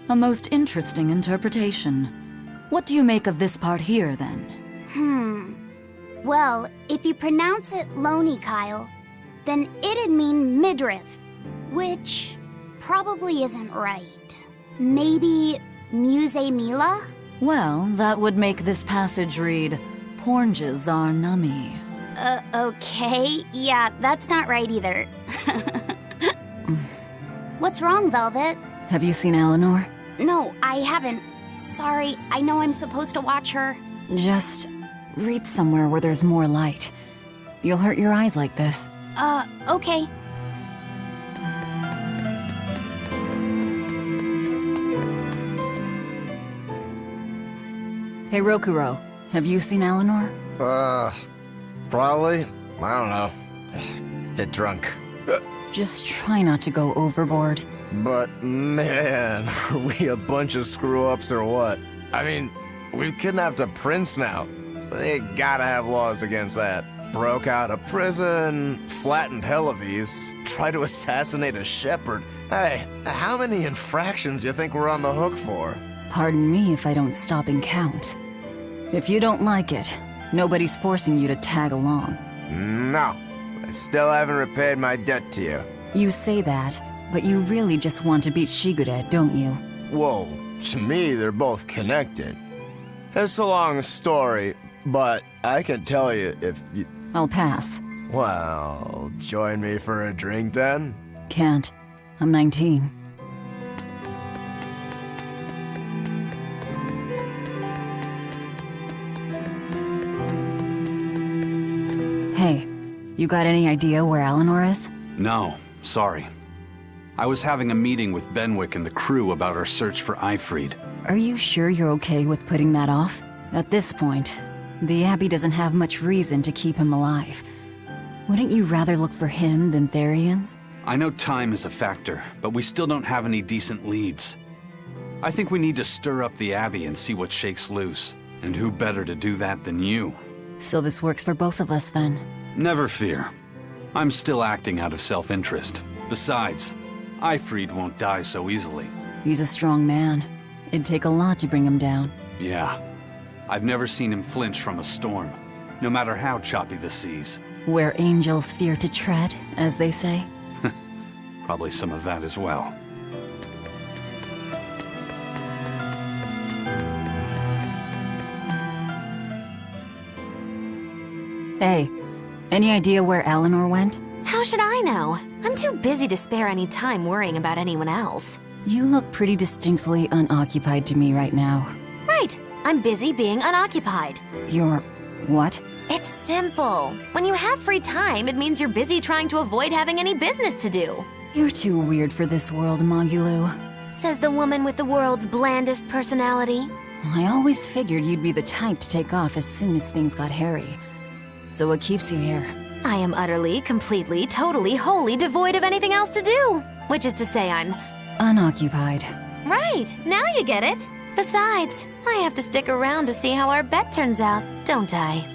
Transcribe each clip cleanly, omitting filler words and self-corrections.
A most interesting interpretation. What do you make of this part here, then? Well, if you pronounce it Loney Kyle, then it'd mean midriff, which probably isn't right. Maybe Muse Mila? Well, that would make this passage read, Pornges are nummy. Okay. Yeah, that's not right either. What's wrong, Velvet? Have you seen Eleanor? No, I haven't. Sorry, I know I'm supposed to watch her. Just read somewhere where there's more light. You'll hurt your eyes like this. Okay. Hey, Rokuro, have you seen Eleanor? Probably. I don't know. Bit drunk. Just try not to go overboard. But man, are we a bunch of screw-ups or what? I mean, we've kidnapped a prince now. They gotta have laws against that. Broke out of prison, flattened Helives, tried to assassinate a shepherd. Hey, how many infractions do you think we're on the hook for? Pardon me if I don't stop and count. If you don't like it, nobody's forcing you to tag along. No, I still haven't repaid my debt to you. You say that, but you really just want to beat Shigude, don't you? Whoa, to me they're both connected. It's a long story, but I can tell you if you... I'll pass. Well, join me for a drink then? Can't. I'm 19. Hey, you got any idea where Eleanor is? No, sorry. I was having a meeting with Benwick and the crew about our search for Eifried. Are you sure you're okay with putting that off? At this point, the Abbey doesn't have much reason to keep him alive. Wouldn't you rather look for him than Therians? I know time is a factor, but we still don't have any decent leads. I think we need to stir up the Abbey and see what shakes loose. And who better to do that than you? So this works for both of us then. Never fear. I'm still acting out of self-interest. Besides, Eifried won't die so easily. He's a strong man. It'd take a lot to bring him down. Yeah. I've never seen him flinch from a storm, no matter how choppy the seas. Where angels fear to tread, as they say. Probably some of that as well. Hey, any idea where Eleanor went? How should I know? I'm too busy to spare any time worrying about anyone else. You look pretty distinctly unoccupied to me right now. Right, I'm busy being unoccupied. You're... what? It's simple. When you have free time, it means you're busy trying to avoid having any business to do. You're too weird for this world, Magulu. Says the woman with the world's blandest personality. I always figured you'd be the type to take off as soon as things got hairy. So what keeps you here? I am utterly, completely, totally, wholly devoid of anything else to do. Which is to say I'm... unoccupied. Right, now you get it. Besides, I have to stick around to see how our bet turns out, don't I?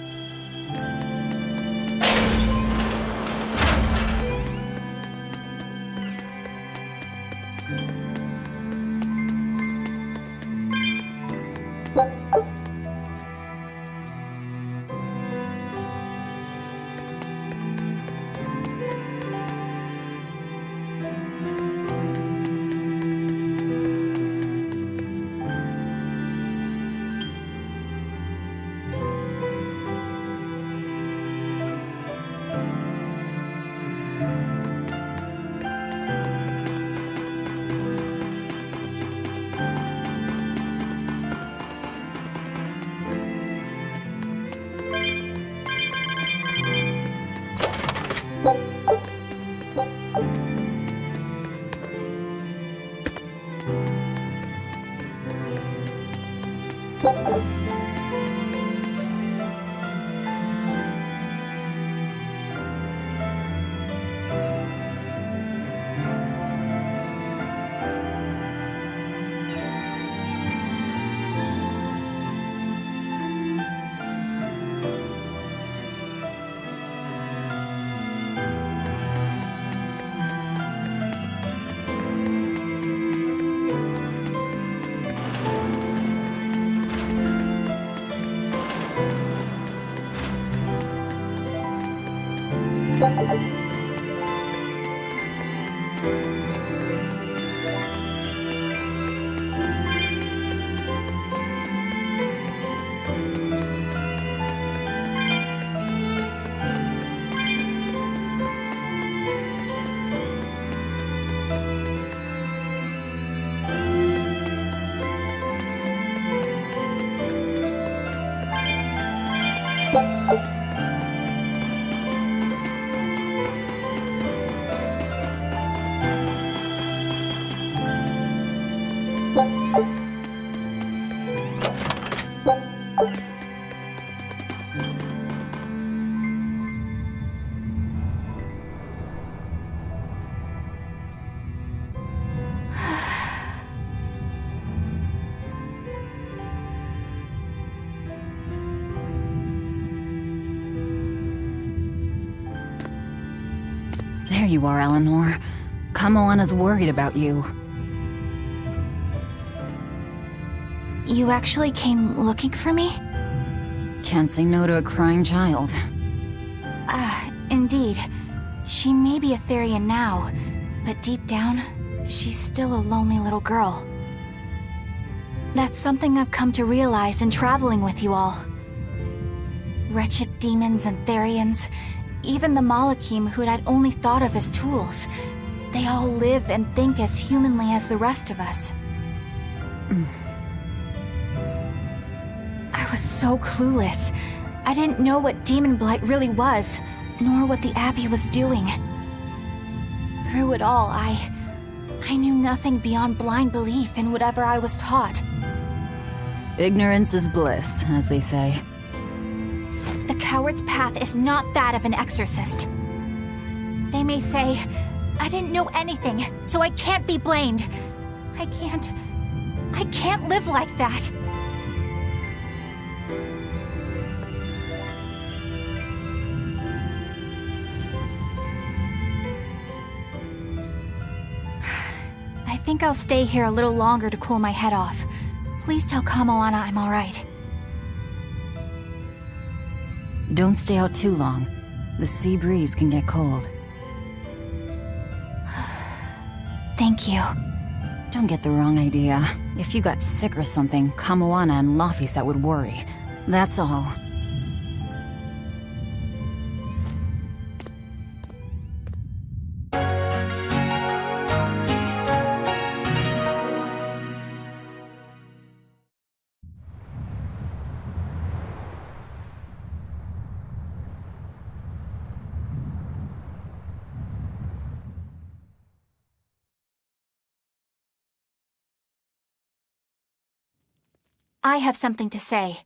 There you are, Eleanor. Kamoana's worried about you. You actually came looking for me? Can't say no to a crying child. Indeed. She may be a Therian now, but deep down, she's still a lonely little girl. That's something I've come to realize in traveling with you all. Wretched demons and Therians, even the Malakim who'd I'd only thought of as tools, they all live and think as humanly as the rest of us. I was so clueless. I didn't know what demon blight really was, nor what the Abbey was doing. Through it all, I knew nothing beyond blind belief in whatever I was taught. Ignorance is bliss, as they say. The coward's path is not that of an exorcist. They may say, I didn't know anything, so I can't be blamed. I can't live like that. I think I'll stay here a little longer to cool my head off. Please tell Kamoana I'm alright. Don't stay out too long. The sea breeze can get cold. Thank you. Don't get the wrong idea. If you got sick or something, Kamoana and Laphicet would worry. That's all. I have something to say.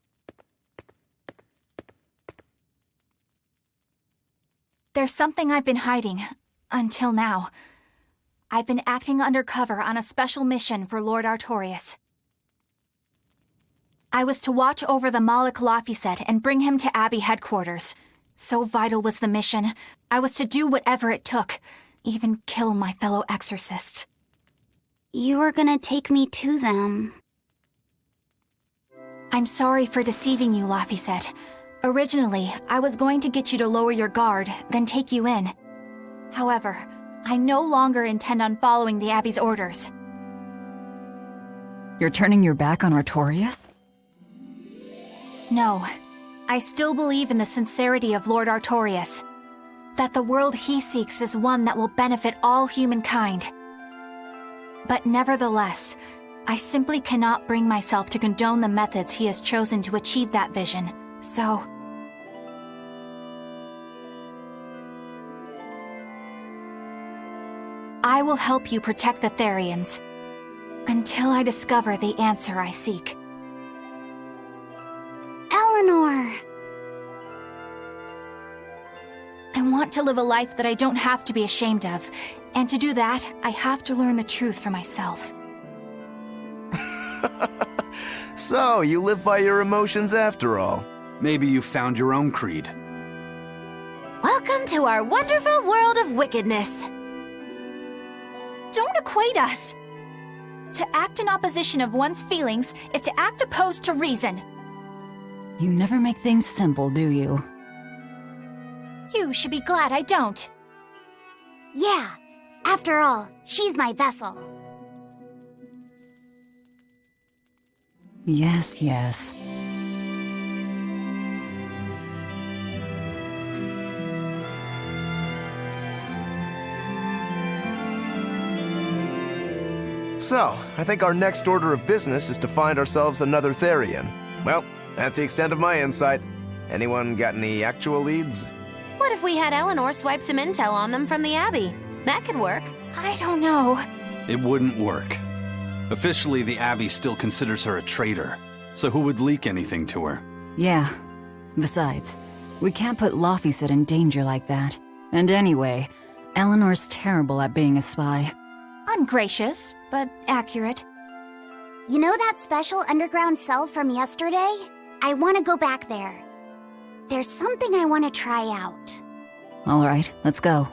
There's something I've been hiding, until now. I've been acting undercover on a special mission for Lord Artorias. I was to watch over the Malik Laphicet and bring him to Abbey headquarters. So vital was the mission, I was to do whatever it took, even kill my fellow exorcists. You were gonna take me to them. I'm sorry for deceiving you, Laphicet. Originally, I was going to get you to lower your guard, then take you in. However, I no longer intend on following the Abbey's orders. You're turning your back on Artorias? No. I still believe in the sincerity of Lord Artorias. That the world he seeks is one that will benefit all humankind. But nevertheless, I simply cannot bring myself to condone the methods he has chosen to achieve that vision, so... I will help you protect the Therians, until I discover the answer I seek. Eleanor! I want to live a life that I don't have to be ashamed of, and to do that, I have to learn the truth for myself. So, you live by your emotions after all. Maybe you found your own creed. Welcome to our wonderful world of wickedness. Don't equate us! To act in opposition of one's feelings is to act opposed to reason. You never make things simple, do you? You should be glad I don't. Yeah, After all, she's my vessel. Yes, yes. So, I think our next order of business is to find ourselves another Therian. Well, that's the extent of my insight. Anyone got any actual leads? What if we had Eleanor swipe some intel on them from the Abbey? That could work. I don't know. It wouldn't work. Officially, the Abbey still considers her a traitor. So who would leak anything to her? Yeah. Besides, we can't put Laufeysid in danger like that. And anyway, Eleanor's terrible at being a spy. Ungracious, but accurate. You know that special underground cell from yesterday? I want to go back there. There's something I want to try out. All right, let's go.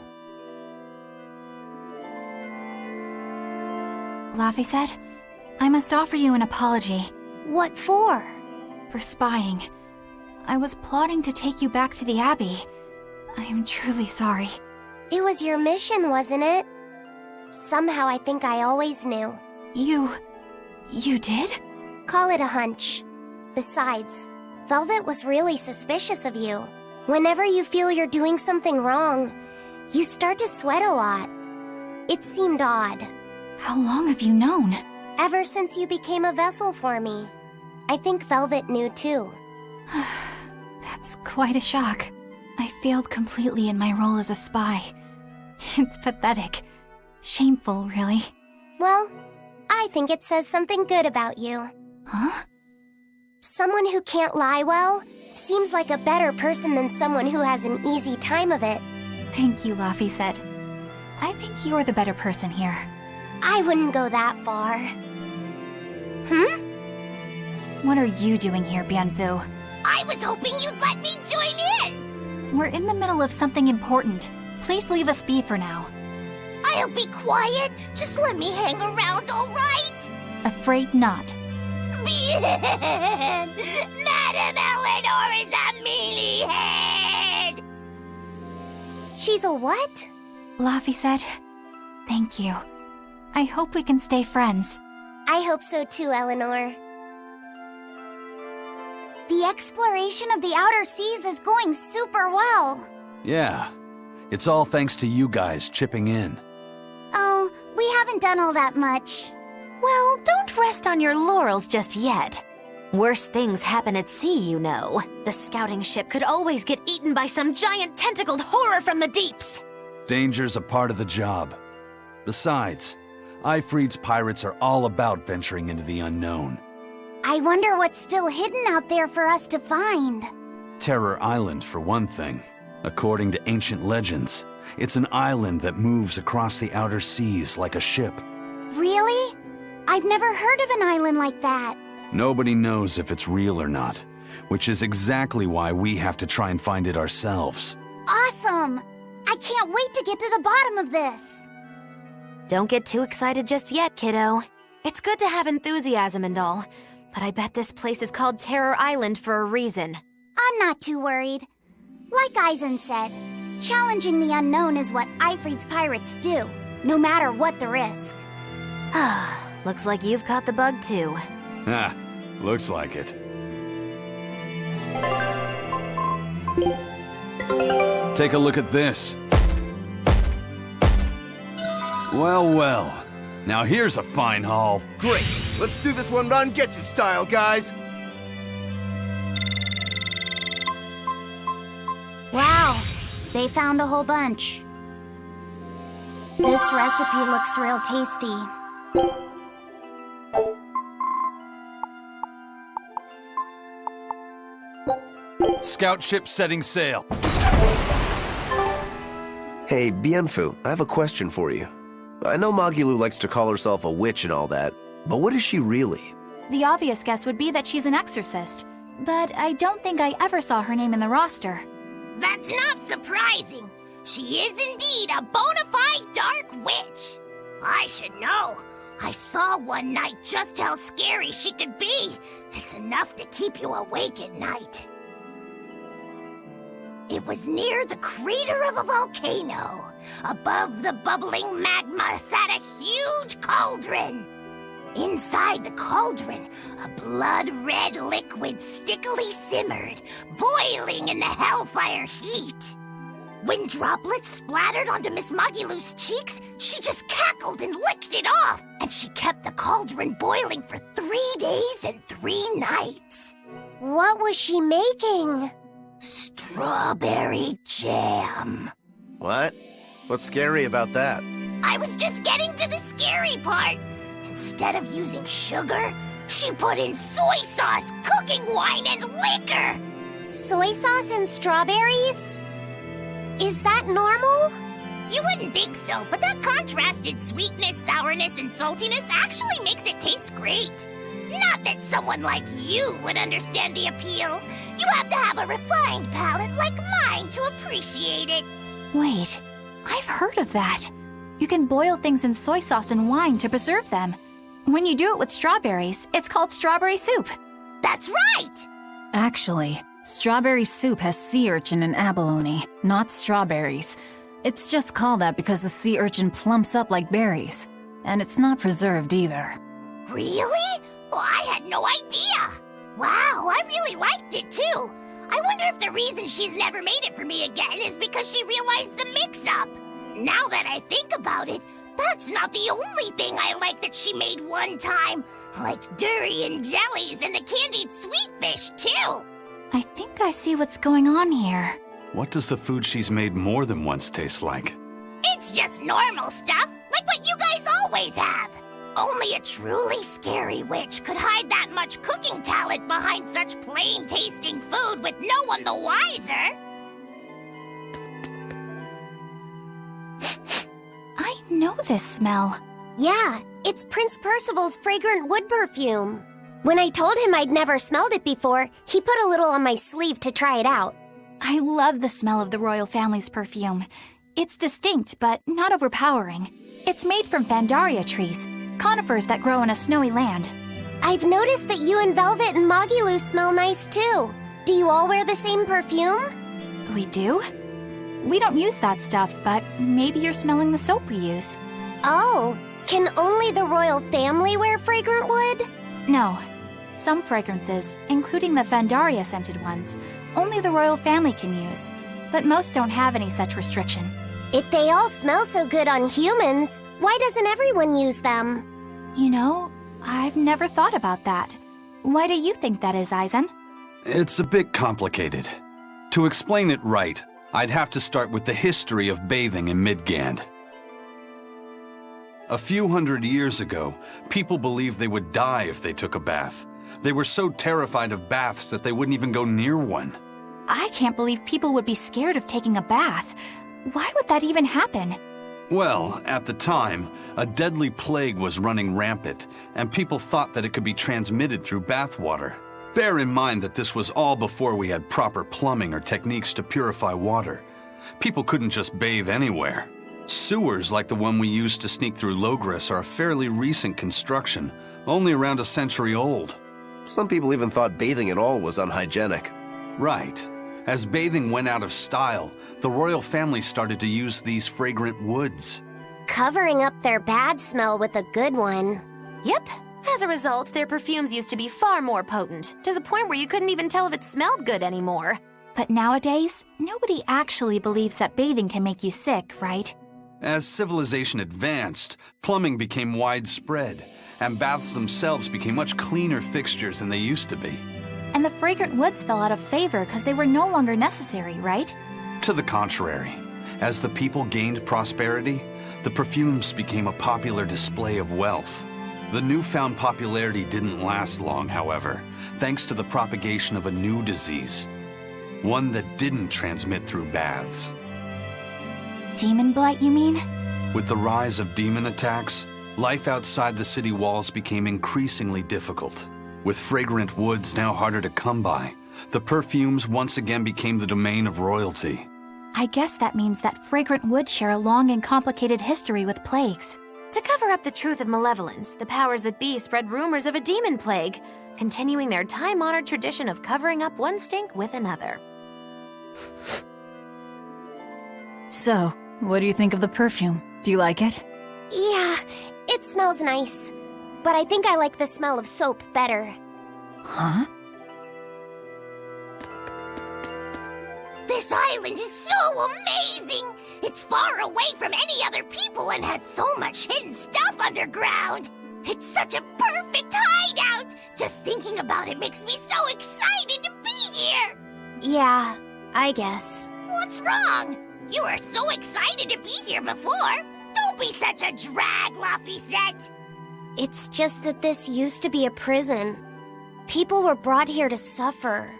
Laufeysid, I must offer you an apology. What for? For spying. I was plotting to take you back to the Abbey. I am truly sorry. It was your mission, wasn't it? Somehow I think I always knew. You did? Call it a hunch. Besides, Velvet was really suspicious of you. Whenever you feel you're doing something wrong, you start to sweat a lot. It seemed odd. How long have you known? Ever since you became a vessel for me. I think Velvet knew too. That's quite a shock. I failed completely in my role as a spy. It's pathetic. Shameful, really. Well, I think it says something good about you. Huh? Someone who can't lie well seems like a better person than someone who has an easy time of it. Thank you, Laufeysid. I think you're the better person here. I wouldn't go that far. What are you doing here, Bienfu? I was hoping you'd let me join in! We're in the middle of something important. Please leave us be for now. I'll be quiet. Just let me hang around, all right? Afraid not. Bien! Madame Eleanor is a mealyhead! She's a what? Laufeysid, thank you. I hope we can stay friends. I hope so too, Eleanor. The exploration of the outer seas is going super well. Yeah. It's all thanks to you guys chipping in. Oh, we haven't done all that much. Well, don't rest on your laurels just yet. Worse things happen at sea, you know. The scouting ship could always get eaten by some giant tentacled horror from the deeps. Danger's a part of the job. Besides, Ifrid's pirates are all about venturing into the unknown. I wonder what's still hidden out there for us to find. Terror Island, for one thing. According to ancient legends, it's an island that moves across the outer seas like a ship. Really? I've never heard of an island like that. Nobody knows if it's real or not, which is exactly why we have to try and find it ourselves. Awesome! I can't wait to get to the bottom of this. Don't get too excited just yet, kiddo. It's good to have enthusiasm and all, but I bet this place is called Terror Island for a reason. I'm not too worried. Like Eisen said, challenging the unknown is what Ifrid's pirates do, no matter what the risk. Looks like you've caught the bug too. Ha, looks like it. Take a look at this. Well, well. Now here's a fine haul. Great! Let's do this one on Getsu style, guys! Wow, they found a whole bunch. This recipe looks real tasty. Scout ship setting sail. Hey, Bienfu, I have a question for you. I know Magilu likes to call herself a witch and all that, but what is she really? The obvious guess would be that she's an exorcist, but I don't think I ever saw her name in the roster. That's not surprising. She is indeed a bona fide dark witch. I should know. I saw one night just how scary she could be. It's enough to keep you awake at night. It was near the crater of a volcano. Above the bubbling magma sat a huge cauldron. Inside the cauldron, a blood-red liquid stickily simmered, boiling in the hellfire heat. When droplets splattered onto Miss Magilou's cheeks, she just cackled and licked it off, and she kept the cauldron boiling for 3 days and 3 nights. What was she making? Strawberry jam. What? What's scary about that? I was just getting to the scary part. Instead of using sugar, she put in soy sauce, cooking wine, and liquor. Soy sauce and strawberries? Is that normal? You wouldn't think so, but that contrasted sweetness, sourness, and saltiness actually makes it taste great. Not that someone like you would understand the appeal. You have to have a refined palate like mine to appreciate it. Wait, I've heard of that. You can boil things in soy sauce and wine to preserve them. When you do it with strawberries, it's called strawberry soup. That's right! Actually, strawberry soup has sea urchin and abalone, not strawberries. It's just called that because the sea urchin plumps up like berries. And it's not preserved either. Really? Well, I had no idea. Wow, I really liked it too. I wonder if the reason she's never made it for me again is because she realized the mix-up. Now that I think about it, that's not the only thing I like that she made one time. Like durian jellies and the candied sweet fish too. I think I see what's going on here. What does the food she's made more than once taste like? It's just normal stuff, like what you guys always have. Only a truly scary witch could hide that much cooking talent behind such plain-tasting food with no one the wiser. I know this smell. Yeah, it's Prince Percival's fragrant wood perfume. When I told him I'd never smelled it before, he put a little on my sleeve to try it out. I love the smell of the royal family's perfume. It's distinct, but not overpowering. It's made from Fandaria trees, conifers that grow in a snowy land. I've noticed that you and Velvet and Magilou smell nice too. Do you all wear the same perfume? We do? We don't use that stuff, but maybe you're smelling the soap we use. Oh, can only the royal family wear fragrant wood? No. Some fragrances, including the Fandaria scented ones, only the royal family can use, but most don't have any such restriction. If they all smell so good on humans, why doesn't everyone use them? You know, I've never thought about that. Why do you think that is, Eisen? It's a bit complicated. To explain it right, I'd have to start with the history of bathing in Midgand. A few hundred years ago, people believed they would die if they took a bath. They were so terrified of baths that they wouldn't even go near one. I can't believe people would be scared of taking a bath. Why would that even happen? Well, at the time, a deadly plague was running rampant, and people thought that it could be transmitted through bathwater. Bear in mind that this was all before we had proper plumbing or techniques to purify water. People couldn't just bathe anywhere. Sewers like the one we used to sneak through Logris are a fairly recent construction, only around a century old. Some people even thought bathing at all was unhygienic. Right. As bathing went out of style, the royal family started to use these fragrant woods. Covering up their bad smell with a good one. Yep. As a result, their perfumes used to be far more potent, to the point where you couldn't even tell if it smelled good anymore. But nowadays, nobody actually believes that bathing can make you sick, right? As civilization advanced, plumbing became widespread, and baths themselves became much cleaner fixtures than they used to be. And the fragrant woods fell out of favor because they were no longer necessary, right? To the contrary, as the people gained prosperity, the perfumes became a popular display of wealth. The newfound popularity didn't last long, however, thanks to the propagation of a new disease. One that didn't transmit through baths. Demon blight, you mean? With the rise of demon attacks, life outside the city walls became increasingly difficult. With fragrant woods now harder to come by, the perfumes once again became the domain of royalty. I guess that means that fragrant woods share a long and complicated history with plagues. To cover up the truth of malevolence, the powers that be spread rumors of a demon plague, continuing their time-honored tradition of covering up one stink with another. So, what do you think of the perfume? Do you like it? Yeah, it smells nice. But I think I like the smell of soap better. Huh? This island is so amazing! It's far away from any other people and has so much hidden stuff underground! It's such a perfect hideout! Just thinking about it makes me so excited to be here! Yeah, I guess. What's wrong? You were so excited to be here before! Don't be such a drag, Laphicet! It's just that this used to be a prison. People were brought here to suffer.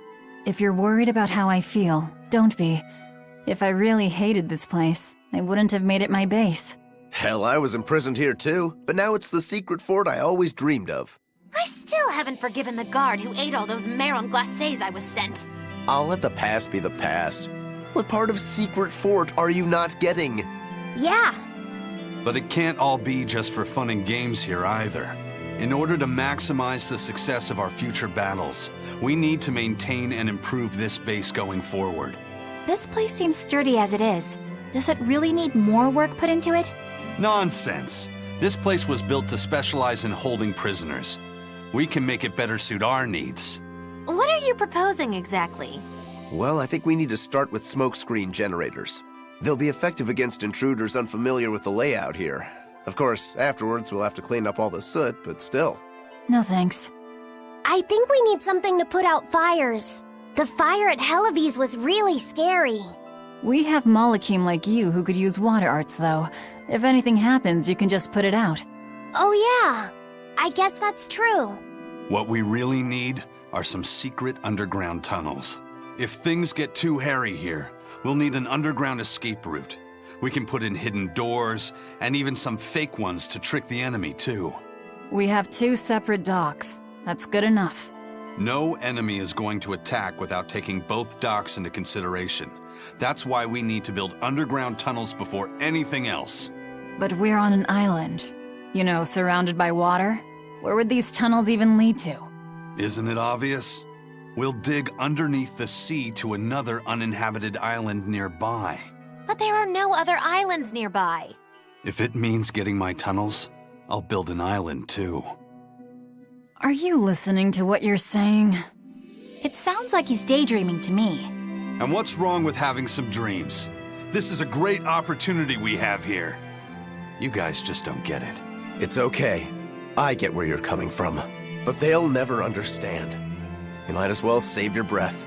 If you're worried about how I feel, don't be. If I really hated this place, I wouldn't have made it my base. Hell, I was imprisoned here too, but now it's the secret fort I always dreamed of. I still haven't forgiven the guard who ate all those marron glacés I was sent. I'll let the past be the past. What part of secret fort are you not getting? Yeah, But it can't all be just for fun and games here either. In order to maximize the success of our future battles, we need to maintain and improve this base going forward. This place seems sturdy as it is. Does it really need more work put into it? Nonsense! This place was built to specialize in holding prisoners. We can make it better suit our needs. What are you proposing exactly? Well, I think we need to start with smokescreen generators. They'll be effective against intruders unfamiliar with the layout here. Of course, afterwards we'll have to clean up all the soot, but still. No thanks. I think we need something to put out fires. The fire at Helavi's was really scary. We have Molekim like you who could use water arts, though. If anything happens, you can just put it out. Oh yeah, I guess that's true. What we really need are some secret underground tunnels. If things get too hairy here, we'll need an underground escape route. We can put in hidden doors, and even some fake ones to trick the enemy, too. We have 2 separate docks. That's good enough. No enemy is going to attack without taking both docks into consideration. That's why we need to build underground tunnels before anything else. But we're on an island. You know, surrounded by water. Where would these tunnels even lead to? Isn't it obvious? We'll dig underneath the sea to another uninhabited island nearby. But there are no other islands nearby. If it means getting my tunnels, I'll build an island too. Are you listening to what you're saying? It sounds like he's daydreaming to me. And what's wrong with having some dreams? This is a great opportunity we have here. You guys just don't get it. It's okay. I get where you're coming from. But they'll never understand. You might as well save your breath.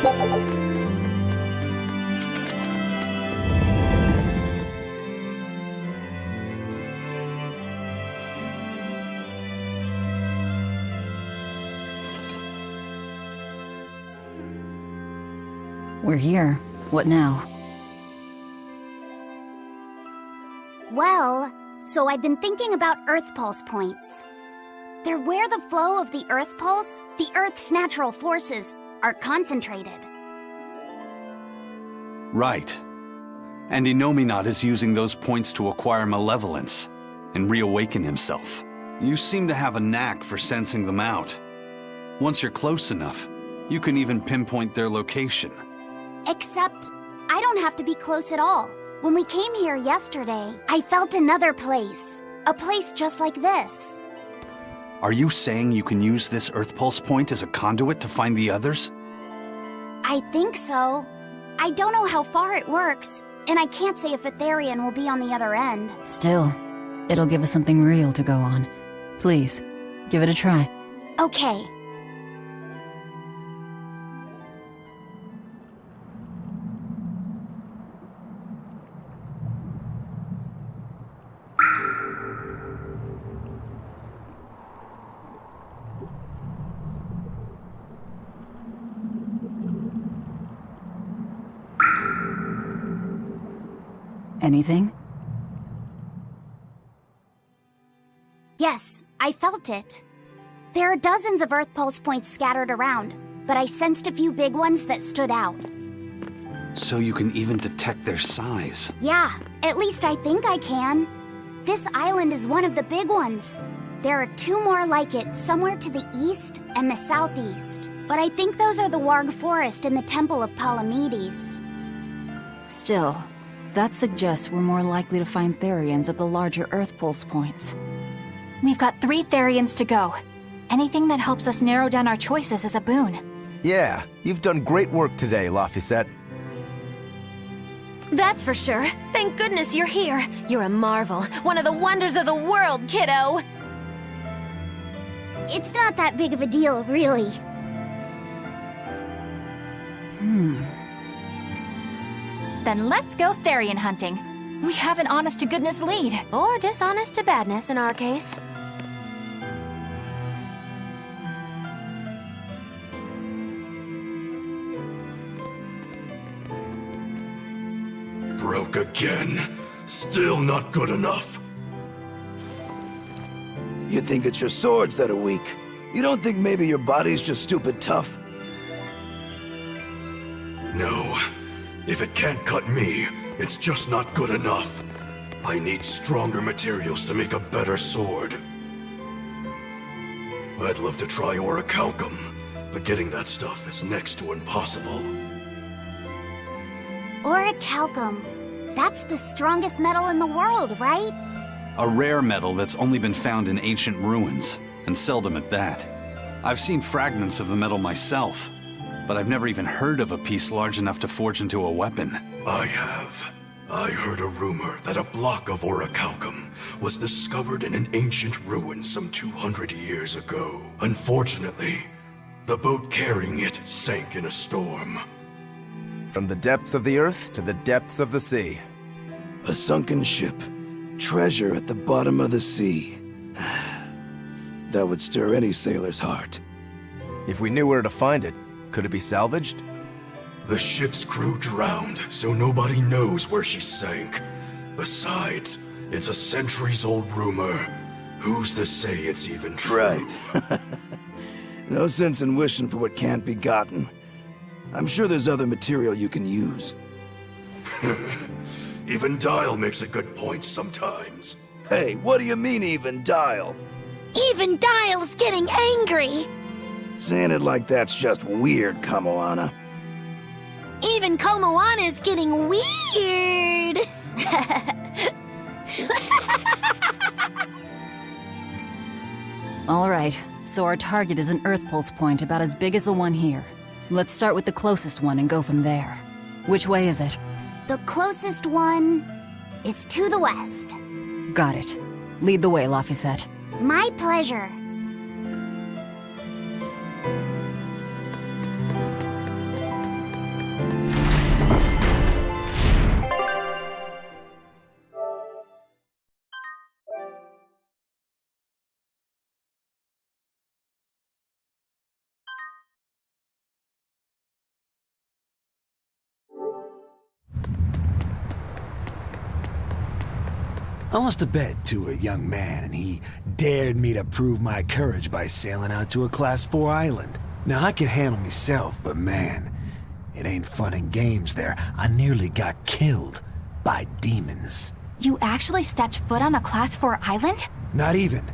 We're here. What now? Well, so I've been thinking about Earth Pulse points. They're where the flow of the Earth Pulse, the Earth's natural forces, are concentrated. Right. And Inominat is using those points to acquire malevolence and reawaken himself. You seem to have a knack for sensing them out. Once you're close enough, you can even pinpoint their location. Except, I don't have to be close at all. When we came here yesterday, I felt another place. A place just like this. Are you saying you can use this Earth Pulse point as a conduit to find the others? I think so. I don't know how far it works, and I can't say if Etherian will be on the other end. Still, it'll give us something real to go on. Please, give it a try. Okay. Anything? Yes, I felt it. There are dozens of Earth Pulse points scattered around, but I sensed a few big ones that stood out. So you can even detect their size. Yeah, at least I think I can. This island is one of the big ones. There are two more like it somewhere to the east and the southeast. But I think those are the Warg Forest and the Temple of Palamedes. Still, that suggests we're more likely to find Therians at the larger Earth Pulse points. We've got 3 Therians to go. Anything that helps us narrow down our choices is a boon. Yeah, you've done great work today, Laphicet. That's for sure. Thank goodness you're here. You're a marvel. One of the wonders of the world, kiddo. It's not that big of a deal, really. Then let's go Therian hunting. We have an honest-to-goodness lead. Or dishonest to badness in our case. Broke again. Still not good enough. You think it's your swords that are weak. You don't think maybe your body's just stupid tough? No. If it can't cut me, it's just not good enough. I need stronger materials to make a better sword. I'd love to try orichalcum, but getting that stuff is next to impossible. Orichalcum. That's the strongest metal in the world, right? A rare metal that's only been found in ancient ruins, and seldom at that. I've seen fragments of the metal myself, but I've never even heard of a piece large enough to forge into a weapon. I have. I heard a rumor that a block of orichalcum was discovered in an ancient ruin some 200 years ago. Unfortunately, the boat carrying it sank in a storm. From the depths of the earth to the depths of the sea. A sunken ship. Treasure at the bottom of the sea. That would stir any sailor's heart. If we knew where to find it, could it be salvaged? The ship's crew drowned, so nobody knows where she sank. Besides, it's a centuries-old rumor. Who's to say it's even true? Right. No sense in wishing for what can't be gotten. I'm sure there's other material you can use. Even Dial makes a good point sometimes. Hey, what do you mean, even Dial? Even Dial's getting angry! Saying it like that's just weird, Kamoana. Even Komoana's getting weird! Alright, so our target is an Earth Pulse point about as big as the one here. Let's start with the closest one and go from there. Which way is it? The closest one is to the west. Got it. Lead the way, Laphicet. My pleasure. I lost a bet to a young man, and he dared me to prove my courage by sailing out to a Class 4 island. Now, I can handle myself, but man, it ain't fun and games there. I nearly got killed by demons. You actually stepped foot on a Class 4 island? Not even.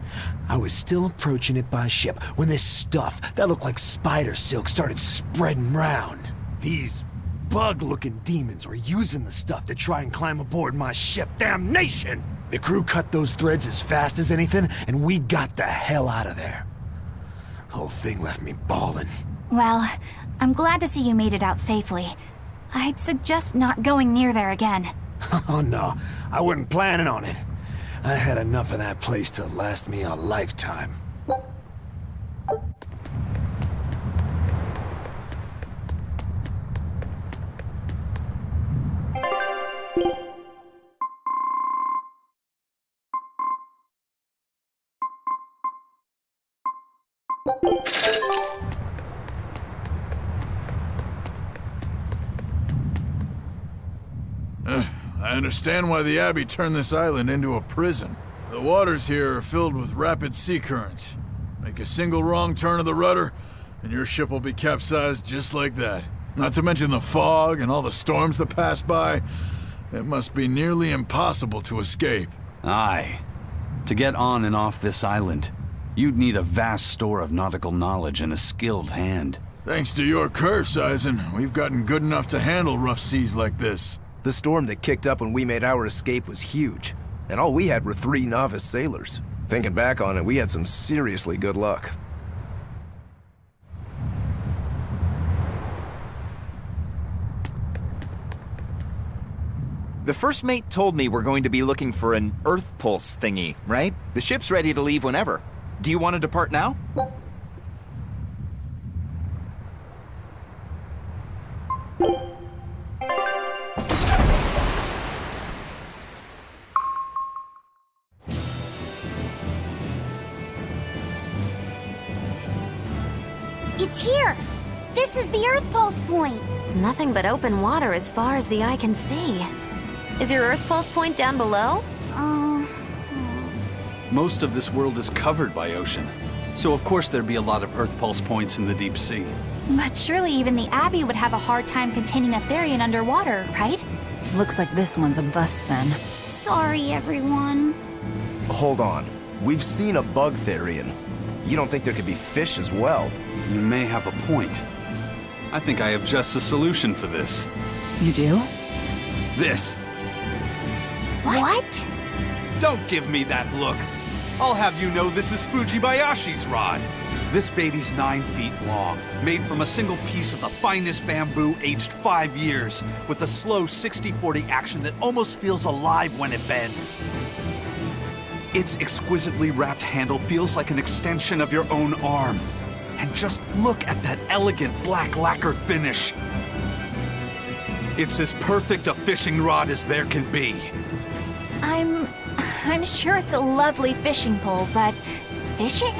I was still approaching it by ship when this stuff that looked like spider silk started spreading round. These bug-looking demons were using the stuff to try and climb aboard my ship. Damnation! The crew cut those threads as fast as anything, and we got the hell out of there. Whole thing left me bawling. Well, I'm glad to see you made it out safely. I'd suggest not going near there again. Oh no, I wasn't planning on it. I had enough of that place to last me a lifetime. I understand why the Abbey turned this island into a prison. The waters here are filled with rapid sea currents. Make a single wrong turn of the rudder, and your ship will be capsized just like that. Not to mention the fog and all the storms that pass by. It must be nearly impossible to escape. Aye. To get on and off this island, you'd need a vast store of nautical knowledge and a skilled hand. Thanks to your curse, Eisen, we've gotten good enough to handle rough seas like this. The storm that kicked up when we made our escape was huge, and all we had were 3 novice sailors. Thinking back on it, we had some seriously good luck. The first mate told me we're going to be looking for an Earth Pulse thingy, right? The ship's ready to leave whenever. Do you want to depart now? It's here! This is the Earth Pulse point! Nothing but open water as far as the eye can see. Is your Earth Pulse point down below? Most of this world is covered by ocean, so of course there'd be a lot of Earth Pulse points in the deep sea. But surely even the Abbey would have a hard time containing a Therian underwater, right? Looks like this one's a bust then. Sorry, everyone. Hold on. We've seen a bug Therian. You don't think there could be fish as well? You may have a point. I think I have just a solution for this. You do? This. What? Don't give me that look. I'll have you know this is Fujibayashi's rod. This baby's 9 feet long, made from a single piece of the finest bamboo aged 5 years, with a slow 60-40 action that almost feels alive when it bends. Its exquisitely wrapped handle feels like an extension of your own arm. And just look at that elegant black lacquer finish. It's as perfect a fishing rod as there can be. I'm sure it's a lovely fishing pole, but fishing?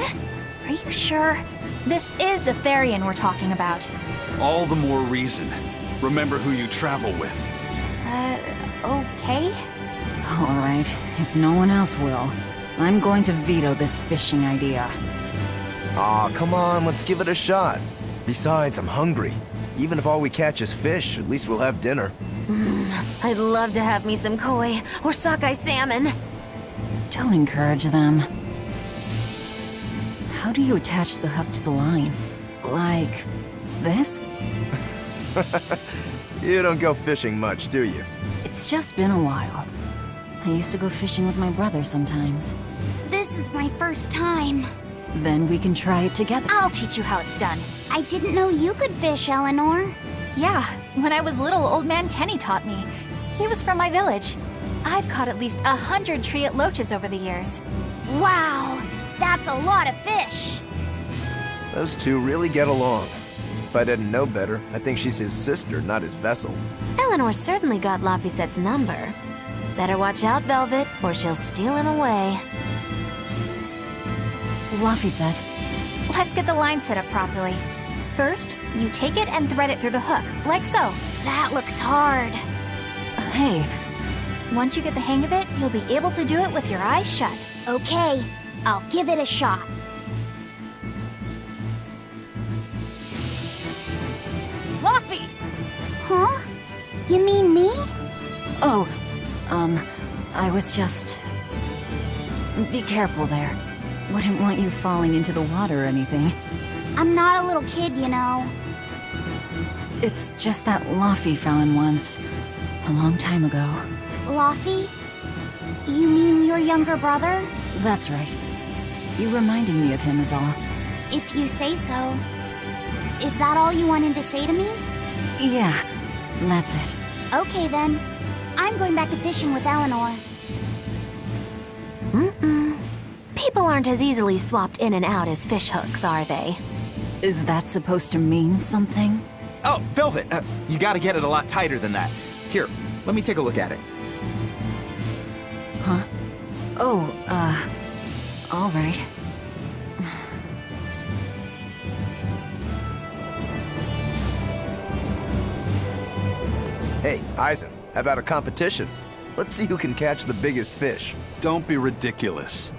Are you sure? This is a Therian we're talking about. All the more reason. Remember who you travel with. Okay? All right, if no one else will, I'm going to veto this fishing idea. Aw, come on, let's give it a shot. Besides, I'm hungry. Even if all we catch is fish, at least we'll have dinner. I'd love to have me some koi or sockeye salmon. Don't encourage them. How do you attach the hook to the line? Like this? You don't go fishing much, do you? It's just been a while. I used to go fishing with my brother sometimes. This is my first time. Then we can try it together. I'll teach you how it's done. I didn't know you could fish, Eleanor. Yeah, when I was little, Old Man Tenny taught me. He was from my village. I've caught at least 100 treat loaches over the years. Wow, that's a lot of fish. Those two really get along. If I didn't know better, I think she's his sister, not his vessel. Eleanor certainly got Lafisette's number. Better watch out, Velvet, or she'll steal him away. Lafisette. Let's get the line set up properly. First, you take it and thread it through the hook, like so. That looks hard. Hey, Once you get the hang of it, you'll be able to do it with your eyes shut. Okay, I'll give it a shot. Luffy! Huh? You mean me? Oh, I was just... Be careful there. Wouldn't want you falling into the water or anything. I'm not a little kid, you know. It's just that Luffy fell in once. A long time ago. Luffy? You mean your younger brother? That's right. You reminded me of him is all. If you say so. Is that all you wanted to say to me? Yeah, that's it. Okay then. I'm going back to fishing with Eleanor. People aren't as easily swapped in and out as fishhooks, are they? Is that supposed to mean something? Oh, Velvet, you gotta get it a lot tighter than that. Here, let me take a look at it. Huh? Oh, all right. Hey, Eisen, how about a competition? Let's see who can catch the biggest fish. Don't be ridiculous.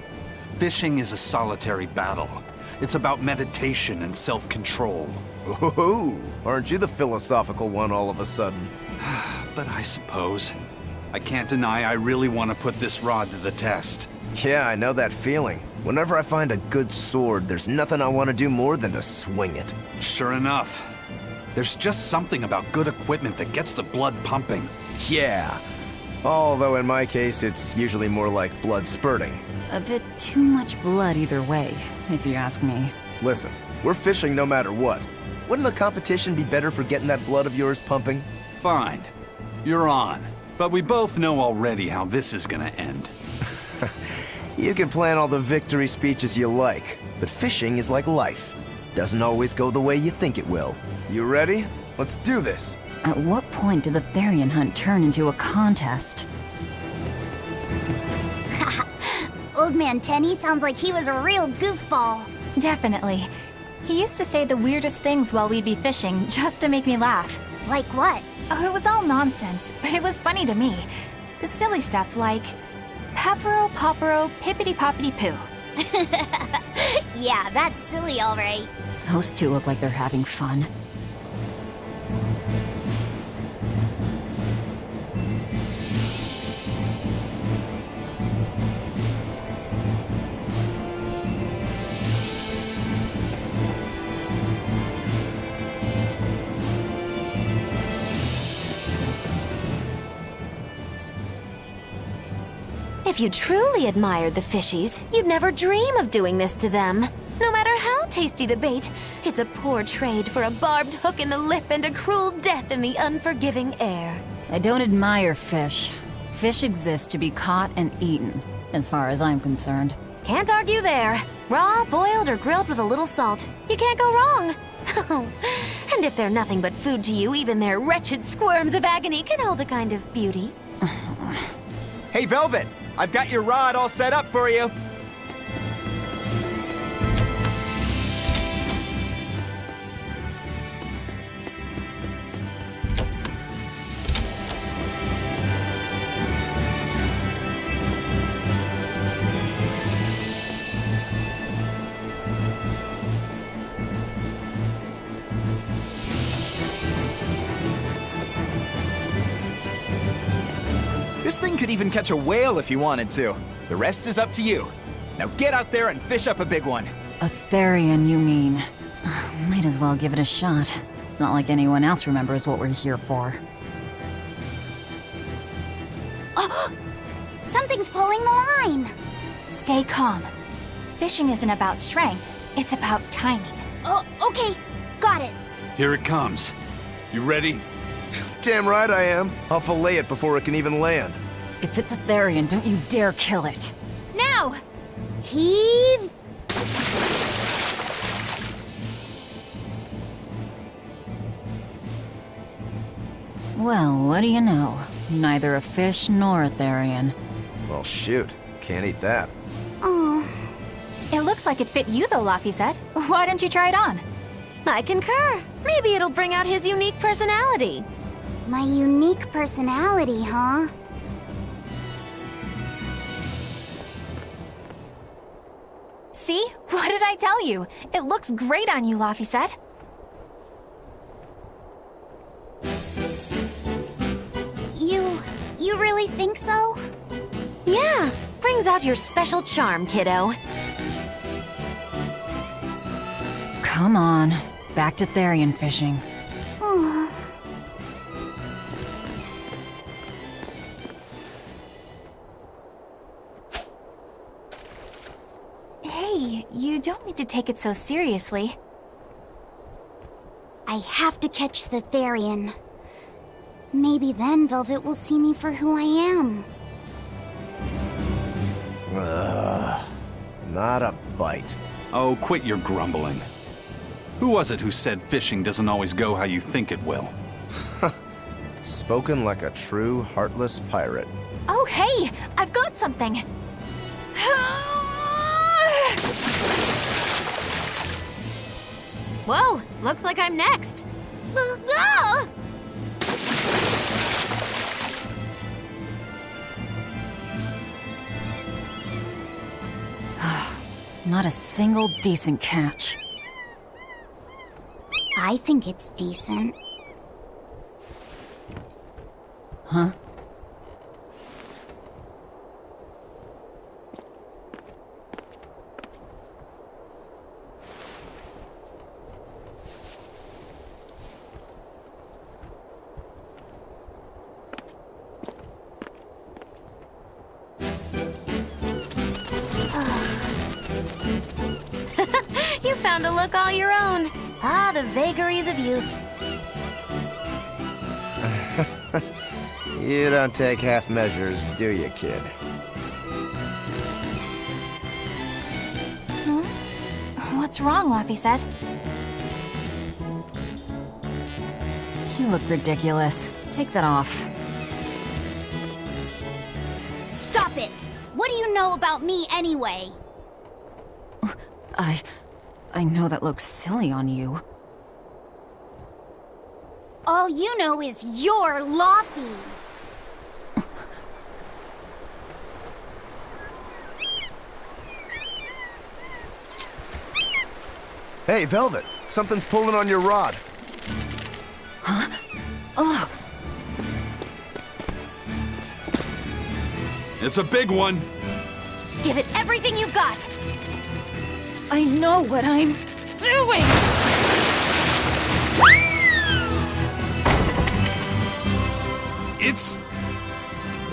Fishing is a solitary battle. It's about meditation and self-control. Ooh, aren't you the philosophical one all of a sudden? But I suppose. I can't deny I really want to put this rod to the test. Yeah, I know that feeling. Whenever I find a good sword, there's nothing I want to do more than to swing it. Sure enough. There's just something about good equipment that gets the blood pumping. Yeah. Although in my case, it's usually more like blood spurting. A bit too much blood either way, if you ask me. Listen, we're fishing no matter what. Wouldn't the competition be better for getting that blood of yours pumping? Fine. You're on. But we both know already how this is gonna end. You can plan all the victory speeches you like, but fishing is like life. Doesn't always go the way you think it will. You ready? Let's do this. At what point did the Therian hunt turn into a contest? Old Man Tenny sounds like he was a real goofball. Definitely. He used to say the weirdest things while we'd be fishing, just to make me laugh. Like what? Oh, it was all nonsense, but it was funny to me. The silly stuff like... Papero, popero, pippity-poppity-poo. Yeah, that's silly, all right. Those two look like they're having fun. If you truly admired the fishies, you'd never dream of doing this to them. No matter how tasty the bait, it's a poor trade for a barbed hook in the lip and a cruel death in the unforgiving air. I don't admire fish. Fish exist to be caught and eaten, as far as I'm concerned. Can't argue there. Raw, boiled, or grilled with a little salt. You can't go wrong. And if they're nothing but food to you, even their wretched squirms of agony can hold a kind of beauty. Hey, Velvet! I've got your rod all set up for you. This thing could even catch a whale if you wanted to. The rest is up to you. Now get out there and fish up a big one. A Therian, you mean? Might as well give it a shot. It's not like anyone else remembers what we're here for. Oh! Something's pulling the line! Stay calm. Fishing isn't about strength, it's about timing. Oh, okay. Got it. Here it comes. You ready? Damn right I am. I'll fillet it before it can even land. If it's a Therian, don't you dare kill it. Now! Heave! Well, what do you know? Neither a fish nor a Therian. Well, shoot. Can't eat that. Oh. It looks like it fit you though, Laphicet. Why don't you try it on? I concur. Maybe it'll bring out his unique personality. My unique personality, huh? What did I tell you? It looks great on you, Laphicet. You really think so? Yeah, brings out your special charm, kiddo. Come on, back to Therian fishing. Hey, you don't need to take it so seriously. I have to catch the Therian. Maybe then Velvet will see me for who I am. Not a bite. Oh, quit your grumbling. Who was it who said fishing doesn't always go how you think it will? Spoken like a true, heartless pirate. Oh, hey! I've got something! Whoa, looks like I'm next. Not a single decent catch. I think it's decent. Huh? You found a look all your own. Ah, the vagaries of youth. You don't take half measures, do you, kid? What's wrong, Laphicet? You look ridiculous. Take that off. Stop it! What do you know about me anyway? I know that looks silly on you. All you know is you're Laffy. Hey, Velvet! Something's pulling on your rod. Huh? Ugh! It's a big one. Give it everything you've got! I know what I'm doing!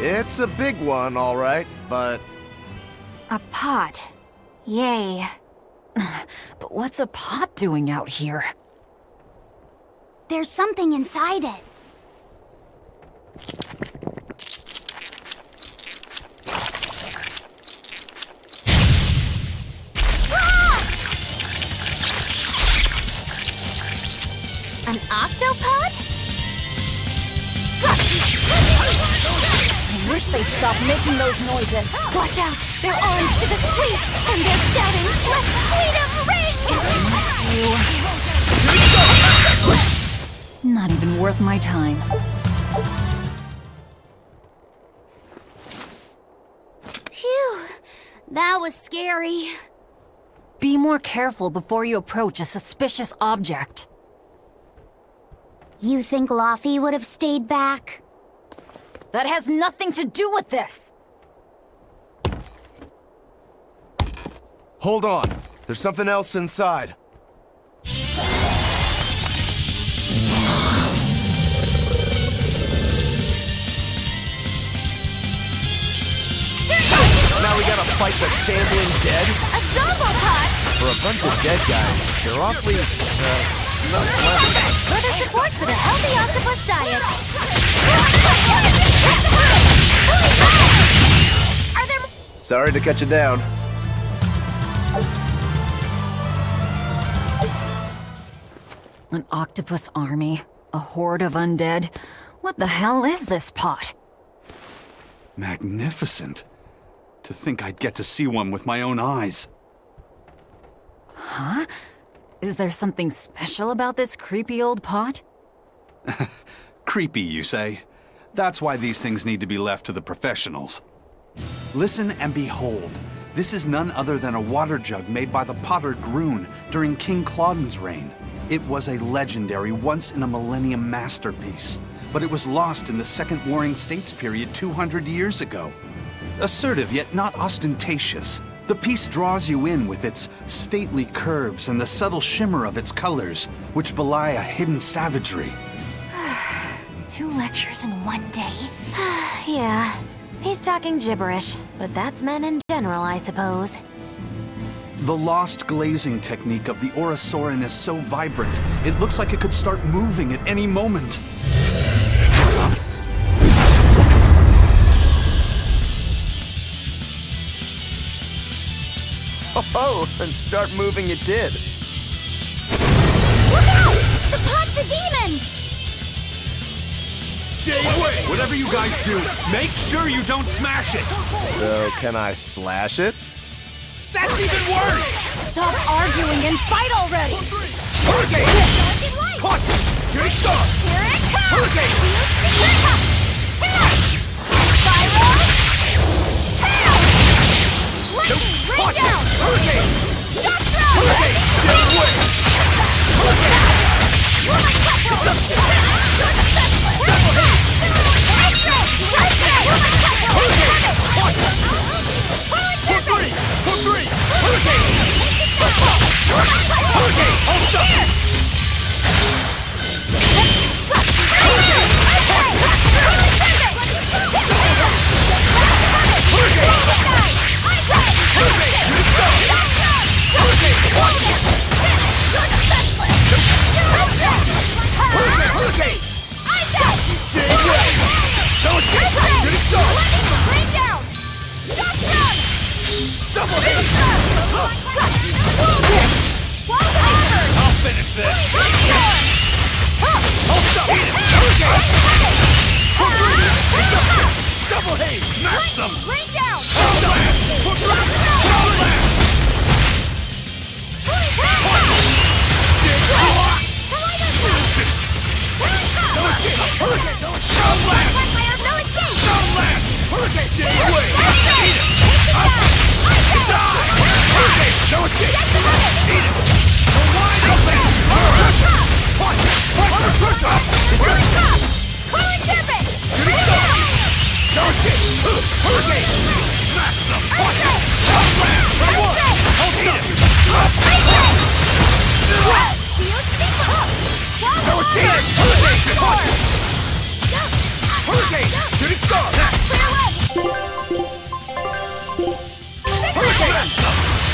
It's a big one, all right, but... A pot. Yay. But what's a pot doing out here? There's something inside it. An octopod? I wish they'd stop making those noises. Watch out! Their arms to the sweep! And they're shouting, "Let's sweet 'em ring!" Not even worth my time. Phew, that was scary. Be more careful before you approach a suspicious object. You think Laffy would have stayed back? That has nothing to do with this! Hold on. There's something else inside. Now we gotta fight the shambling dead? A Zombopod! For a bunch of dead guys, they're awfully, not clever. Further support for the healthy octopus diet. Are there... Sorry to cut you down. An octopus army? A horde of undead? What the hell is this pot? Magnificent. To think I'd get to see one with my own eyes. Huh? Is there something special about this creepy old pot? Creepy, you say? That's why these things need to be left to the professionals. Listen and behold. This is none other than a water jug made by the potter Groon during King Clauden's reign. It was a legendary, once-in-a-millennium masterpiece, but it was lost in the Second Warring States period 200 years ago. Assertive yet not ostentatious, the piece draws you in with its stately curves and the subtle shimmer of its colors, which belie a hidden savagery. 2 lectures in one day? Yeah, he's talking gibberish, but that's men in general, I suppose. The lost glazing technique of the Orosaurin is so vibrant, it looks like it could start moving at any moment. Oh, and start moving it did. Look out! The pot's a demon! Stay away! Whatever you guys do, make sure you don't smash it! So, can I slash it? That's even worse! Stop arguing and fight already! Hurricane! Watch it! Shooting star! Here it comes! Hurricane! Here it comes! Spiral! Lightning! Rain down! Hurricane! Shot throw! Hurricane! Get away! Hurricane!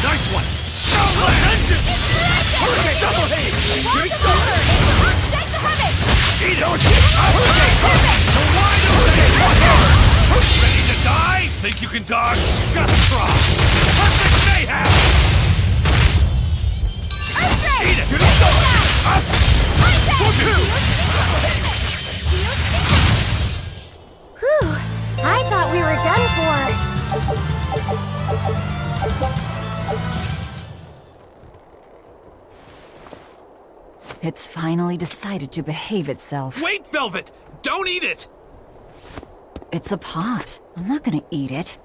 Nice one! Hurricane double haze! Shooting star! Eat it! Ready to die? Think you can dodge? Just try! Perfect mayhem! Eat it! Shooting star! Up! Whew. I thought we were done for. It's finally decided to behave itself. Wait, Velvet! Don't eat it! It's a pot. I'm not gonna eat it.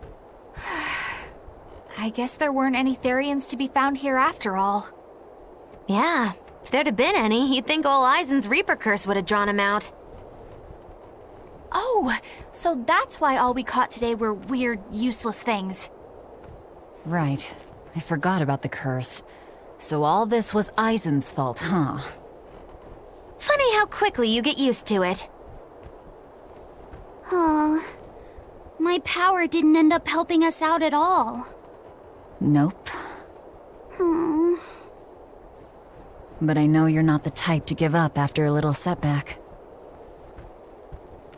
I guess there weren't any Therians to be found here after all. Yeah, if there'd have been any, you'd think ol' Eisen's Reaper curse would have drawn him out. Oh, so that's why all we caught today were weird, useless things. Right. I forgot about the curse. So all this was Eisen's fault, huh? Funny how quickly you get used to it. Oh, my power didn't end up helping us out at all. Nope. Hmm. But I know you're not the type to give up after a little setback.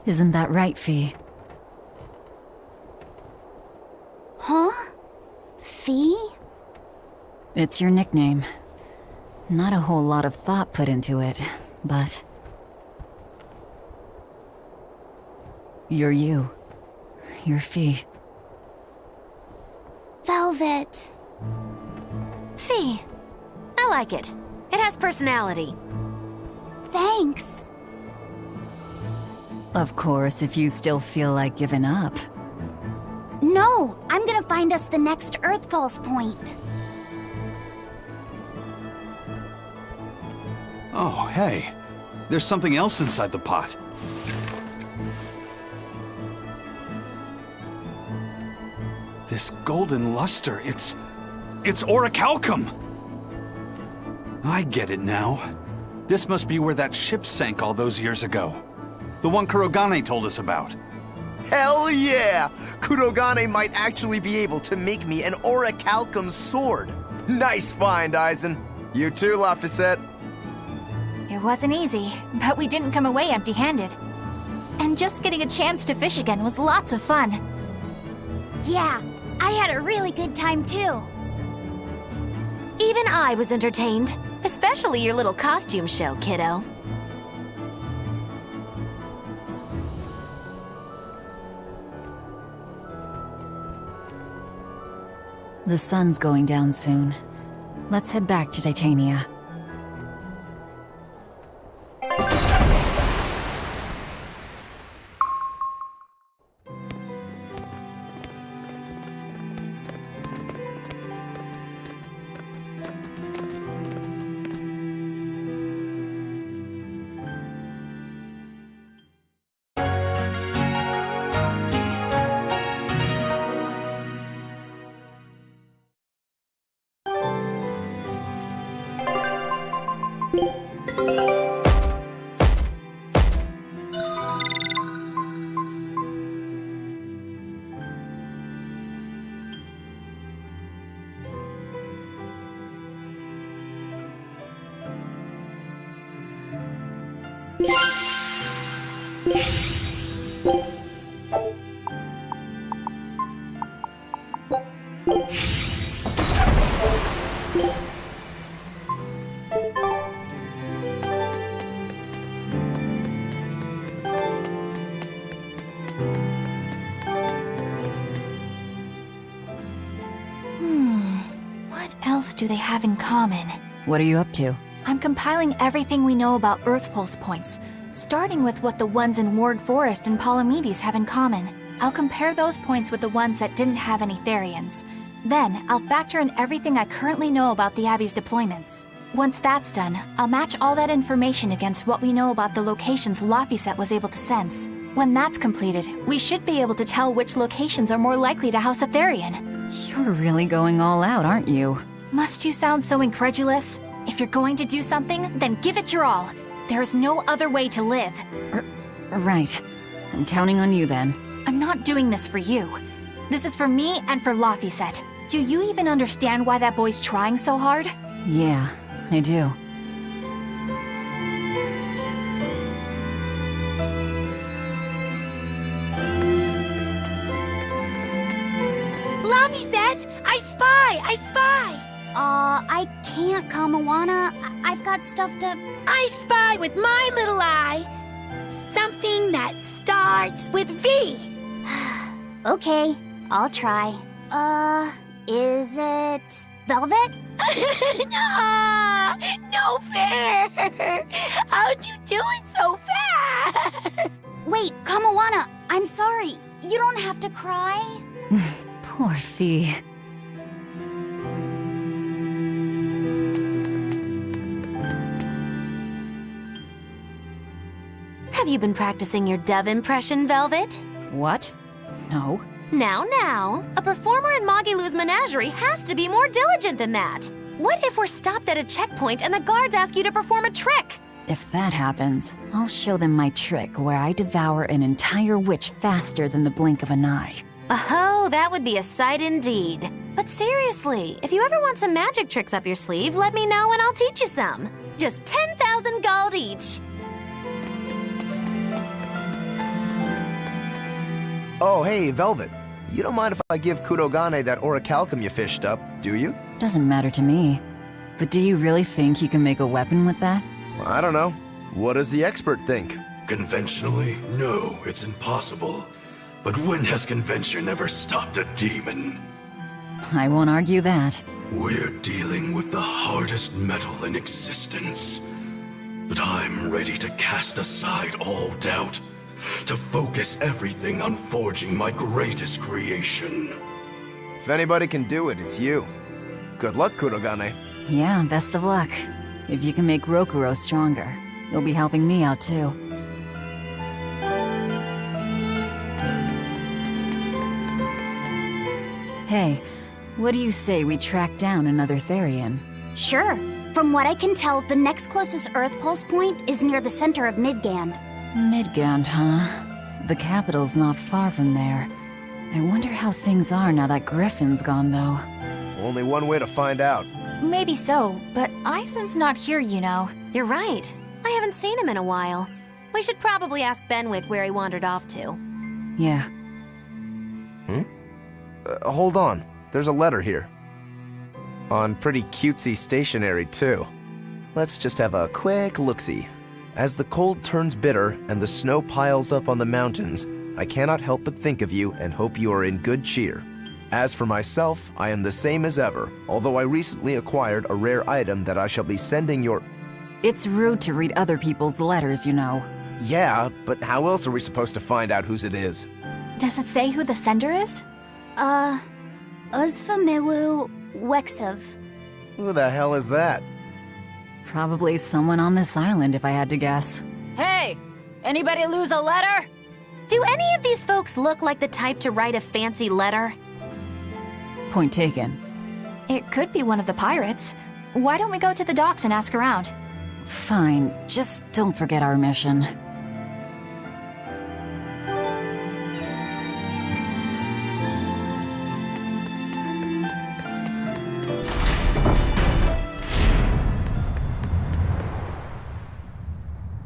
Isn't that right, Fee? Huh? Fee? It's your nickname. Not a whole lot of thought put into it, but... You're you. You're Fee. Velvet. Fee. I like it. It has personality. Thanks. Of course, if you still feel like giving up. No, I'm gonna fight find us the next Earth Pulse point. Oh, hey. There's something else inside the pot. This golden luster, it's orichalcum! I get it now. This must be where that ship sank all those years ago. The one Kurogane told us about. Hell yeah! Kurogane might actually be able to make me an orichalcum sword. Nice find, Aizen. You too, Laphicet. It wasn't easy, but we didn't come away empty-handed. And just getting a chance to fish again was lots of fun. Yeah, I had a really good time too. Even I was entertained. Especially your little costume show, kiddo. The sun's going down soon. Let's head back to Titania. What else do they have in common? What are you up to? I'm compiling everything we know about Earth Pulse points, starting with what the ones in Ward Forest and Palamedes have in common. I'll compare those points with the ones that didn't have any Therians. Then, I'll factor in everything I currently know about the Abbey's deployments. Once that's done, I'll match all that information against what we know about the locations Laphicet was able to sense. When that's completed, we should be able to tell which locations are more likely to house a Therian. You're really going all out, aren't you? Must you sound so incredulous? If you're going to do something, then give it your all. There is no other way to live. Right. I'm counting on you then. I'm not doing this for you. This is for me and for Laphicet. Do you even understand why that boy's trying so hard? Yeah, I do. Laphicet! I spy! I spy! I can't, Kamawana. I've got stuff to... I spy with my little eye. Something that starts with V. Okay, I'll try. Is it... Velvet? No fair. How'd you do it so fast? Wait, Kamawana, I'm sorry. You don't have to cry. Poor Fee. Have you been practicing your dove impression, Velvet? What? No. Now, a performer in Magilou's menagerie has to be more diligent than that. What if we're stopped at a checkpoint and the guards ask you to perform a trick? If that happens, I'll show them my trick where I devour an entire witch faster than the blink of an eye. Oh, that would be a sight indeed. But seriously, if you ever want some magic tricks up your sleeve, let me know and I'll teach you some. Just 10,000 gold each. Oh, hey, Velvet. You don't mind if I give Kurogane that orichalcum you fished up, do you? Doesn't matter to me. But do you really think you can make a weapon with that? Well, I don't know. What does the expert think? Conventionally, no, it's impossible. But when has convention ever stopped a demon? I won't argue that. We're dealing with the hardest metal in existence. But I'm ready to cast aside all doubt, to focus everything on forging my greatest creation. If anybody can do it, it's you. Good luck, Kurogane. Yeah, best of luck. If you can make Rokuro stronger, you'll be helping me out too. Hey, what do you say we track down another Therian? Sure. From what I can tell, the next closest Earth pulse point is near the center of Midgand. Midgand, huh? The capital's not far from there. I wonder how things are now that Griffin's gone, though. Only one way to find out. Maybe so, but Aizen's not here, you know. You're right. I haven't seen him in a while. We should probably ask Benwick where he wandered off to. Yeah. Hold on. There's a letter here. On pretty cutesy stationery, too. Let's just have a quick look-see. As the cold turns bitter and the snow piles up on the mountains, I cannot help but think of you and hope you are in good cheer. As for myself, I am the same as ever, although I recently acquired a rare item that I shall be sending your... It's rude to read other people's letters, you know. Yeah, but how else are we supposed to find out whose it is? Does it say who the sender is? Uzfamewu Wexov. Who the hell is that? Probably someone on this island, if I had to guess. Hey! Anybody lose a letter? Do any of these folks look like the type to write a fancy letter? Point taken. It could be one of the pirates. Why don't we go to the docks and ask around? Fine, just don't forget our mission.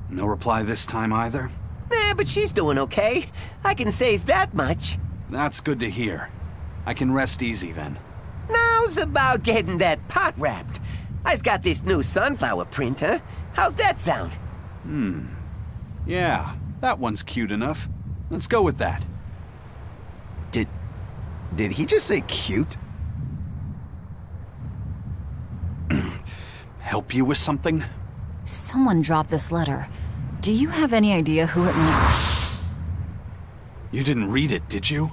No reply this time either? But she's doing okay. I can say's that much. That's good to hear. I can rest easy then. Now's about getting that pot wrapped. I's got this new sunflower printer. How's that sound? Yeah, that one's cute enough. Let's go with that. Did he just say cute? Help you with something? Someone dropped this letter. Do you have any idea who it might... You didn't read it, did you?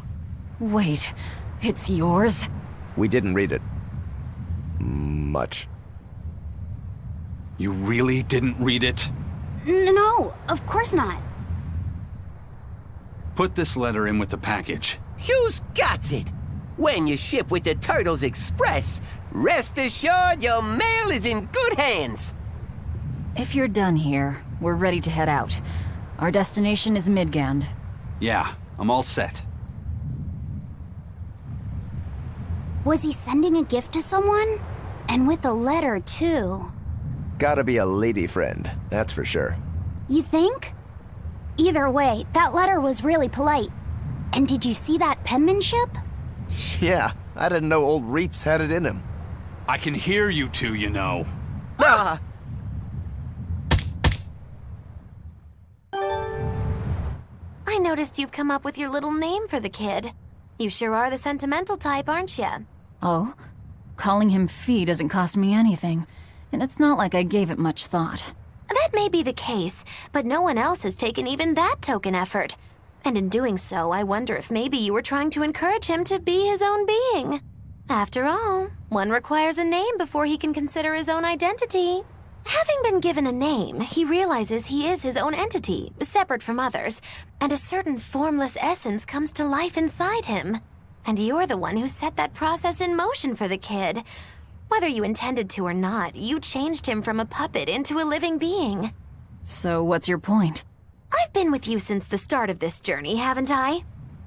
Wait, it's yours? We didn't read it. Much. You really didn't read it? No, of course not. Put this letter in with the package. Who's got it? When you ship with the Turtles Express, rest assured your mail is in good hands. If you're done here, we're ready to head out. Our destination is Midgand. Yeah, I'm all set. Was he sending a gift to someone? And with a letter, too. Gotta be a lady friend, that's for sure. You think? Either way, that letter was really polite. And did you see that penmanship? Yeah, I didn't know old Reeps had it in him. I can hear you two, you know. Ah! I noticed you've come up with your little name for the kid. You sure are the sentimental type, aren't you? Oh? Calling him Fee doesn't cost me anything, and it's not like I gave it much thought. That may be the case, but no one else has taken even that token effort. And in doing so, I wonder if maybe you were trying to encourage him to be his own being. After all, one requires a name before he can consider his own identity. Having been given a name, he realizes he is his own entity, separate from others, and a certain formless essence comes to life inside him. And you're the one who set that process in motion for the kid. Whether you intended to or not, you changed him from a puppet into a living being. So what's your point? I've been with you since the start of this journey, haven't I?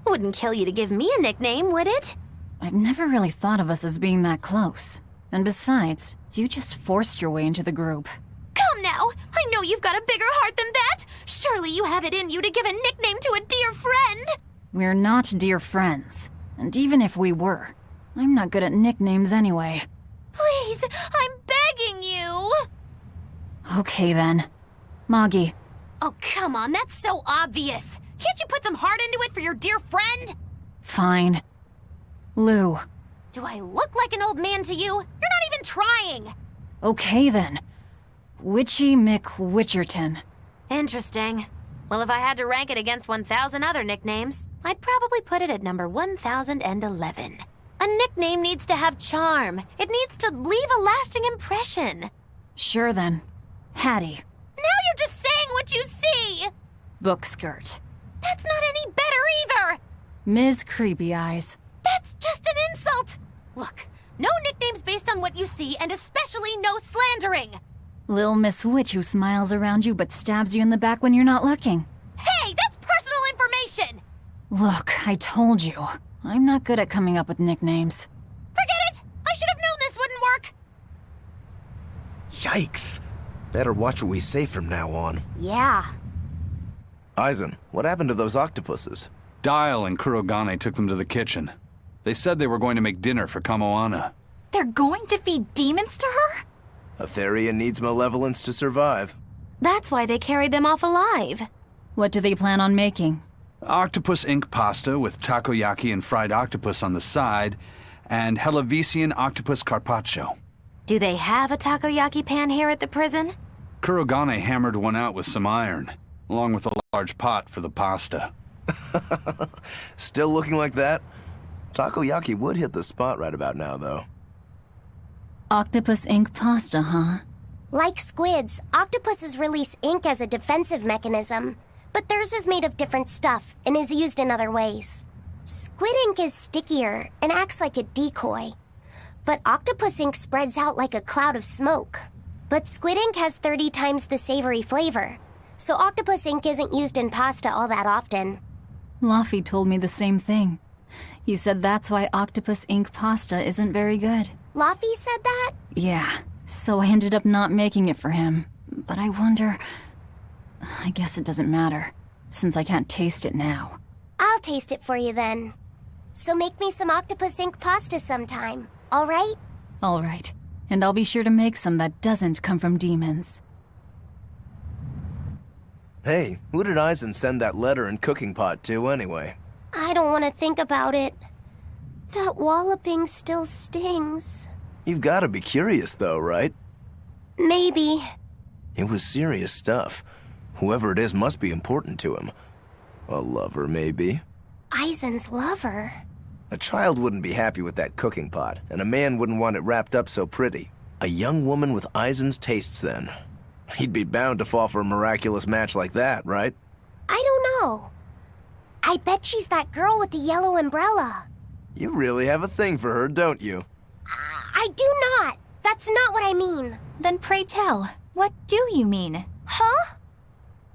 Wouldn't kill you to give me a nickname, would it? I've never really thought of us as being that close. And besides, you just forced your way into the group. Come now! I know you've got a bigger heart than that! Surely you have it in you to give a nickname to a dear friend! We're not dear friends. And even if we were, I'm not good at nicknames anyway. Please, I'm begging you! Okay then. Moggy. Oh, come on, that's so obvious! Can't you put some heart into it for your dear friend? Fine. Lou. Do I look like an old man to you? You're not even trying! Okay then. Witchy McWitcherton. Interesting. Well, if I had to rank it against 1,000 other nicknames, I'd probably put it at number 1011. A nickname needs to have charm. It needs to leave a lasting impression. Sure then. Hattie. Now you're just saying what you see! Book skirt. That's not any better either! Ms. Creepy Eyes. That's just an insult! Look, no nicknames based on what you see, and especially no slandering! Lil Miss Witch who smiles around you but stabs you in the back when you're not looking. Hey, that's personal information! Look, I told you. I'm not good at coming up with nicknames. Forget it! I should have known this wouldn't work! Yikes. Better watch what we say from now on. Yeah. Aizen, what happened to those octopuses? Dial and Kurogane took them to the kitchen. They said they were going to make dinner for Kamoana. They're going to feed demons to her? A Therian needs malevolence to survive. That's why they carried them off alive. What do they plan on making? Octopus ink pasta with takoyaki and fried octopus on the side, and Hellavesian octopus carpaccio. Do they have a takoyaki pan here at the prison? Kurogane hammered one out with some iron, along with a large pot for the pasta. Still looking like that? Takoyaki would hit the spot right about now, though. Octopus ink pasta, huh? Like squids, octopuses release ink as a defensive mechanism, but theirs is made of different stuff and is used in other ways. Squid ink is stickier and acts like a decoy, but octopus ink spreads out like a cloud of smoke. But squid ink has 30 times the savory flavor, so octopus ink isn't used in pasta all that often. Luffy told me the same thing. He said that's why octopus ink pasta isn't very good. Luffy said that? Yeah, so I ended up not making it for him. But I wonder... I guess it doesn't matter, since I can't taste it now. I'll taste it for you then. So make me some octopus ink pasta sometime, all right? All right, and I'll be sure to make some that doesn't come from demons. Hey, who did Aizen send that letter and cooking pot to anyway? I don't want to think about it. That walloping still stings. You've got to be curious though, right? Maybe. It was serious stuff. Whoever it is must be important to him. A lover, maybe. Aizen's lover. A child wouldn't be happy with that cooking pot, and a man wouldn't want it wrapped up so pretty. A young woman with Aizen's tastes, then. He'd be bound to fall for a miraculous match like that, right? I don't know. I bet she's that girl with the yellow umbrella. You really have a thing for her, don't you? I do not. That's not what I mean. Then pray tell, what do you mean? Huh?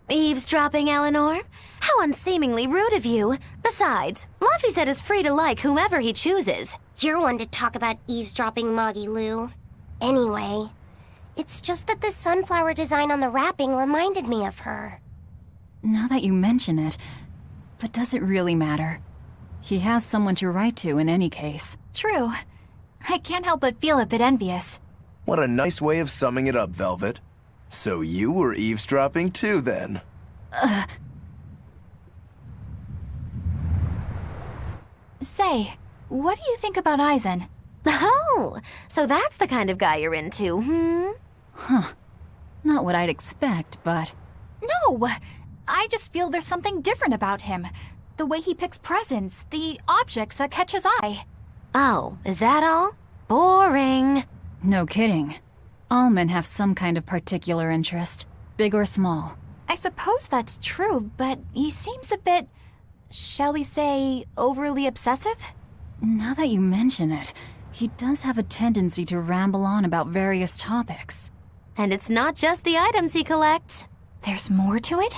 Eavesdropping, Eleanor? How unseemingly rude of you. Besides, Luffy said is free to like whomever he chooses. You're one to talk about eavesdropping, Moggy Lou. Anyway, it's just that the sunflower design on the wrapping reminded me of her. Now that you mention it, but does it really matter? He has someone to write to in any case. True. I can't help but feel a bit envious. What a nice way of summing it up, Velvet. So you were eavesdropping too, then? Say, what do you think about Aizen? Oh, so that's the kind of guy you're into, hmm? Huh. Not what I'd expect, but... No! I just feel there's something different about him. The way he picks presents, the objects that catch his eye. Oh, is that all? Boring. No kidding. All men have some kind of particular interest, big or small. I suppose that's true, but he seems a bit, shall we say, overly obsessive? Now that you mention it, he does have a tendency to ramble on about various topics. And it's not just the items he collects. There's more to it?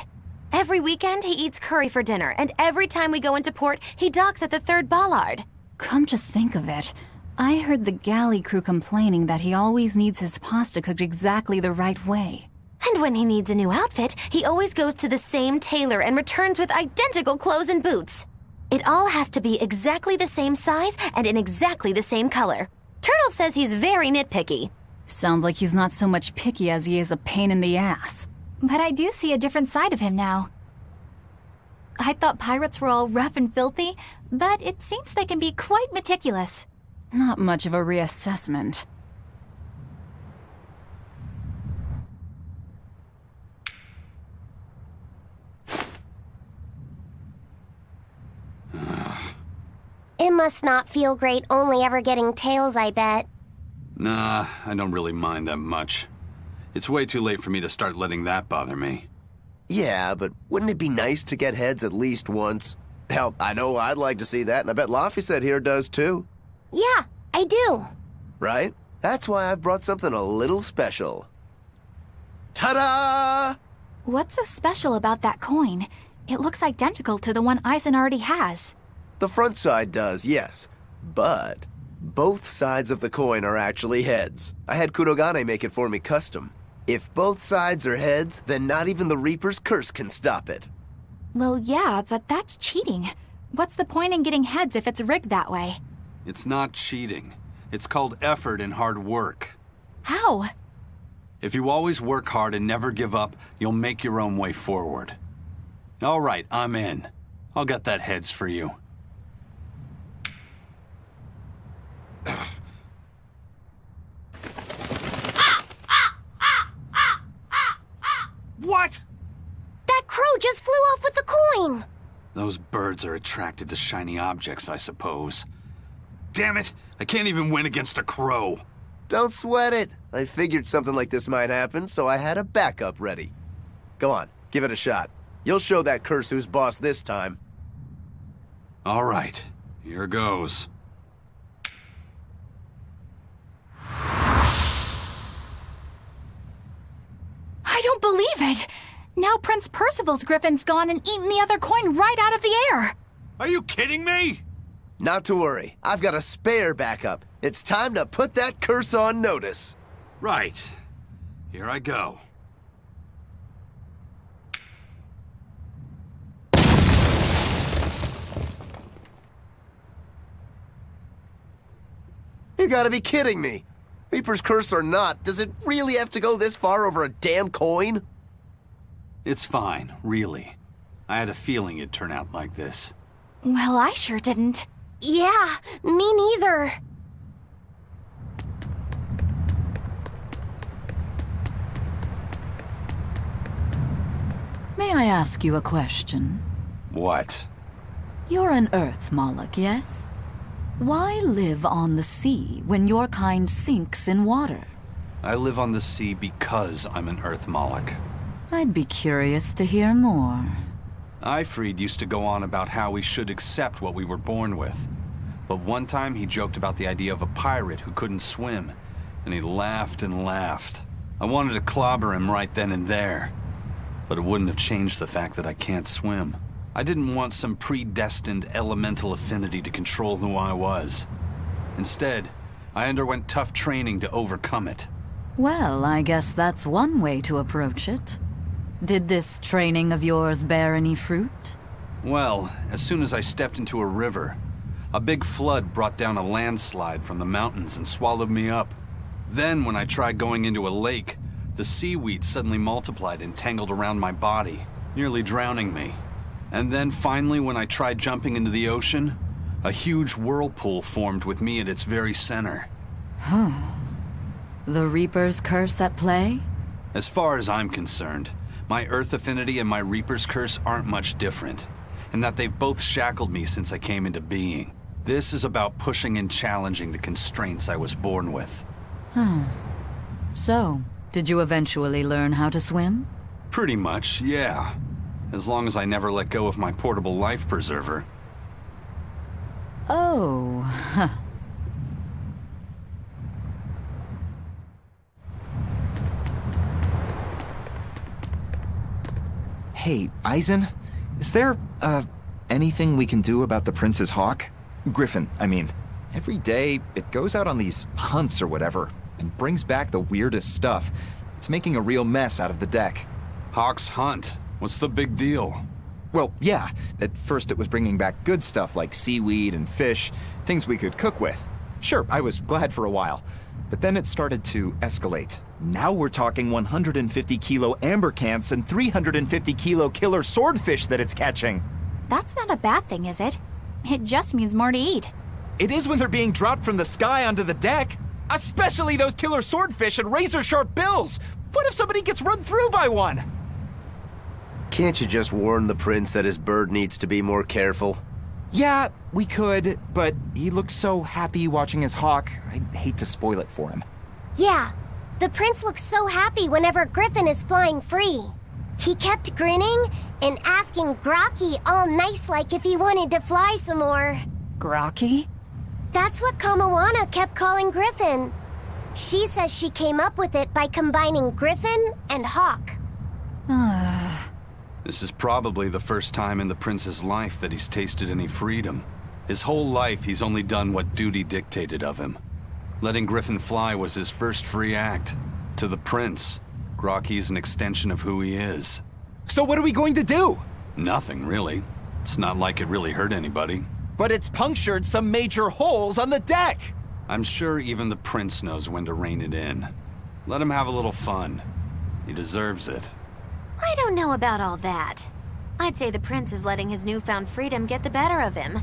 Every weekend, he eats curry for dinner, and every time we go into port, he docks at the 3rd bollard. Come to think of it, I heard the galley crew complaining that he always needs his pasta cooked exactly the right way. And when he needs a new outfit, he always goes to the same tailor and returns with identical clothes and boots. It all has to be exactly the same size and in exactly the same color. Turtle says he's very nitpicky. Sounds like he's not so much picky as he is a pain in the ass. But I do see a different side of him now. I thought pirates were all rough and filthy, but it seems they can be quite meticulous. Not much of a reassessment. Am must not feel great only ever getting tails, I bet. Nah, I don't really mind that much. It's way too late for me to start letting that bother me. Yeah, but wouldn't it be nice to get heads at least once? Hell, I know I'd like to see that, and I bet Laphicet here does too. Yeah, I do. Right? That's why I've brought something a little special. Ta-da! What's so special about that coin? It looks identical to the one Eisen already has. The front side does, yes. But both sides of the coin are actually heads. I had Kurogane make it for me custom. If both sides are heads, then not even the Reaper's curse can stop it. Well, yeah, but that's cheating. What's the point in getting heads if it's rigged that way? It's not cheating. It's called effort and hard work. How? If you always work hard and never give up, you'll make your own way forward. All right, I'm in. I'll get that heads for you. What? That crow just flew off with the coin! Those birds are attracted to shiny objects, I suppose. Damn it! I can't even win against a crow. Don't sweat it. I figured something like this might happen, so I had a backup ready. Go on, give it a shot. You'll show that curse who's boss this time. All right, here goes. I don't believe it! Now Prince Percival's griffin's gone and eaten the other coin right out of the air! Are you kidding me? Not to worry, I've got a spare backup. It's time to put that curse on notice. Right. Here I go. You gotta be kidding me. Reaper's curse or not, does it really have to go this far over a damn coin? It's fine, really. I had a feeling it'd turn out like this. Well, I sure didn't. Yeah, me neither. May I ask you a question? What? You're an Earth Moloch, yes? Why live on the sea when your kind sinks in water? I live on the sea because I'm an Earth Moloch. I'd be curious to hear more. Ifrid used to go on about how we should accept what we were born with. But one time he joked about the idea of a pirate who couldn't swim, and he laughed and laughed. I wanted to clobber him right then and there, but it wouldn't have changed the fact that I can't swim. I didn't want some predestined elemental affinity to control who I was. Instead, I underwent tough training to overcome it. Well, I guess that's one way to approach it. Did this training of yours bear any fruit? Well, as soon as I stepped into a river, a big flood brought down a landslide from the mountains and swallowed me up. Then, when I tried going into a lake, the seaweed suddenly multiplied and tangled around my body, nearly drowning me. And then finally, when I tried jumping into the ocean, a huge whirlpool formed with me at its very center. The Reaper's curse at play? As far as I'm concerned, my Earth affinity and my Reaper's curse aren't much different, and that they've both shackled me since I came into being. This is about pushing and challenging the constraints I was born with. So, did you eventually learn how to swim? Pretty much, yeah. As long as I never let go of my portable life preserver. Oh, huh. Hey, Eisen, is there, anything we can do about the Prince's hawk? Griffin, I mean. Every day, it goes out on these hunts or whatever, and brings back the weirdest stuff. It's making a real mess out of the deck. Hawk's hunt? What's the big deal? Well, yeah. At first it was bringing back good stuff like seaweed and fish, things we could cook with. Sure, I was glad for a while. But then it started to escalate. Now we're talking 150 kilo ambercants and 350 kilo killer swordfish that it's catching. That's not a bad thing, is it? It just means more to eat. It is when they're being dropped from the sky onto the deck. Especially those killer swordfish and razor-sharp bills. What if somebody gets run through by one? Can't you just warn the prince that his bird needs to be more careful? Yeah, we could, but he looks so happy watching his hawk, I'd hate to spoil it for him. Yeah, the prince looks so happy whenever Griffin is flying free. He kept grinning and asking Grocky all nice-like if he wanted to fly some more. Grocky? That's what Kamawana kept calling Griffin. She says she came up with it by combining Griffin and Hawk. This is probably the first time in the prince's life that he's tasted any freedom. His whole life, he's only done what duty dictated of him. Letting Griffin fly was his first free act. To the prince, Grocky is an extension of who he is. So what are we going to do? Nothing, really. It's not like it really hurt anybody. But it's punctured some major holes on the deck! I'm sure even the prince knows when to rein it in. Let him have a little fun. He deserves it. I don't know about all that. I'd say the prince is letting his newfound freedom get the better of him.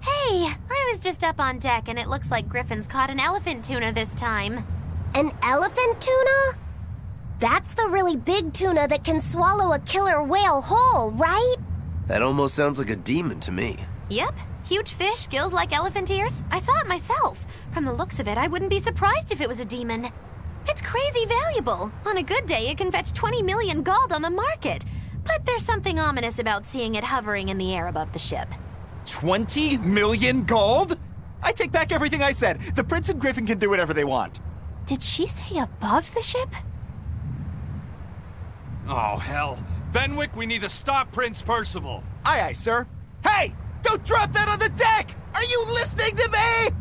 Hey, I was just up on deck and it looks like Griffin's caught an elephant tuna this time. An elephant tuna? That's the really big tuna that can swallow a killer whale whole, right? That almost sounds like a demon to me. Yep, huge fish, gills like elephant ears. I saw it myself. From the looks of it, I wouldn't be surprised if it was a demon. It's crazy valuable. On a good day, it can fetch 20 million gold on the market. But there's something ominous about seeing it hovering in the air above the ship. 20 million gold? I take back everything I said. The prince and Griffin can do whatever they want. Did she say above the ship? Oh, hell. Benwick, we need to stop Prince Percival. Aye, aye, sir. Hey! Don't drop that on the deck! Are you listening to me?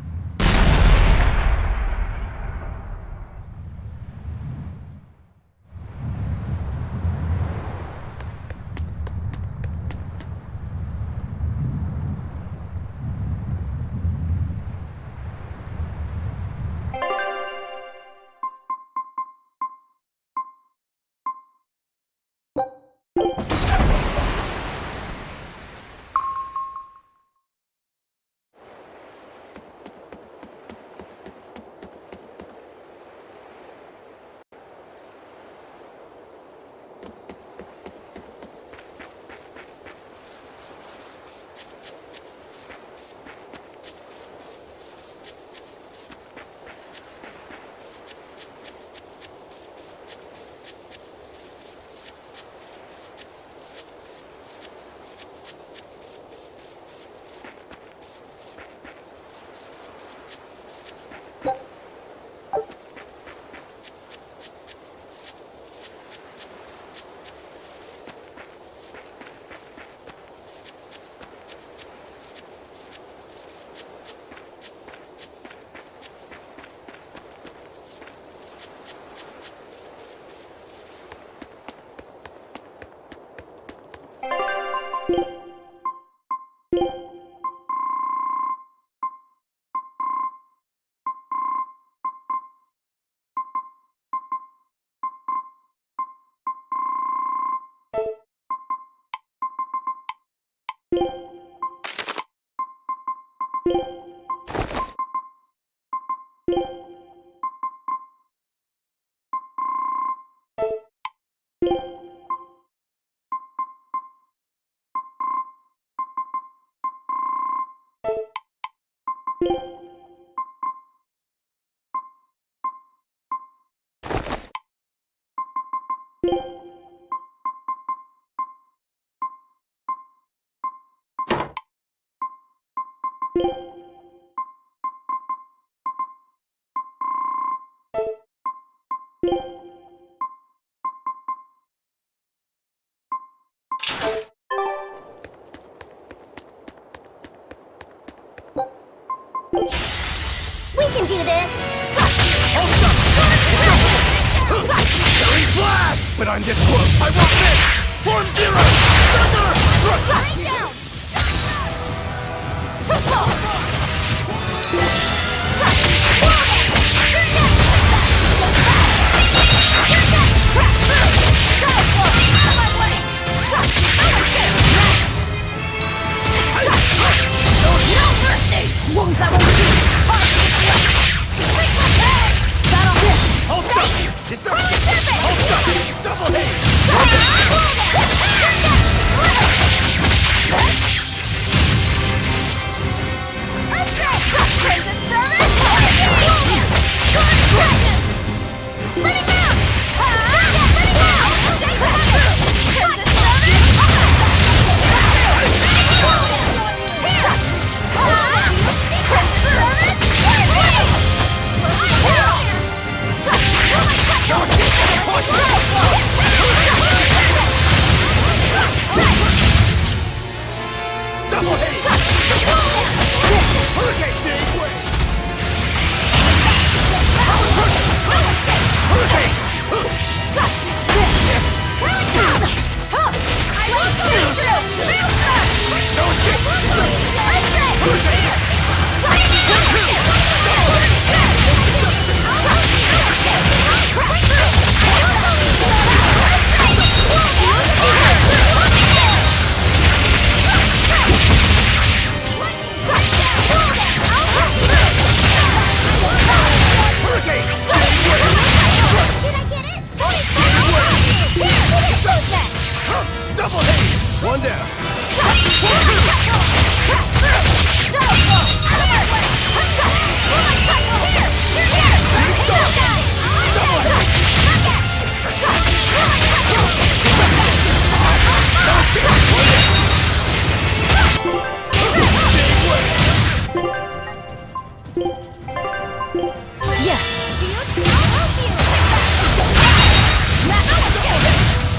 We can do this! Flash! But I'm this close. I want this! Form zero! Right down! Hold stop! Double hit! One down.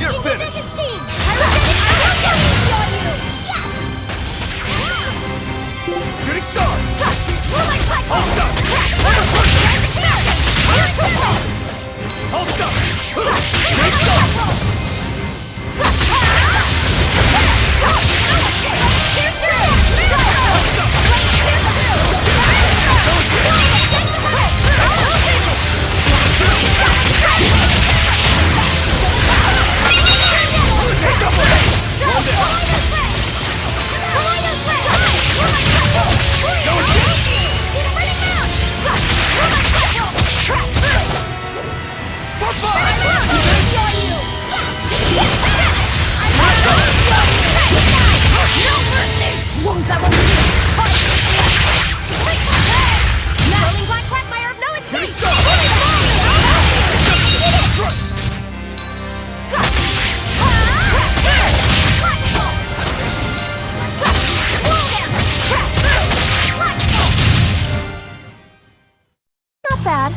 You're finished. Shooting star. Hold up. Hold up. Shooting star. Not bad.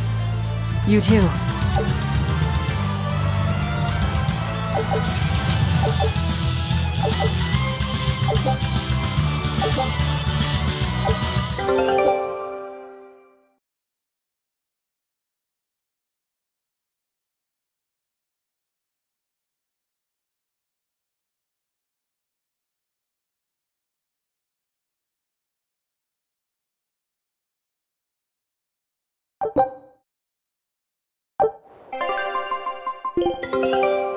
You too.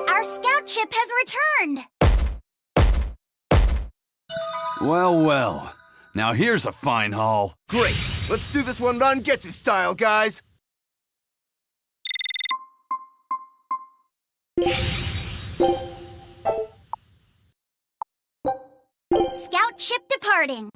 Our scout ship has returned. Well, well. Now here's a fine haul. Great. Let's do this one Rangetsu style, guys. Scout ship departing.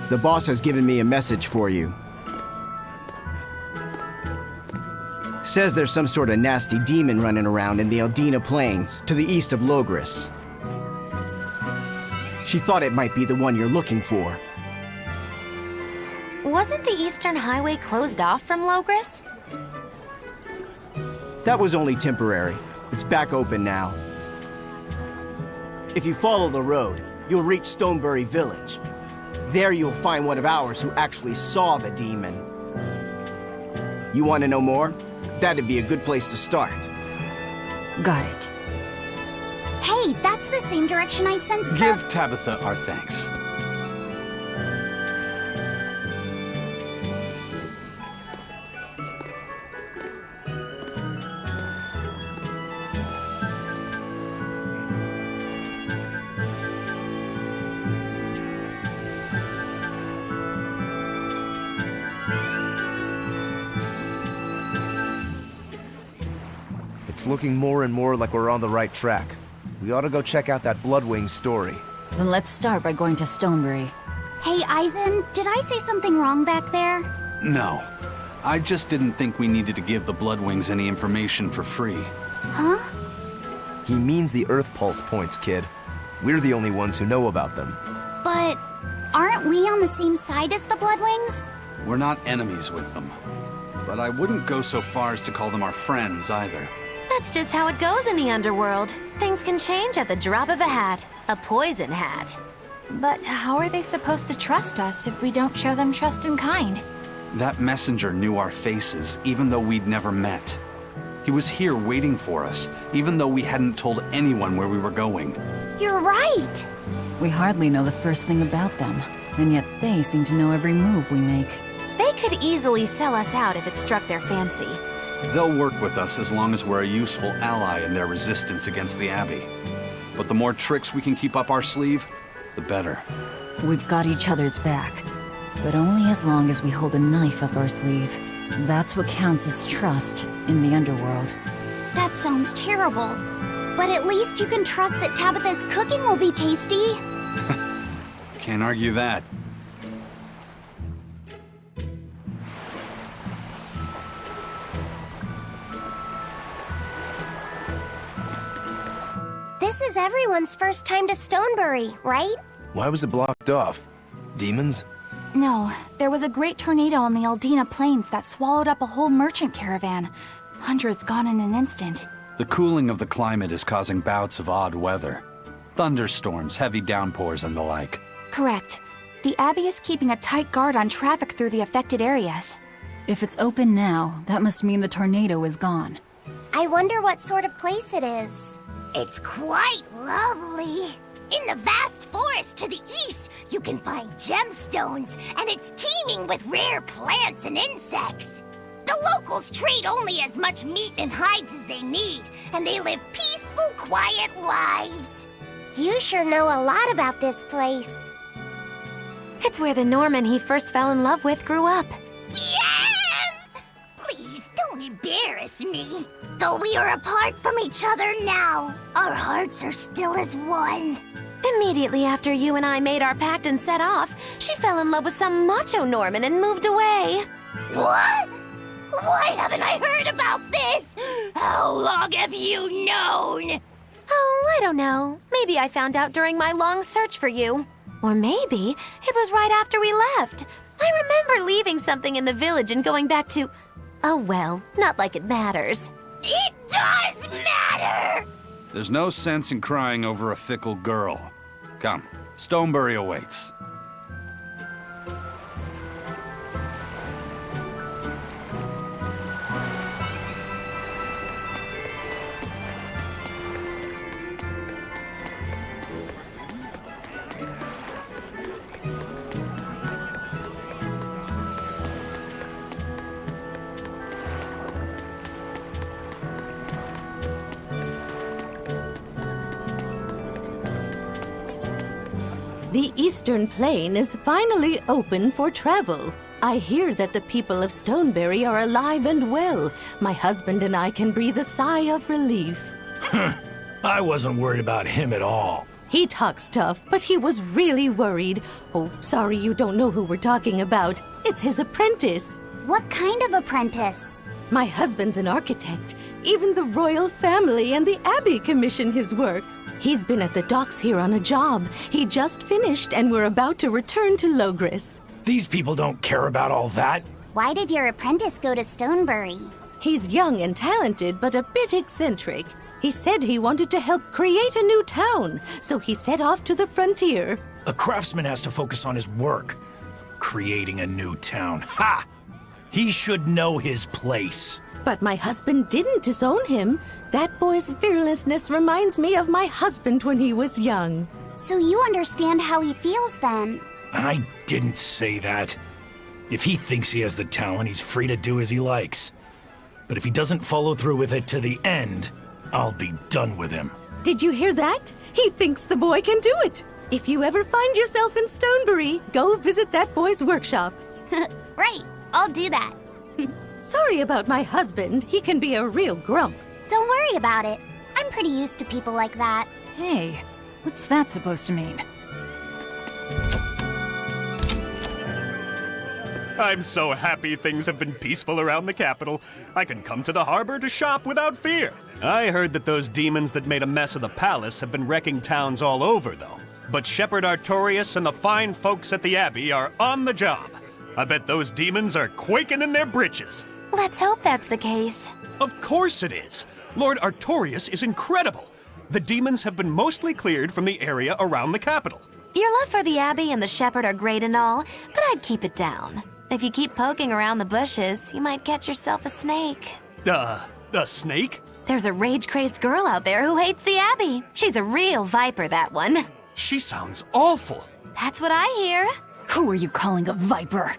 The boss has given me a message for you. Says there's some sort of nasty demon running around in the Eldina Plains, to the east of Logris. She thought it might be the one you're looking for. Wasn't the Eastern Highway closed off from Logris? That was only temporary. It's back open now. If you follow the road, you'll reach Stonebury Village. There you'll find one of ours who actually saw the demon. You want to know more? That'd be a good place to start. Got it. Hey, that's the same direction I sensed the... Give Tabitha our thanks. It's looking more and more like we're on the right track. We ought to go check out that Bloodwing story. Then let's start by going to Stonebury. Hey, Eisen, did I say something wrong back there? No. I just didn't think we needed to give the Bloodwings any information for free. Huh? He means the Earth Pulse points, kid. We're the only ones who know about them. But aren't we on the same side as the Bloodwings? We're not enemies with them. But I wouldn't go so far as to call them our friends either. That's just how it goes in the underworld. Things can change at the drop of a hat. A poison hat. But how are they supposed to trust us if we don't show them trust in kind? That messenger knew our faces, even though we'd never met. He was here waiting for us, even though we hadn't told anyone where we were going. You're right! We hardly know the first thing about them, and yet they seem to know every move we make. They could easily sell us out if it struck their fancy. They'll work with us as long as we're a useful ally in their resistance against the Abbey. But the more tricks we can keep up our sleeve, the better. We've got each other's back, but only as long as we hold a knife up our sleeve. That's what counts as trust in the underworld. That sounds terrible. But at least you can trust that Tabitha's cooking will be tasty. Can't argue that. This is everyone's first time to Stonebury, right? Why was it blocked off? Demons? No, there was a great tornado on the Aldina Plains that swallowed up a whole merchant caravan. Hundreds gone in an instant. The cooling of the climate is causing bouts of odd weather. Thunderstorms, heavy downpours, and the like. Correct. The Abbey is keeping a tight guard on traffic through the affected areas. If it's open now, that must mean the tornado is gone. I wonder what sort of place it is. It's quite lovely. In the vast forest to the east, you can find gemstones, and it's teeming with rare plants and insects. The locals trade only as much meat and hides as they need, and they live peaceful, quiet lives. You sure know a lot about this place. It's where the Norman he first fell in love with grew up. Yeah! Please don't embarrass me. Though we are apart from each other now, our hearts are still as one. Immediately after you and I made our pact and set off, she fell in love with some macho Norman and moved away. What? Why haven't I heard about this? How long have you known? Oh, I don't know. Maybe I found out during my long search for you. Or maybe it was right after we left. I remember leaving something in the village and going back to... Oh well, not like it matters. It does matter! There's no sense in crying over a fickle girl. Come, Stonebury awaits. The Eastern Plain is finally open for travel. I hear that the people of Stonebury are alive and well. My husband and I can breathe a sigh of relief. I wasn't worried about him at all. He talks tough, but he was really worried. Oh, sorry you don't know who we're talking about. It's his apprentice. What kind of apprentice? My husband's an architect. Even the royal family and the Abbey commission his work. He's been at the docks here on a job. He just finished and we're about to return to Logris. These people don't care about all that. Why did your apprentice go to Stonebury? He's young and talented, but a bit eccentric. He said he wanted to help create a new town, so he set off to the frontier. A craftsman has to focus on his work. Creating a new town. Ha! He should know his place. But my husband didn't disown him. That boy's fearlessness reminds me of my husband when he was young. So you understand how he feels then? I didn't say that. If he thinks he has the talent, he's free to do as he likes. But if he doesn't follow through with it to the end, I'll be done with him. Did you hear that? He thinks the boy can do it. If you ever find yourself in Stonebury, go visit that boy's workshop. Right, I'll do that. Sorry about my husband. He can be a real grump. Don't worry about it. I'm pretty used to people like that. Hey, what's that supposed to mean? I'm so happy things have been peaceful around the capital. I can come to the harbor to shop without fear. I heard that those demons that made a mess of the palace have been wrecking towns all over, though. But Shepherd Artorius and the fine folks at the Abbey are on the job. I bet those demons are quaking in their britches. Let's hope that's the case. Of course it is. Lord Artorius is incredible. The demons have been mostly cleared from the area around the capital. Your love for the Abbey and the Shepherd are great and all, but I'd keep it down. If you keep poking around the bushes, you might catch yourself a snake. A snake? There's a rage-crazed girl out there who hates the Abbey. She's a real viper, that one. She sounds awful. That's what I hear. Who are you calling a viper?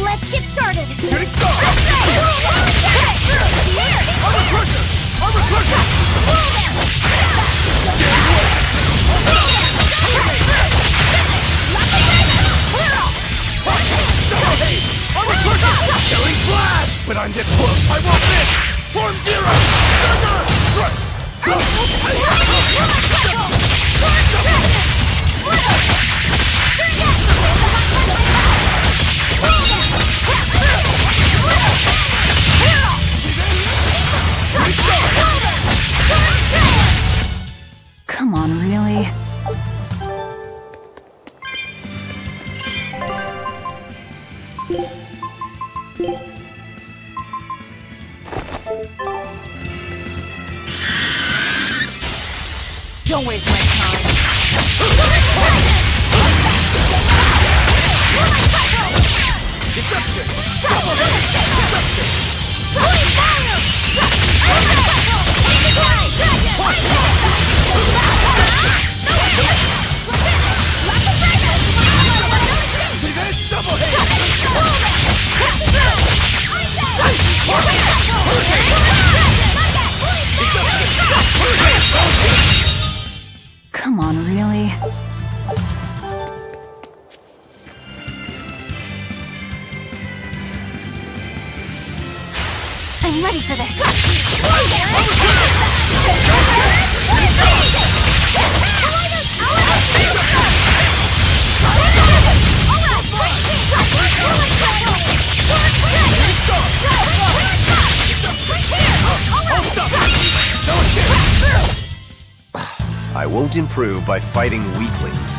Let's get started! Shooting star! Armor crusher! Armor crusher! Armor crusher! Killing blast! But I'm this close, I won't miss! Form zero! Don't waste my time. Deception! Come on, really? I'm ready for this. I won't improve by fighting weaklings.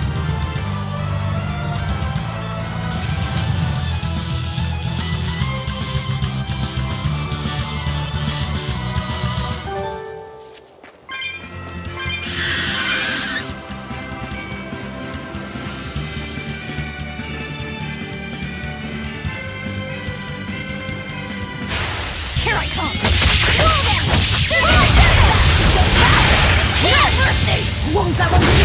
Here I come! Won't that one be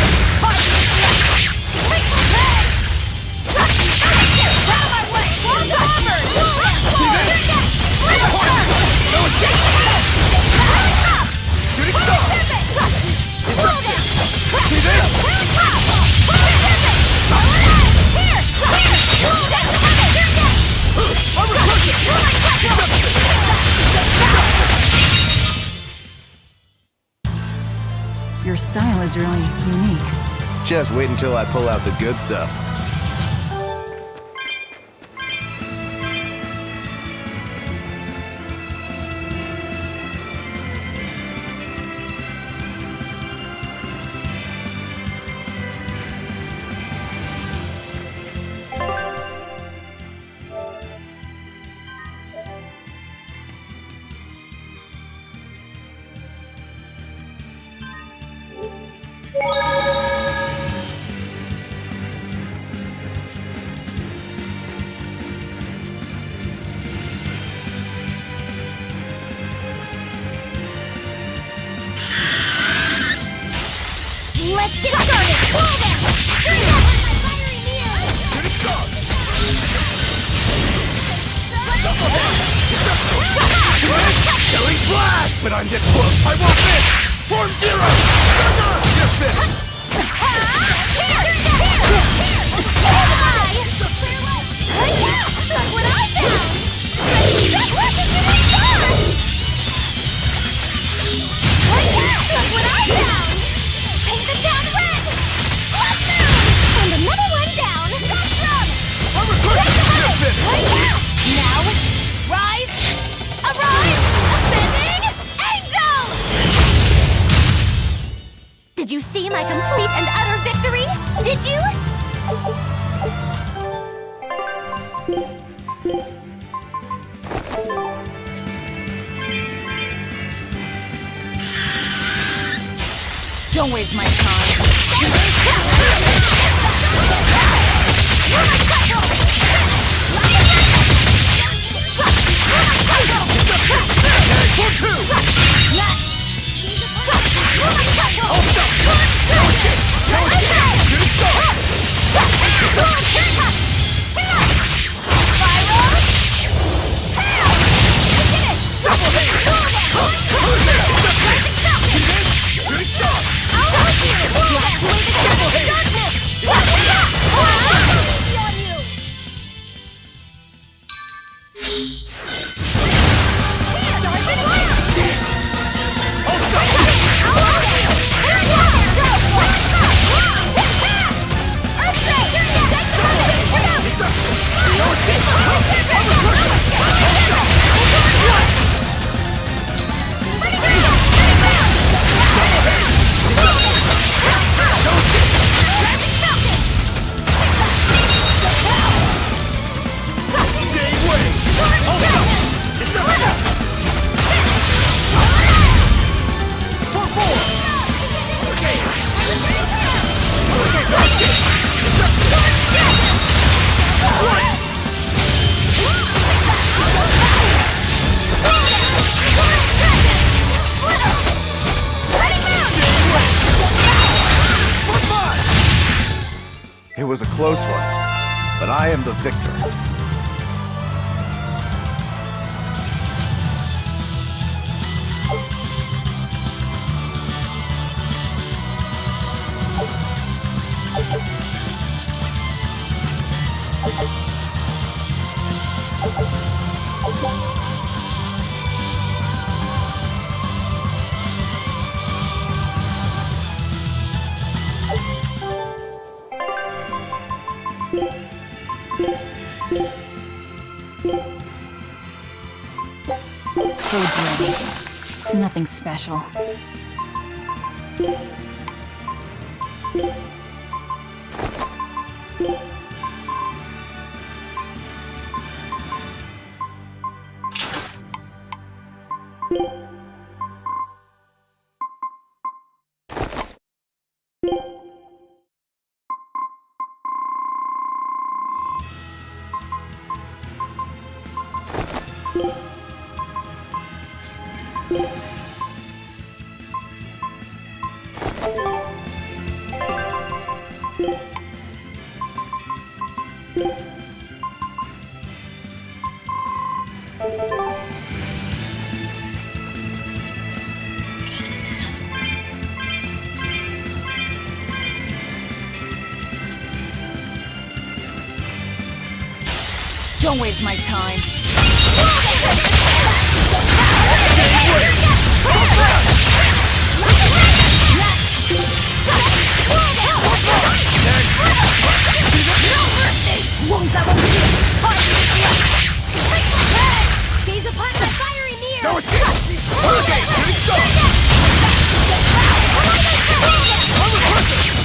Your style is really unique. Just wait until I pull out the good stuff. Let's get started! Pull them! Turn them with my fiery mirror! Killing blast! But I'm this close! I won't miss! Form zero! You're finished! Look what I found! Look what I found! Paint them down red! Awesome! And another one down! Awesome! Now, rise! Arise! Ascending! Angels! Did you see my complete and utter victory? Did you? Don't waste my time. It was a close one, but I am the victor. Food's ready. It's nothing special. Don't waste my time. Gaze upon my fiery mirror! No escape! Okay, here we go!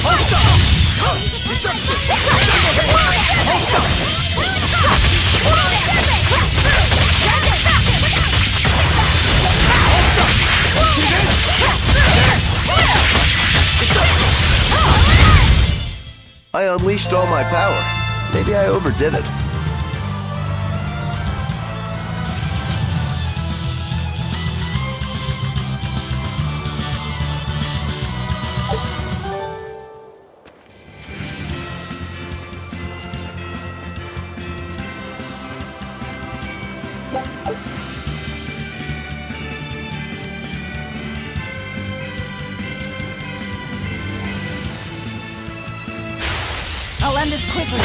Hold up! Disruption! Hold up! I unleashed all my power. Maybe I overdid it. I'll end this quickly.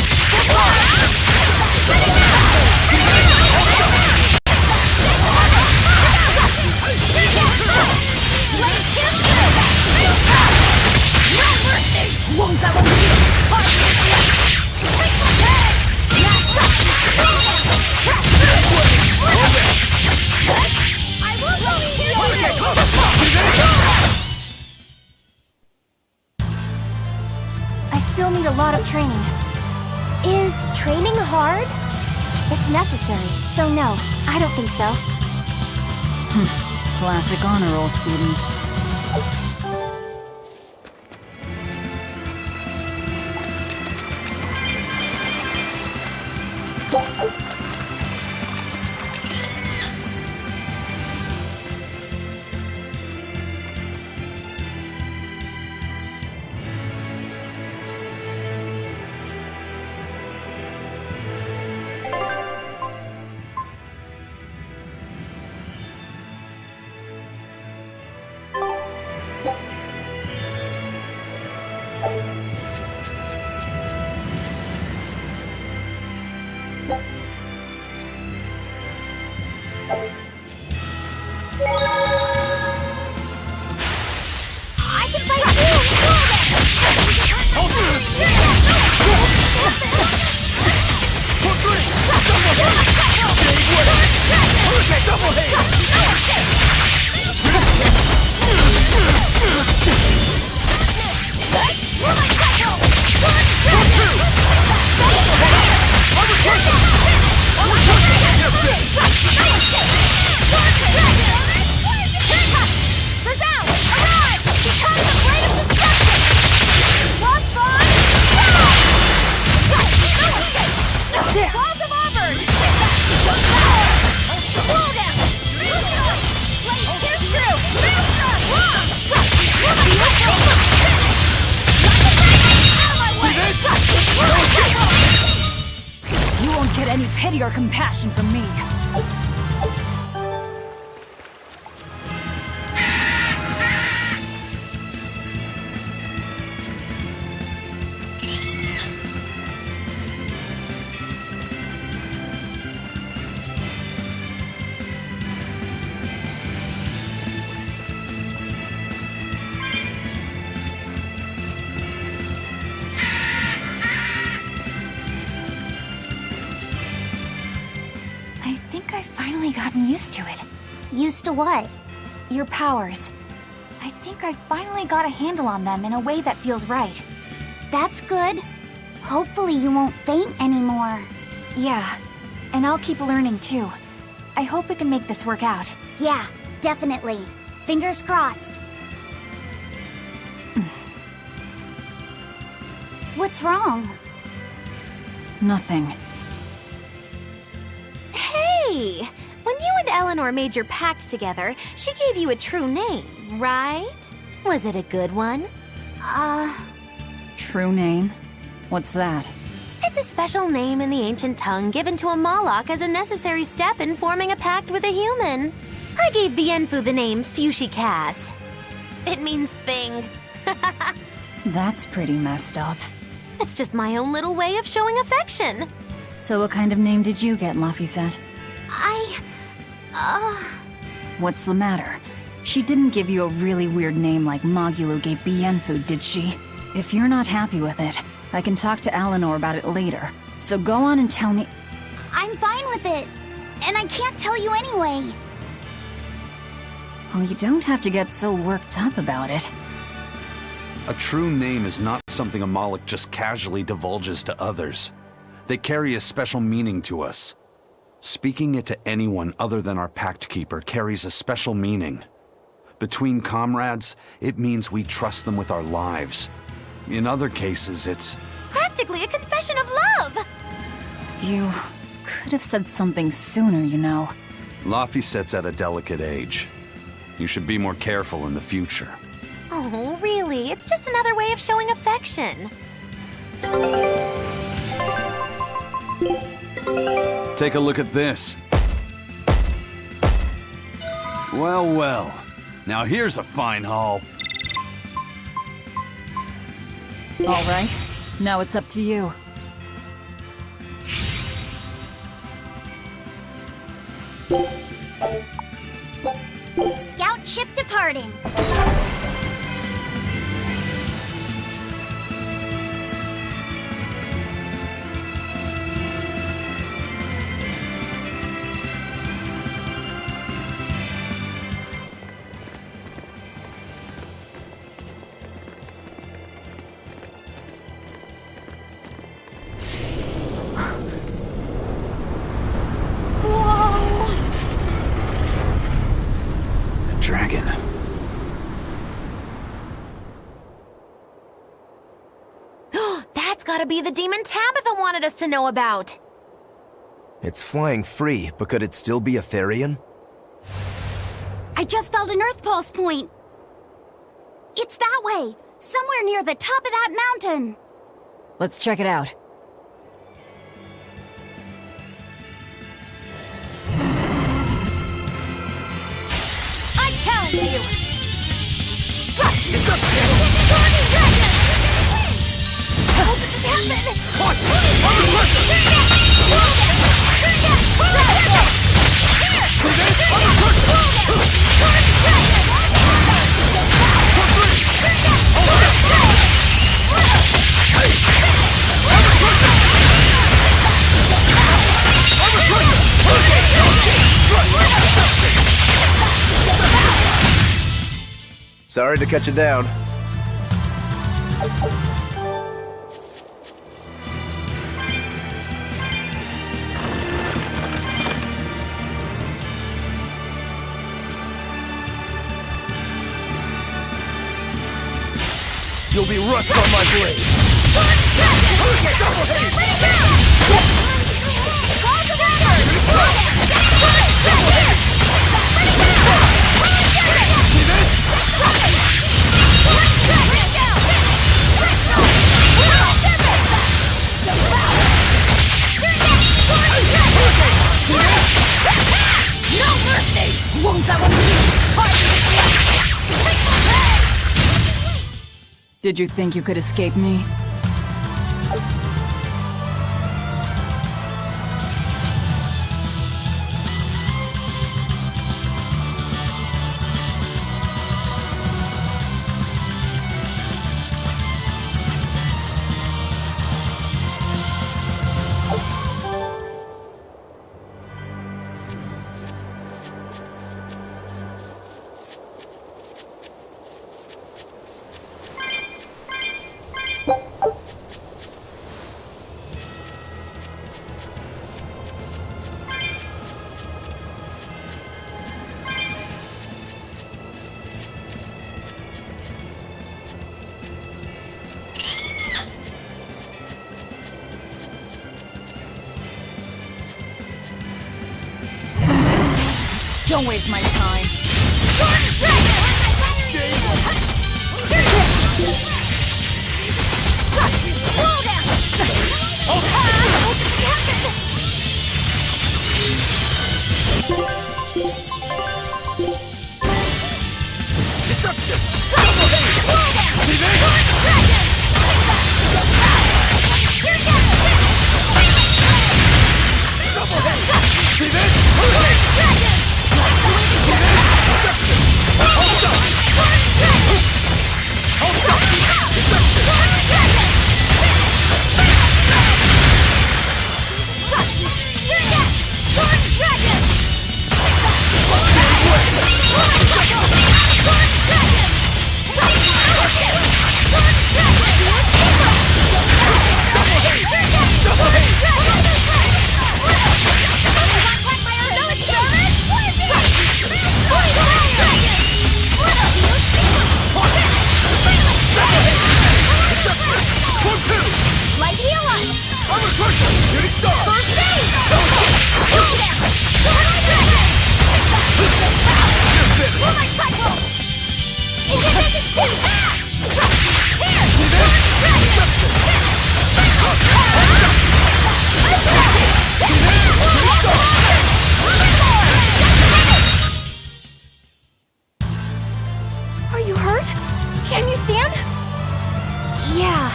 I still need a lot of training. Is training hard? It's necessary, so no, I don't think so. Classic honor roll student. I can fight Here's through! pity or compassion from me. I've finally gotten used to it. Used to what? Your powers. I think I finally got a handle on them in a way that feels right. That's good. Hopefully you won't faint anymore. Yeah, and I'll keep learning too. I hope we can make this work out. Yeah, definitely. Fingers crossed. What's wrong? Nothing. Hey! When you and Eleanor made your pact together, she gave you a true name, right? Was it a good one? True name? What's that? It's a special name in the ancient tongue given to a Moloch as a necessary step in forming a pact with a human. I gave Bienfu the name Fushicast. It means thing. That's pretty messed up. It's just my own little way of showing affection. So what kind of name did you get, Laphicet? What's the matter? She didn't give you a really weird name like Magulu gave Bienfu, did she? If you're not happy with it, I can talk to Eleanor about it later. So go on and tell me... I'm fine with it. And I can't tell you anyway. Well, you don't have to get so worked up about it. A true name is not something a Moloch just casually divulges to others. They carry a special meaning to us. Speaking it to anyone other than our Pact Keeper carries a special meaning. Between comrades, it means we trust them with our lives. In other cases, it's... Practically a confession of love! You could have said something sooner, you know. Laphicet's at a delicate age. You should be more careful in the future. Oh, really? It's just another way of showing affection. Take a look at this. Well, well. Now here's a fine haul. All right, now it's up to you. Scout ship departing. Dragon. That's gotta be the demon Tabitha wanted us to know about. It's flying free, but could it still be a Therian? I just felt an Earth Pulse point. It's that way, somewhere near the top of that mountain. Let's check it out. I challenge you! How did this happen? Sorry to cut you down. You'll be rust on my blade. Did you think you could escape me? Don't waste my time. Are you hurt? Can you stand? Yeah.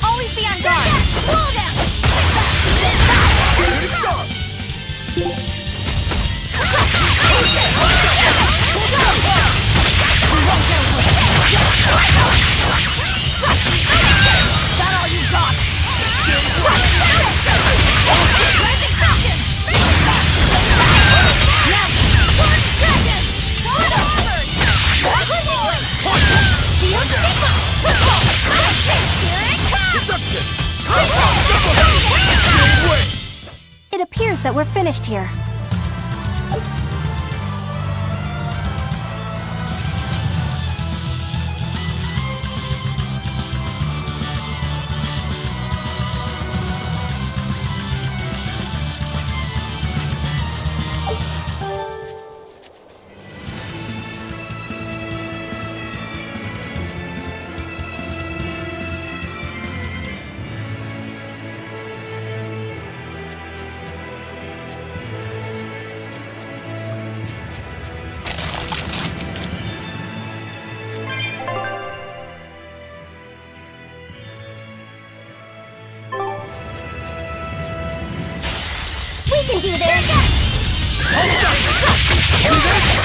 Always be on guard! Pull them! That all you got? It appears that we're finished here. We can do this!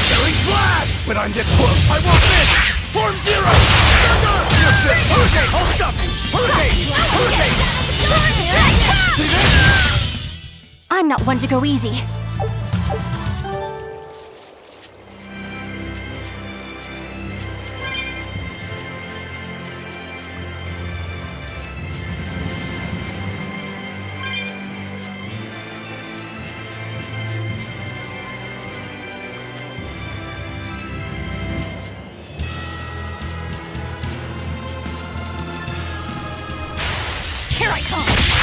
Very glad! But I'm this close, I won't miss! Form zero! Hurricane! Hold up! Hurricane! Hurricane! See this? I'm not one to go easy. Here I come!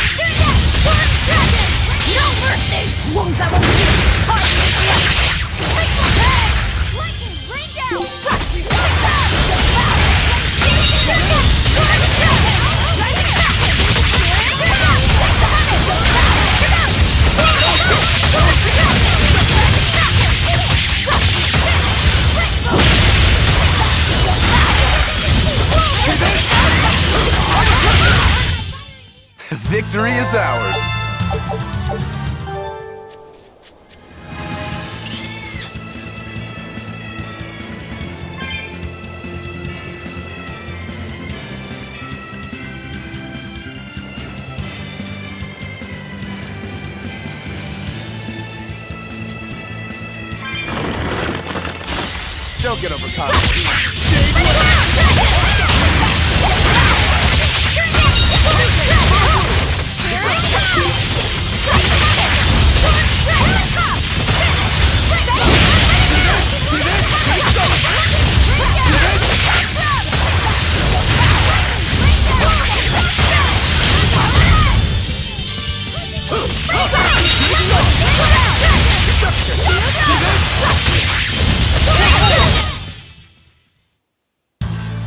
Victory is ours. Don't get overconfident.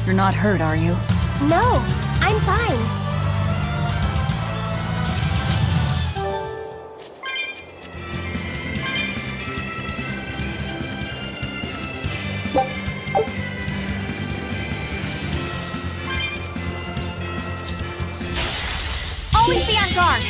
You're not hurt, are you? No, I'm fine. Always be on guard.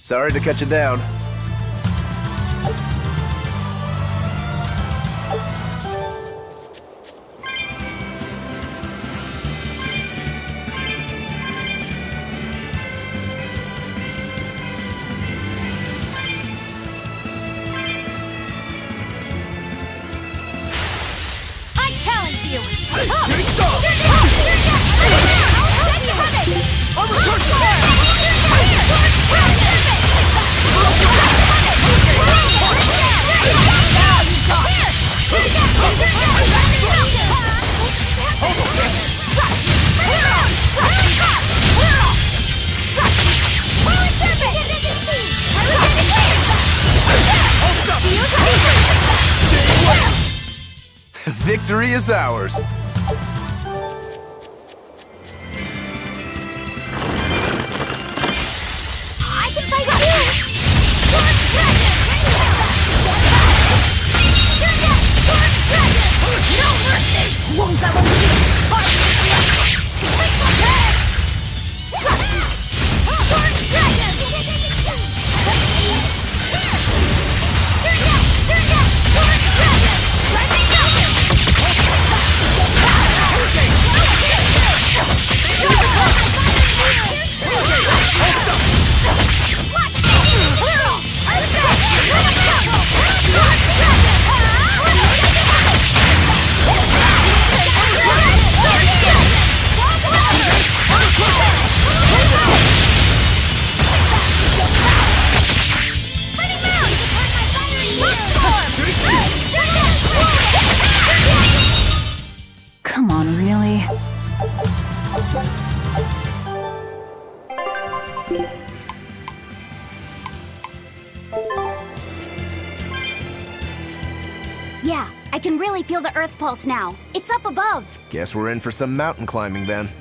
Sorry to cut you down. I challenge you. Victory is ours. I can fight too. Come on, really? Yeah, I can really feel the Earth pulse now. It's up above. Guess we're in for some mountain climbing then.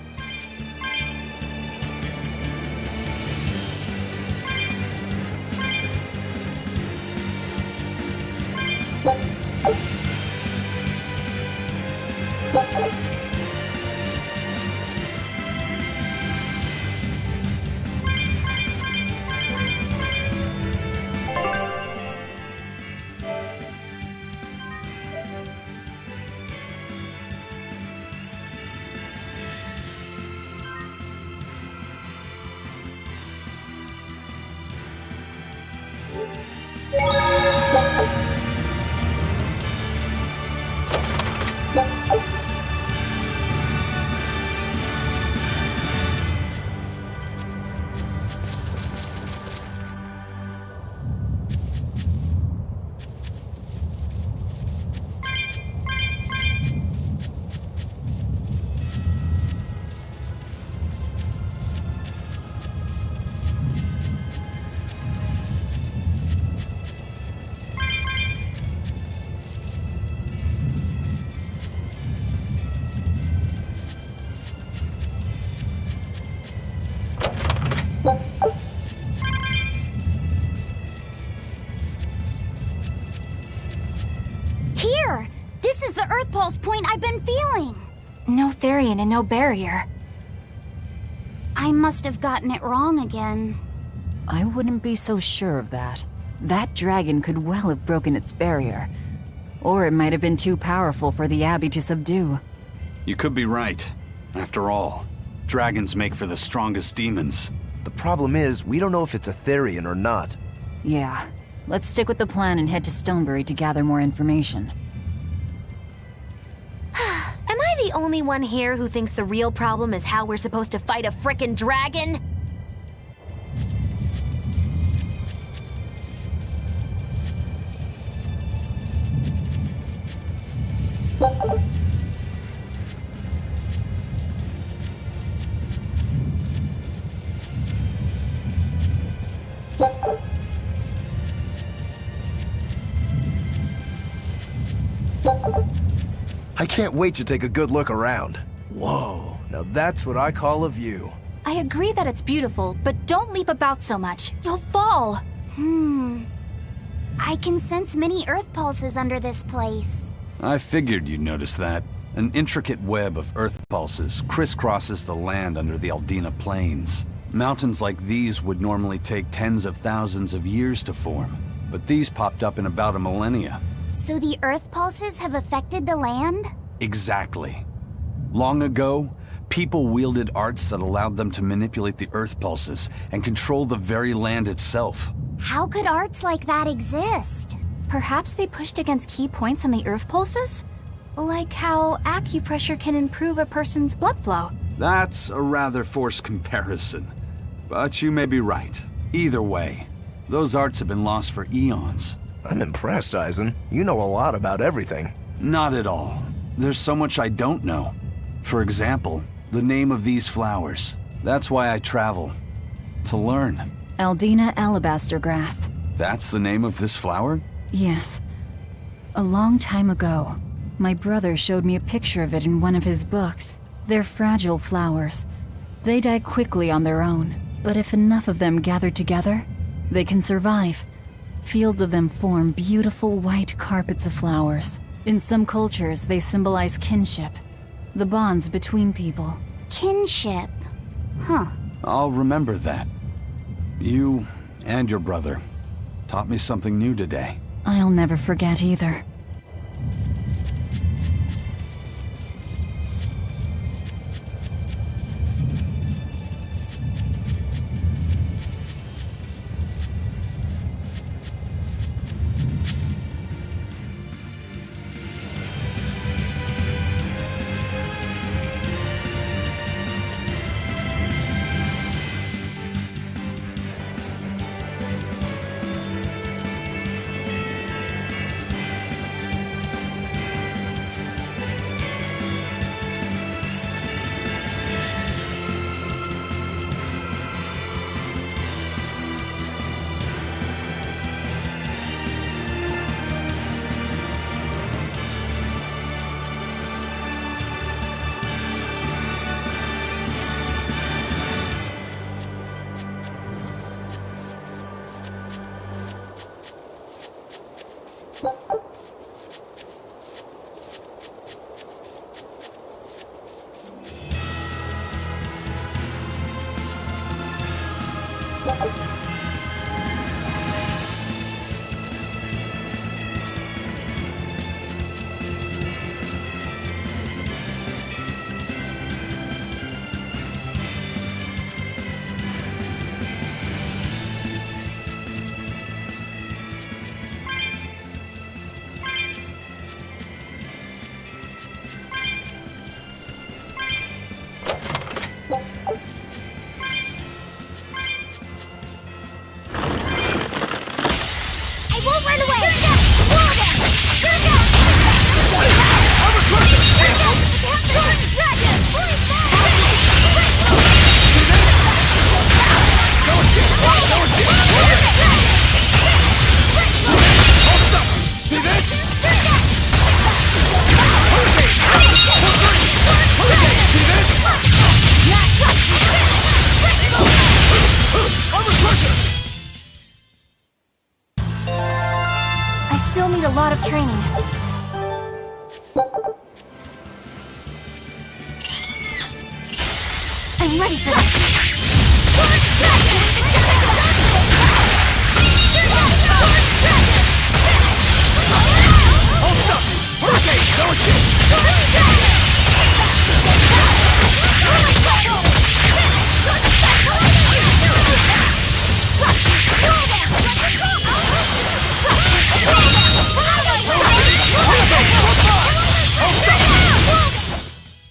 Here! This is the Earth Pulse point I've been feeling! No Therian and no barrier. I must have gotten it wrong again. I wouldn't be so sure of that. That dragon could well have broken its barrier. Or it might have been too powerful for the Abbey to subdue. You could be right. After all, dragons make for the strongest demons. The problem is, we don't know if it's a Therian or not. Yeah. Let's stick with the plan and head to Stonebury to gather more information. Am I the only one here who thinks the real problem is how we're supposed to fight a frickin' dragon? I can't wait to take a good look around. Whoa, now that's what I call a view. I agree that it's beautiful, but don't leap about so much. You'll fall. I can sense many Earth pulses under this place. I figured you'd notice that. An intricate web of earth pulses crisscrosses the land under the Aldina Plains. Mountains like these would normally take tens of thousands of years to form, but these popped up in about a millennia. So the Earth pulses have affected the land? Exactly. Long ago, people wielded arts that allowed them to manipulate the earth pulses and control the very land itself. How could arts like that exist? Perhaps they pushed against key points on the earth pulses? Like how acupressure can improve a person's blood flow. That's a rather forced comparison, but you may be right. Either way, those arts have been lost for eons. I'm impressed, Eisen. You know a lot about everything. Not at all. There's so much I don't know. For example, the name of these flowers. That's why I travel. To learn. Aldina alabaster grass. That's the name of this flower? Yes. A long time ago, my brother showed me a picture of it in one of his books. They're fragile flowers. They die quickly on their own, but if enough of them gather together, they can survive. Fields of them form beautiful white carpets of flowers. In some cultures, they symbolize kinship, the bonds between people. Kinship? Huh. I'll remember that. You and your brother taught me something new today. I'll never forget either. I still need a lot of training. I'm ready for this.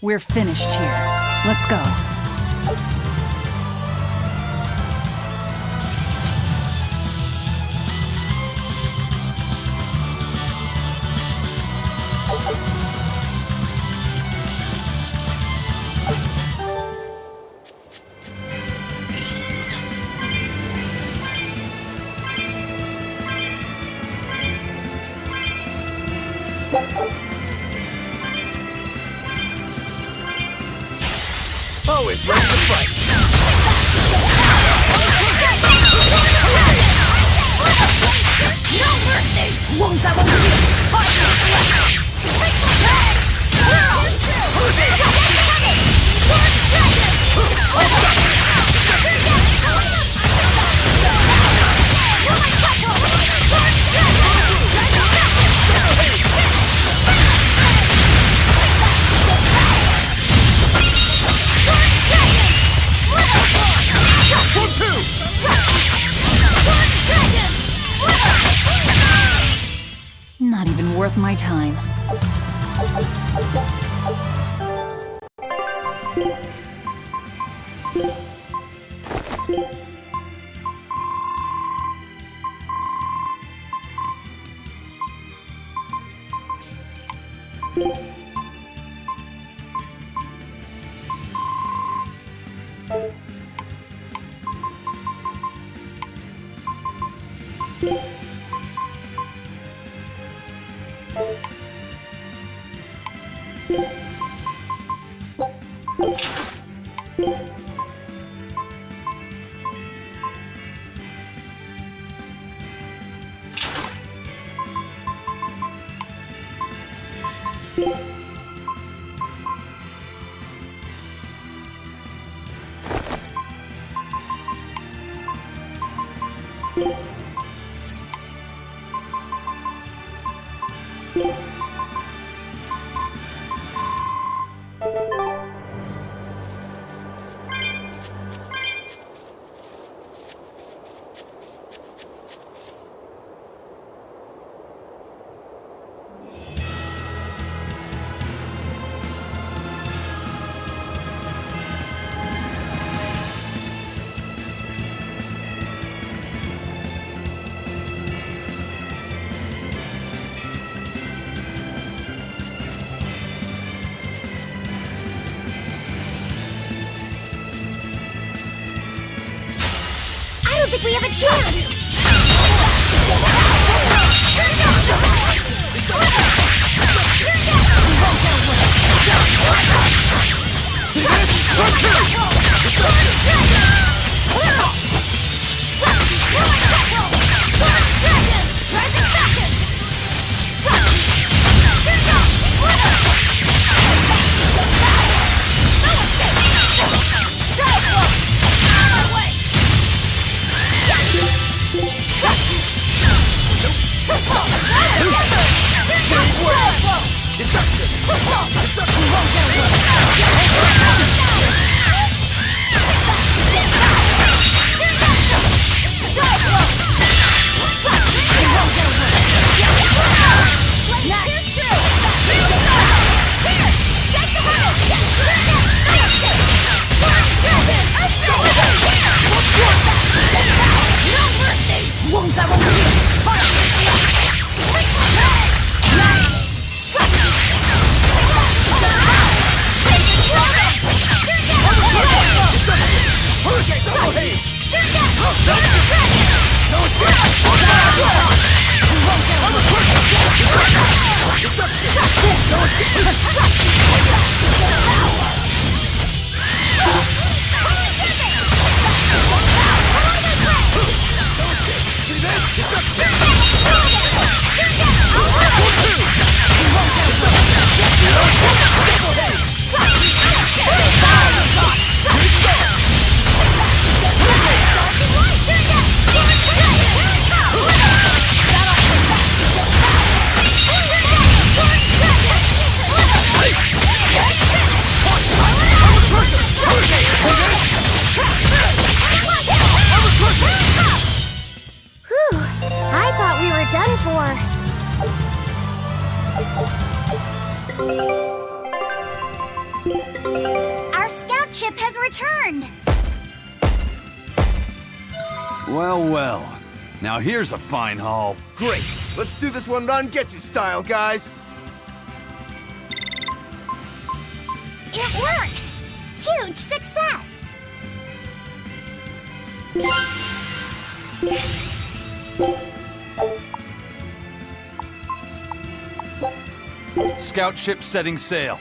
We're finished here. Let's go. Always ready to fight. No mercy! Won't that one be? Not even worth my time. I don't think we have a chance! has returned! Well, well. Now here's a fine haul. Great! Let's do this one run get you style, guys! It worked! Huge success! Scout ship setting sail.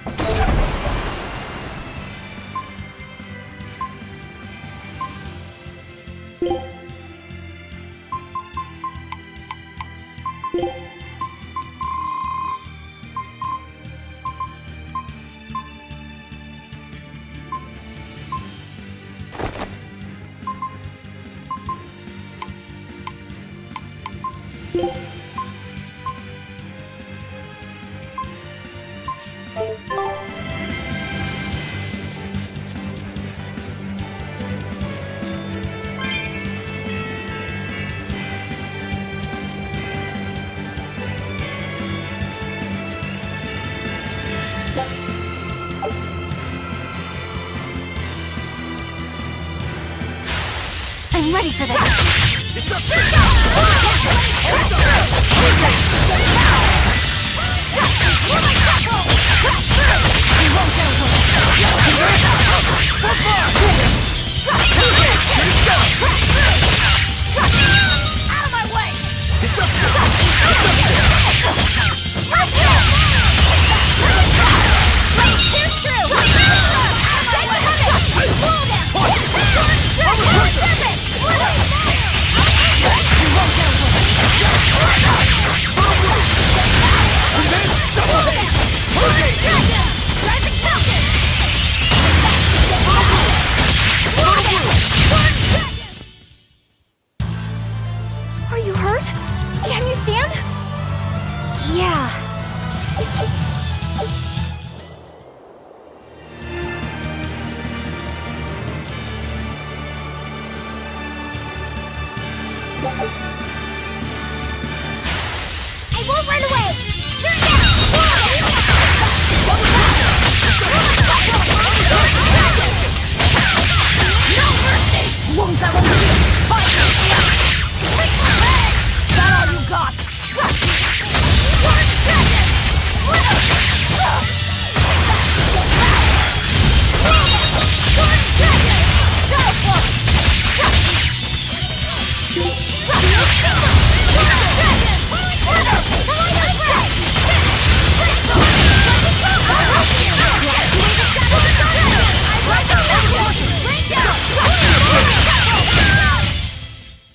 I'm ready for this. Out of my way! Here's true! Are you hurt? Can you stand? Yeah. I won't run away! Won't that one be spider? That all you got?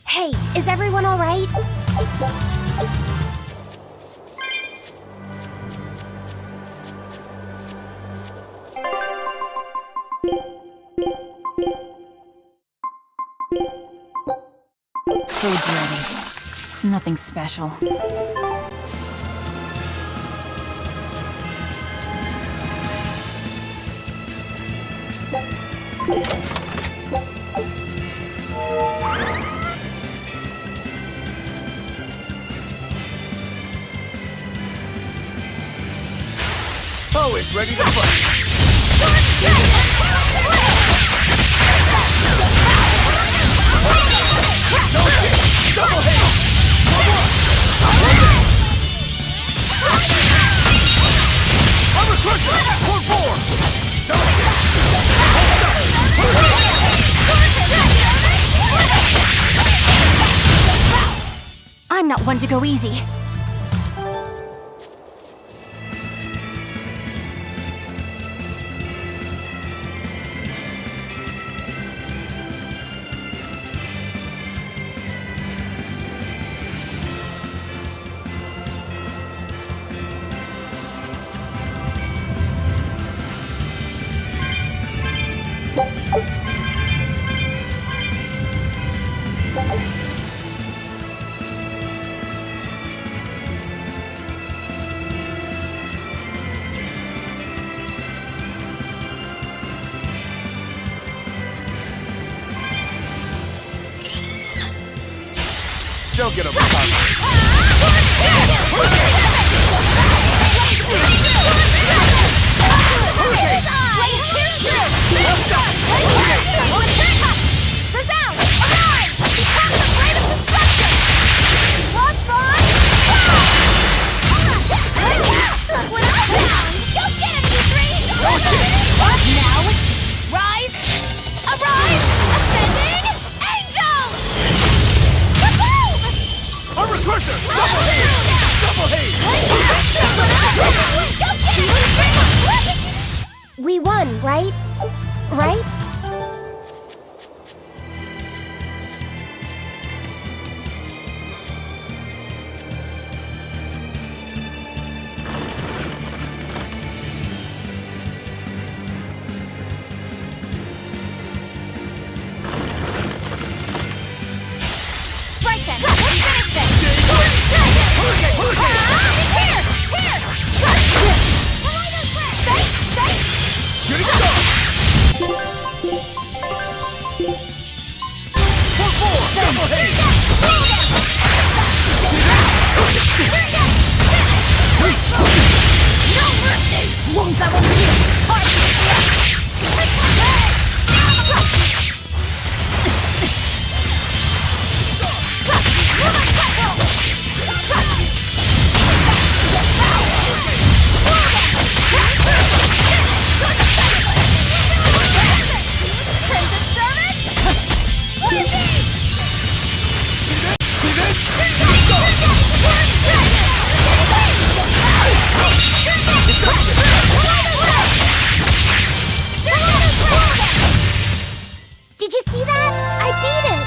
Hey, is everyone all right? Food's ready. It's nothing special. Always ready to fight! Double hit! I'm a crusher! Core 4! I'm not one to go easy. Don't get overcome. Here's We won, right? Right? Right then, let's finish this! Did you see that? I beat it!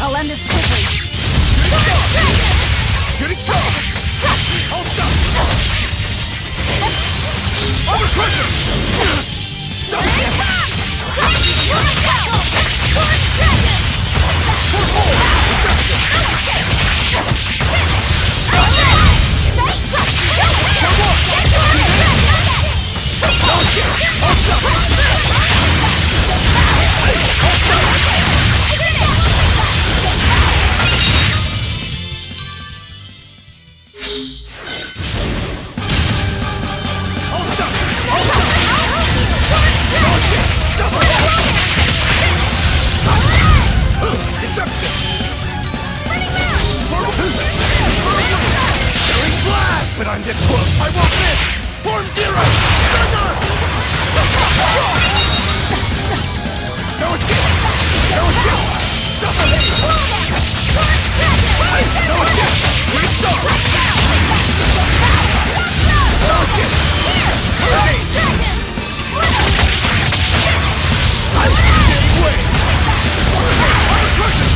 I'll end this quickly. Shooting star! Hold stop! Armor crusher! Stop it! But I'm this close, I won't miss! Form zero! No escape! No escape! Double haze! No escape! Great star! No escape! Hurricane! I'm getting away! I'm crushing!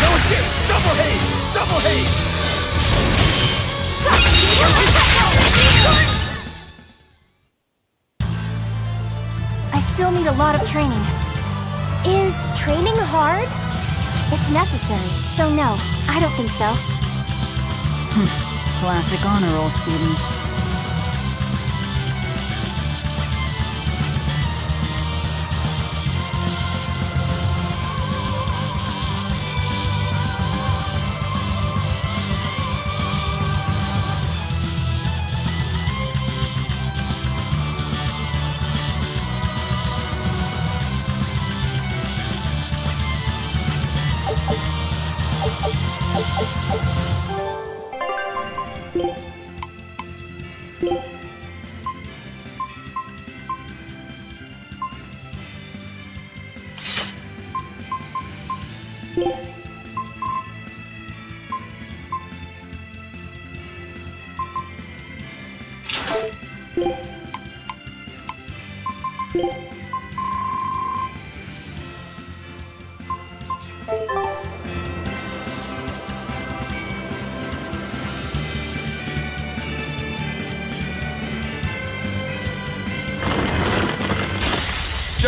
No escape! Double haze! Double haze! I still need a lot of training. Is training hard? It's necessary, so no, I don't think so. Classic honor roll student.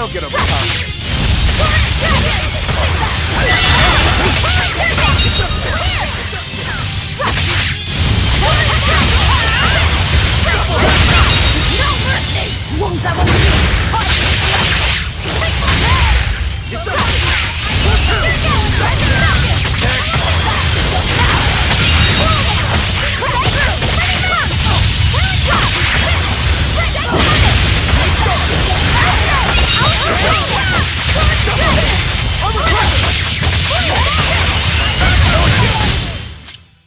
Don't get overconfident.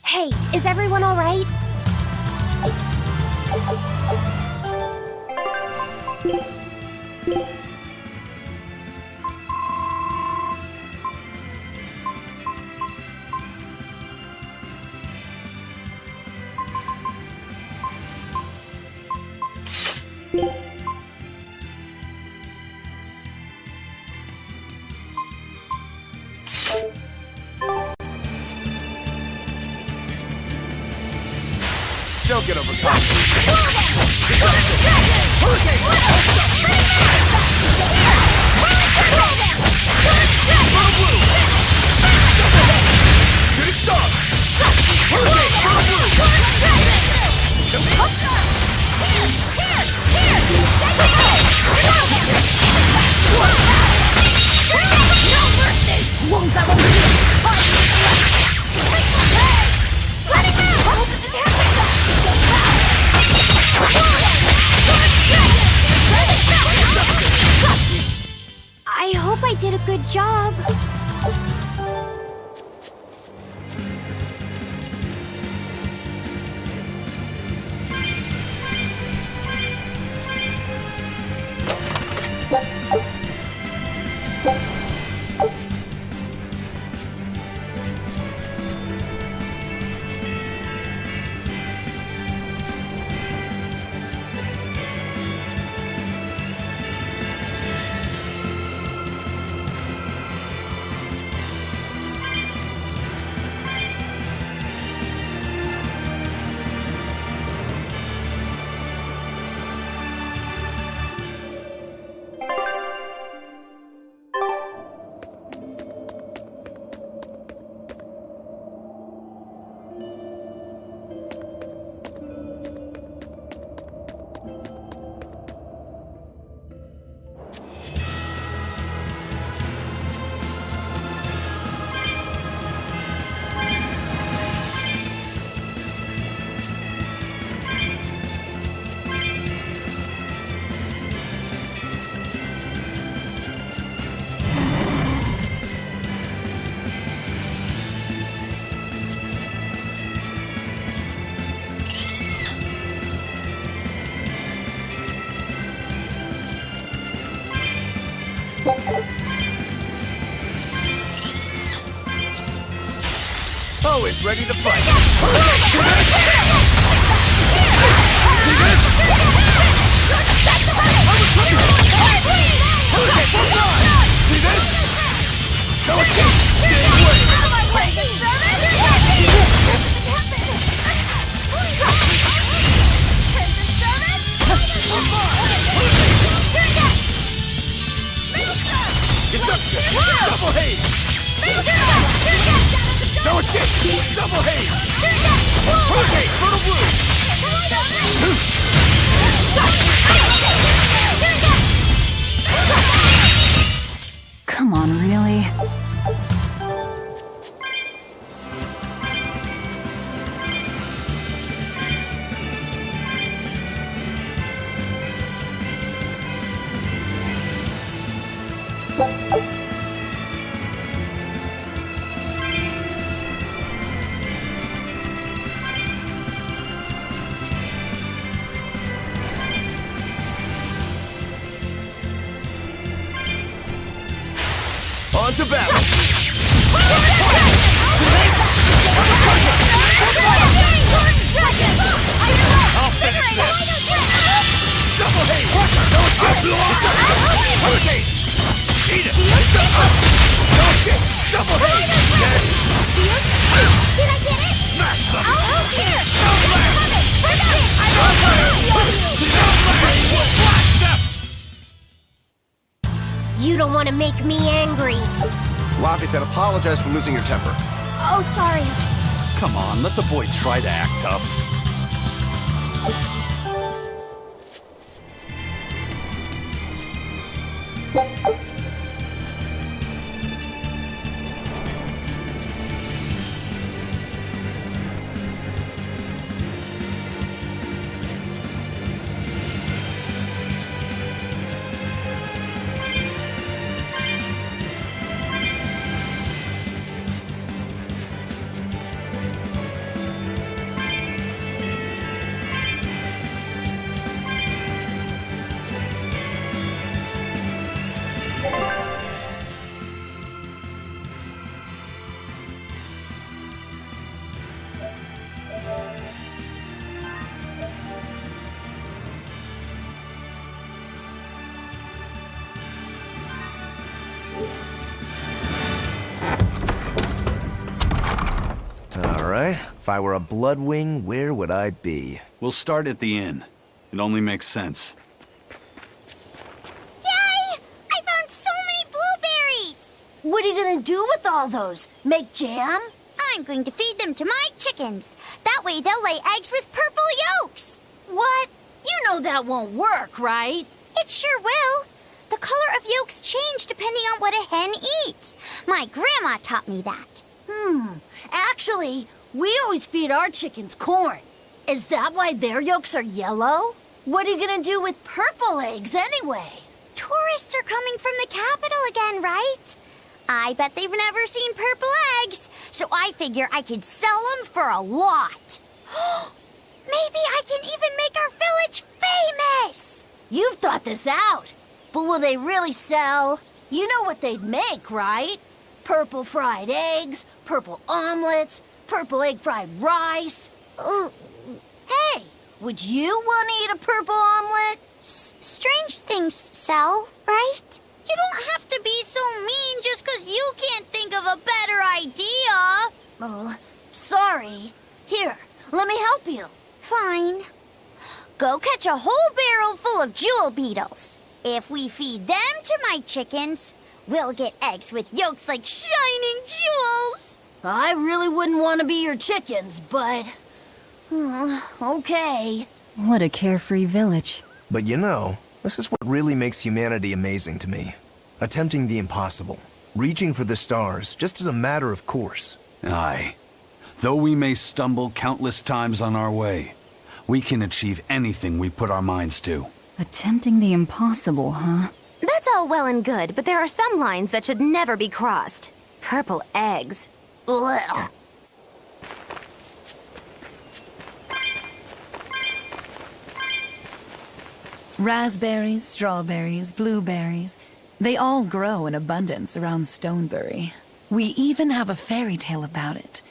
Hey, is everyone all right? Don't get overconfident. I hope I did a good job. Always ready to fight. Double haze! No escape! Double haze! Hurricane! Fertile blue! Come on, really? On to battle! I'll finish this! Double haze! Hurricane! Eat it! No escape! Double haze! Yes! Did I get it? Smash them! I'll help you! Blast them! You don't want to make me angry. Laffy said apologize for losing your temper. Oh, sorry. Come on, let the boy try to act tough. Alright, if I were a Bloodwing, where would I be? We'll start at the inn. It only makes sense. Yay! I found so many blueberries! What are you gonna do with all those? Make jam? I'm going to feed them to my chickens. That way they'll lay eggs with purple yolks. What? You know that won't work, right? It sure will. The color of yolks change depending on what a hen eats. My grandma taught me that. Actually, we always feed our chickens corn. Is that why their yolks are yellow? What are you gonna do with purple eggs anyway? Tourists are coming from the capital again, right? I bet they've never seen purple eggs, so I figure I could sell them for a lot. Maybe I can even make our village famous! You've thought this out. But will they really sell? You know what they'd make, right? Purple fried eggs, purple omelets, purple egg fried rice. Hey, would you want to eat a purple omelet? Strange things sell, right? You don't have to be so mean just 'cause you can't think of a better idea. Oh, sorry. Here, let me help you. Fine. Go catch a whole barrel full of jewel beetles. If we feed them to my chickens, we'll get eggs with yolks like shining jewels. I really wouldn't want to be your chickens, but... okay. What a carefree village. But you know, this is what really makes humanity amazing to me. Attempting the impossible. Reaching for the stars, just as a matter of course. Aye. Though we may stumble countless times on our way, we can achieve anything we put our minds to. Attempting the impossible, huh? That's all well and good, but there are some lines that should never be crossed. Purple eggs. Ugh. Raspberries, strawberries, blueberries, they all grow in abundance around Stonebury. We even have a fairy tale about it.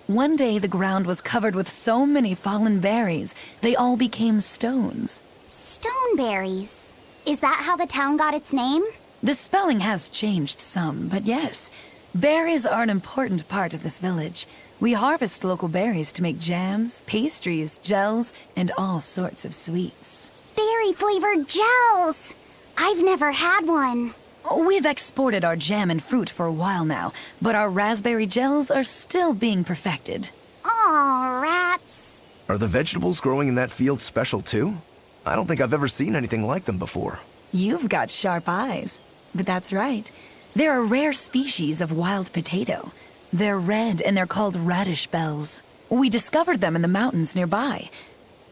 One day the ground was covered with so many fallen berries, they all became stones. Stoneberries. Is that how the town got its name? The spelling has changed some, but yes. Berries are an important part of this village. We harvest local berries to make jams, pastries, gels, and all sorts of sweets. Berry-flavored gels! I've never had one. We've exported our jam and fruit for a while now, but our raspberry gels are still being perfected. Aw, rats. Are the vegetables growing in that field special too? I don't think I've ever seen anything like them before. You've got sharp eyes. But that's right. They're a rare species of wild potato. They're red and they're called radish bells. We discovered them in the mountains nearby.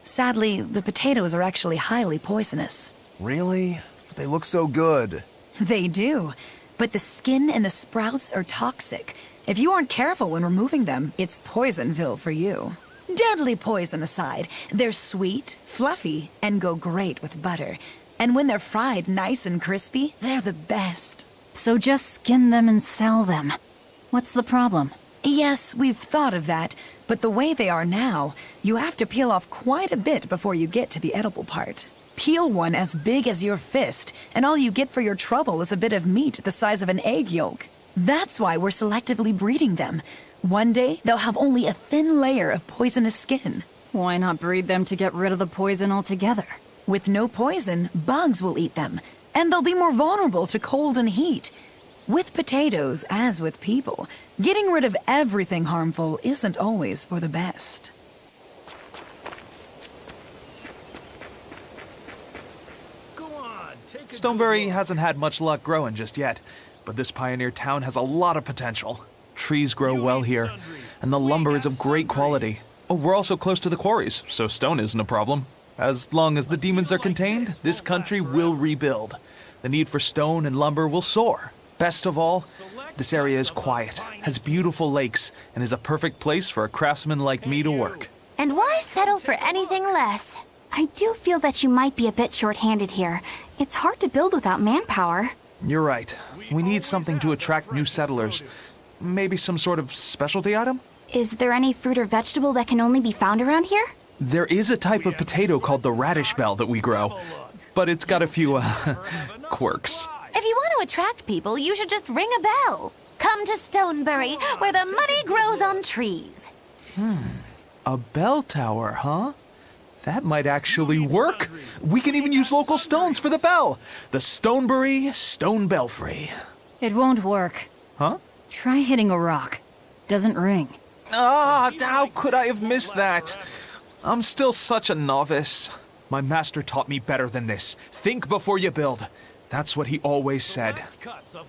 Sadly, the potatoes are actually highly poisonous. Really? But they look so good. They do. But the skin and the sprouts are toxic. If you aren't careful when removing them, it's Poisonville for you. Deadly poison aside, they're sweet, fluffy, and go great with butter. And when they're fried nice and crispy, they're the best. So just skin them and sell them. What's the problem? Yes, we've thought of that, but the way they are now, you have to peel off quite a bit before you get to the edible part. Peel one as big as your fist, and all you get for your trouble is a bit of meat the size of an egg yolk. That's why we're selectively breeding them. One day, they'll have only a thin layer of poisonous skin. Why not breed them to get rid of the poison altogether? With no poison, bugs will eat them. and they'll be more vulnerable to cold and heat. With potatoes, as with people, getting rid of everything harmful isn't always for the best. Stoneberry hasn't had much luck growing just yet, but this pioneer town has a lot of potential. Trees grow well here, and the lumber is of great quality. Oh, we're also close to the quarries, so stone isn't a problem. As long as the demons are contained, this country will rebuild. The need for stone and lumber will soar. Best of all, this area is quiet, has beautiful lakes, and is a perfect place for a craftsman like me to work. And why settle for anything less? I do feel that you might be a bit short-handed here. It's hard to build without manpower. You're right. We need something to attract new settlers. Maybe some sort of specialty item? Is there any fruit or vegetable that can only be found around here? There is a type of potato called the radish bell that we grow, but it's got a few, quirks. If you want to attract people, you should just ring a bell. Come to Stoneberry, where the money grows on trees. A bell tower, huh? That might actually work. We can even use local stones for the bell. The Stoneberry Stone Belfry. It won't work. Huh? Try hitting a rock. Doesn't ring. Ah, how could I have missed that? I'm still such a novice. My master taught me better than this. Think before you build. That's what he always said.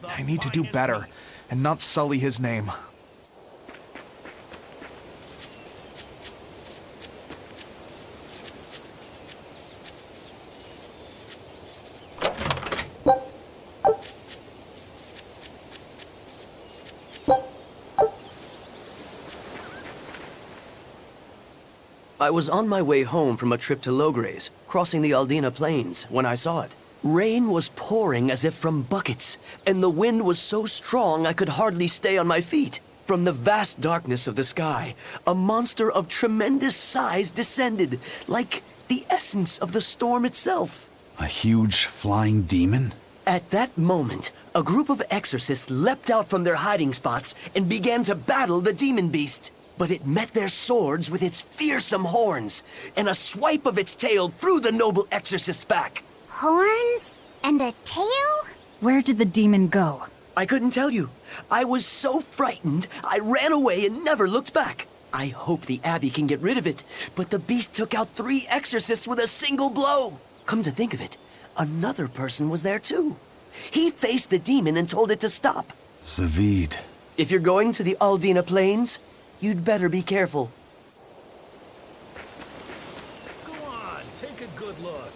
I need to do better and not sully his name. I was on my way home from a trip to Logres, crossing the Aldina Plains, when I saw it. Rain was pouring as if from buckets, and the wind was so strong I could hardly stay on my feet. From the vast darkness of the sky, a monster of tremendous size descended, like the essence of the storm itself. A huge flying demon? At that moment, a group of exorcists leapt out from their hiding spots and began to battle the demon beast. But it met their swords with its fearsome horns, and a swipe of its tail threw the noble exorcist's back. Horns? And a tail? Where did the demon go? I couldn't tell you. I was so frightened, I ran away and never looked back. I hope the Abbey can get rid of it, but the beast took out 3 exorcists with a single blow. Come to think of it, another person was there too. He faced the demon and told it to stop. Zavid. If you're going to the Aldina Plains, you'd better be careful. Go on, take a good look.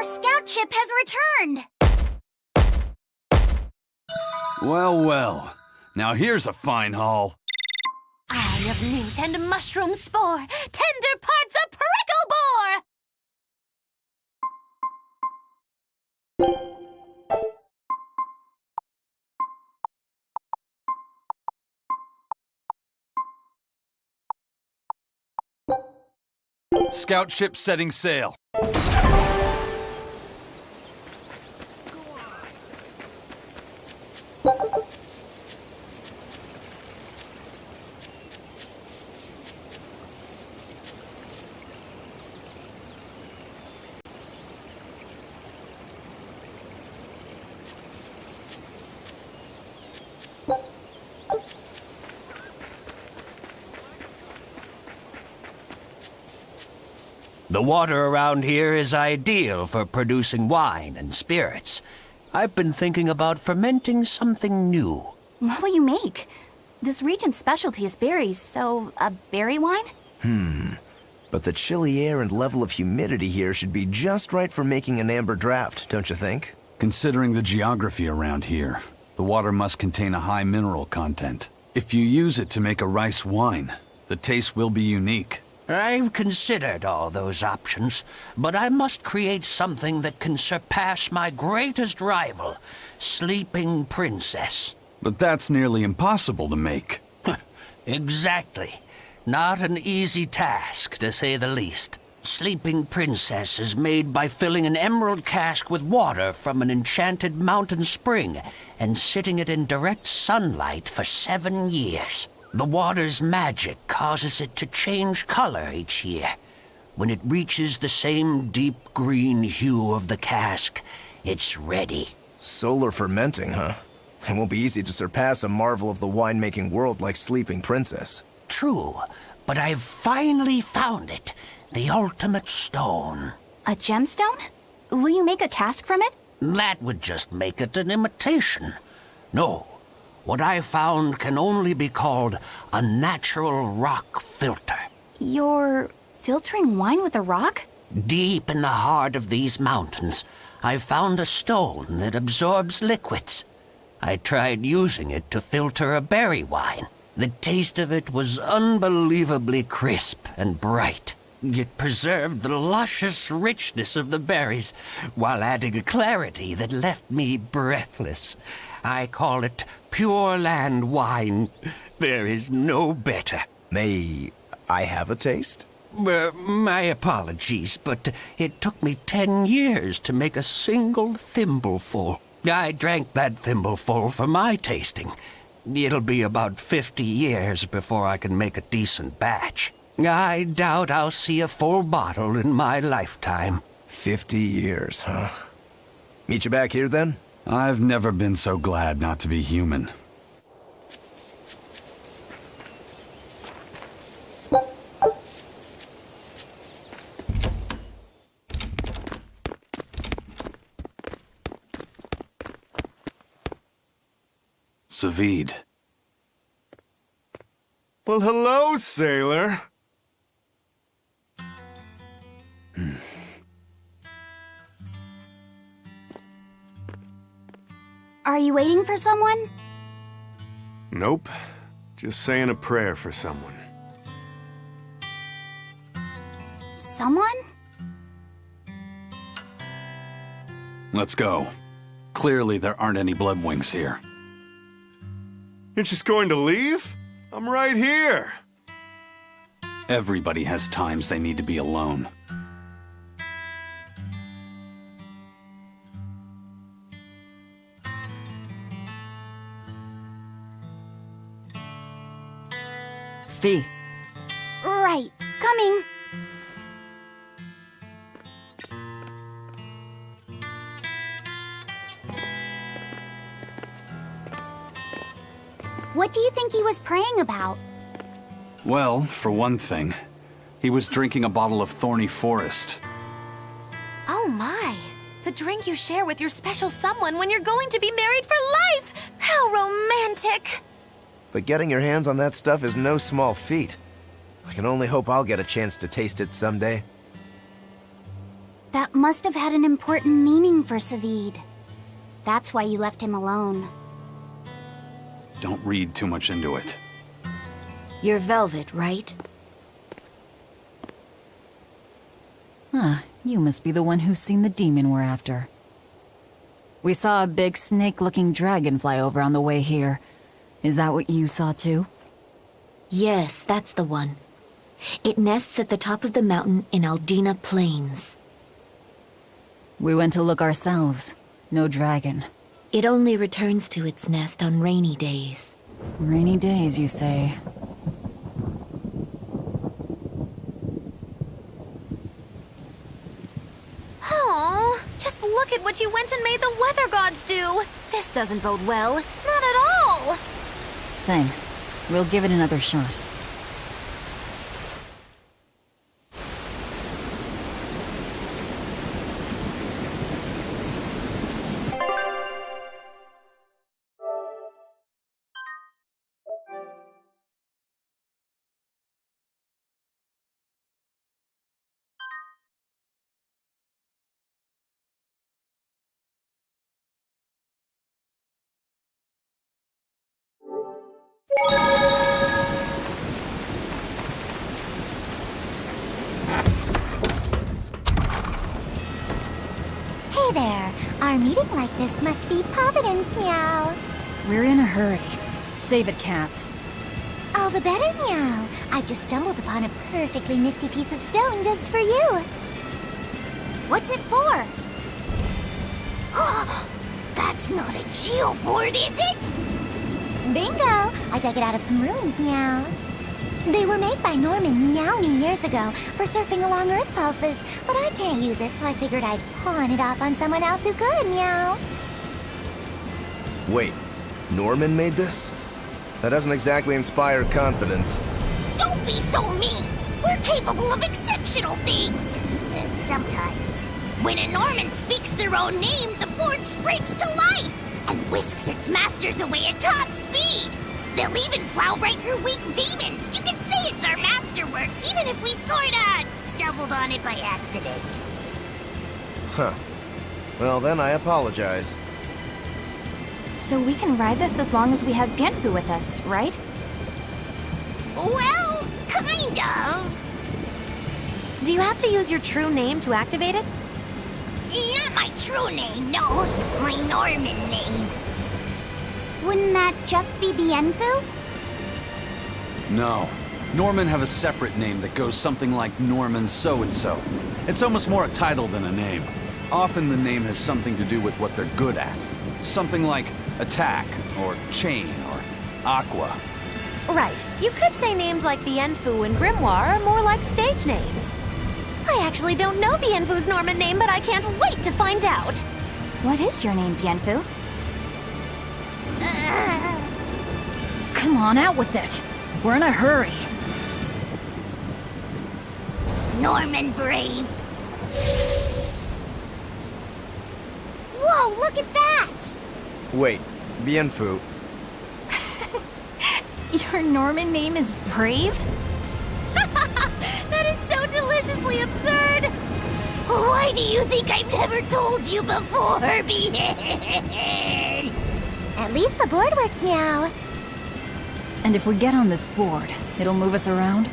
Our scout ship has returned! Well, well. Now here's a fine haul. Eye of newt and mushroom spore, tender parts of prickle boar! Scout ship setting sail. The water around here is ideal for producing wine and spirits. I've been thinking about fermenting something new. What will you make? This region's specialty is berries, so a berry wine? But the chilly air and level of humidity here should be just right for making an amber draft, don't you think? Considering the geography around here, the water must contain a high mineral content. If you use it to make a rice wine, the taste will be unique. I've considered all those options, but I must create something that can surpass my greatest rival, Sleeping Princess. But that's nearly impossible to make. Exactly. Not an easy task, to say the least. Sleeping Princess is made by filling an emerald cask with water from an enchanted mountain spring and sitting it in direct sunlight for 7 years. The water's magic causes it to change color each year. When it reaches the same deep green hue of the cask, it's ready. Solar fermenting, huh? It won't be easy to surpass a marvel of the winemaking world like Sleeping Princess. True, but I've finally found it. The ultimate stone. A gemstone? Will you make a cask from it? That would just make it an imitation. No, what I found can only be called a natural rock filter. You're filtering wine with a rock? Deep in the heart of these mountains, I found a stone that absorbs liquids. I tried using it to filter a berry wine. The taste of it was unbelievably crisp and bright. It preserved the luscious richness of the berries while adding a clarity that left me breathless. I call it Pure Land wine. There is no better. May I have a taste? My apologies, but it took me 10 years to make a single thimbleful. I drank that thimbleful for my tasting. It'll be about 50 years before I can make a decent batch. I doubt I'll see a full bottle in my lifetime. 50 years, huh? Meet you back here, then? I've never been so glad not to be human. Savid. Well, hello, sailor. Are you waiting for someone? Nope. Just saying a prayer for someone. Someone? Let's go. Clearly there aren't any bloodwings here. You're just going to leave? I'm right here. Everybody has times they need to be alone. Fee. Right. Coming. What do you think he was praying about? Well, for one thing, he was drinking a bottle of Thorny Forest. Oh my! The drink you share with your special someone when you're going to be married for life! How romantic! But getting your hands on that stuff is no small feat. I can only hope I'll get a chance to taste it someday. That must have had an important meaning for Savid. That's why you left him alone. Don't read too much into it. You're Velvet, right? Huh, you must be the one who's seen the demon we're after. We saw a big snake-looking dragon fly over on the way here. Is that what you saw too? Yes, that's the one. It nests at the top of the mountain in Aldina Plains. We went to look ourselves. No dragon. It only returns to its nest on rainy days. Rainy days, you say? Oh, just look at what you went and made the weather gods do! This doesn't bode well. Not at all! Thanks. We'll give it another shot. Hey there. Our meeting like this must be Providence, meow. We're in a hurry. Save it, cats. All the better, meow. I've just stumbled upon a perfectly nifty piece of stone just for you. What's it for? That's not a geoboard, is it? Bingo! I dug it out of some ruins, meow. They were made by Norman Meowny years ago for surfing along Earth pulses, but I can't use it, so I figured I'd pawn it off on someone else who could, meow. Wait, Norman made this? That doesn't exactly inspire confidence. Don't be so mean! We're capable of exceptional things! Sometimes. When a Norman speaks their own name, the board springs to life and whisks its masters away at top speed. They'll even plow right through weak demons. You can say it's our masterwork, even if we sorta stumbled on it by accident. Huh. Well, then I apologize. So we can ride this as long as we have Bienfu with us, right? Well, kind of. Do you have to use your true name to activate it? Not my true name, no. My Norman name. Wouldn't that just be Bienfu? No. Norman have a separate name that goes something like Norman so-and-so. It's almost more a title than a name. Often the name has something to do with what they're good at. Something like attack, or chain, or aqua. Right. You could say names like Bienfu and Grimoire are more like stage names. I actually don't know Bienfu's Norman name, but I can't wait to find out. What is your name, Bienfu? Come on, out with it. We're in a hurry. Norman Brave. Whoa, look at that! Wait, Bienfu. Your Norman name is Brave? That is so deliciously absurd! Why do you think I've never told you before, Bien? At least the board works, meow. And if we get on this board, it'll move us around?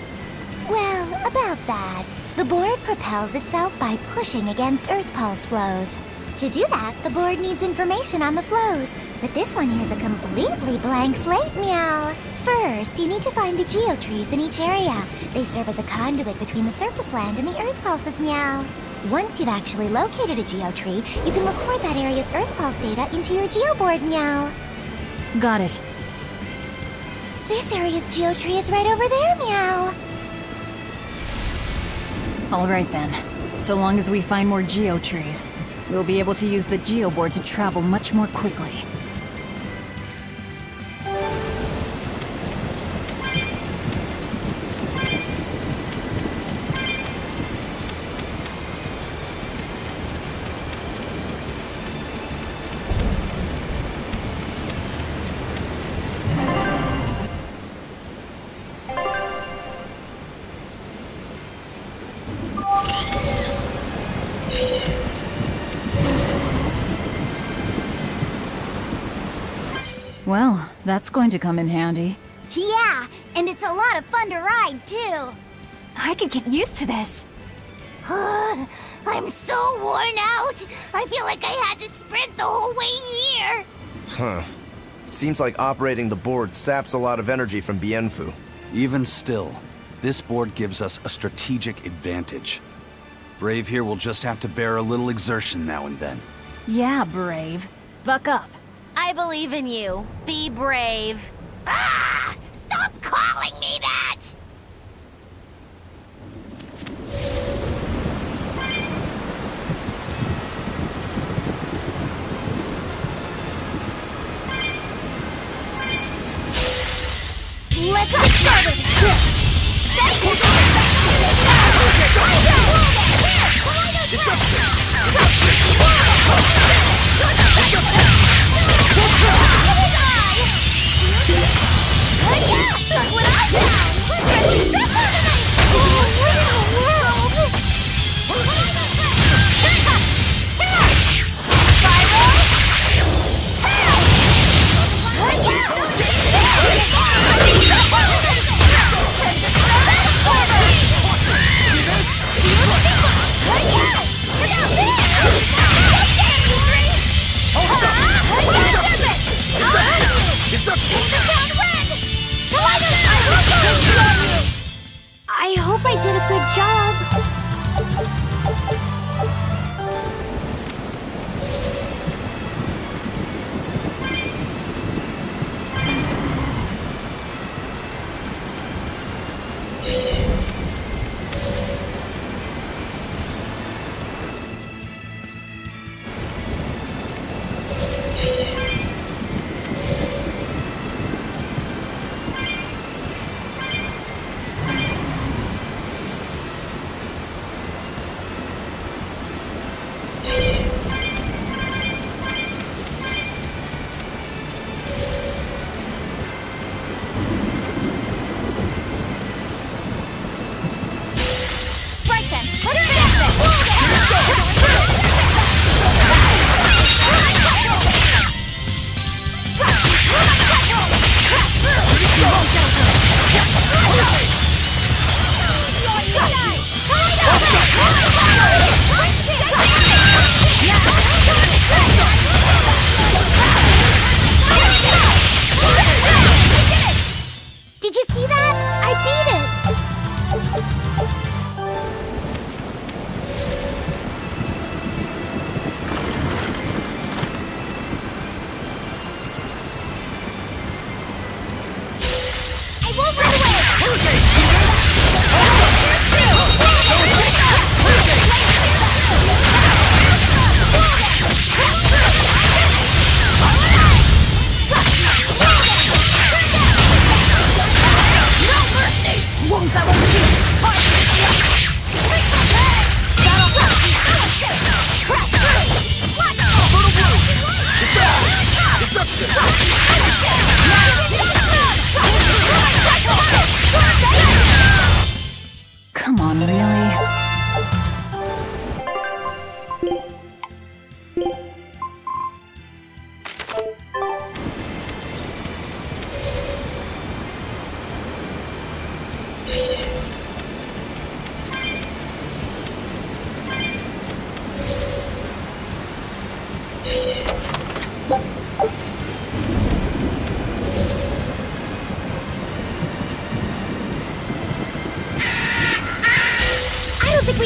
Well, about that. The board propels itself by pushing against Earth pulse flows. To do that, the board needs information on the flows, but this one here's a completely blank slate, meow. First, you need to find the geotrees in each area. They serve as a conduit between the surface land and the Earth pulses, meow. Once you've actually located a geotree, you can record that area's Earth pulse data into your geoboard, meow. Got it. This area's geotree is right over there, meow. All right then. So long as we find more geotrees, we'll be able to use the geoboard to travel much more quickly. Well, that's going to come in handy. Yeah, and it's a lot of fun to ride, too. I could get used to this. I'm so worn out. I feel like I had to sprint the whole way here. Huh. It seems like operating the board saps a lot of energy from Bienfu. Even still, this board gives us a strategic advantage. Brave here will just have to bear a little exertion now and then. Yeah, Brave. Buck up. I believe in you. Be brave. Ah! Stop calling me that! Let's get started! Look what I found! What in the world? Spyro?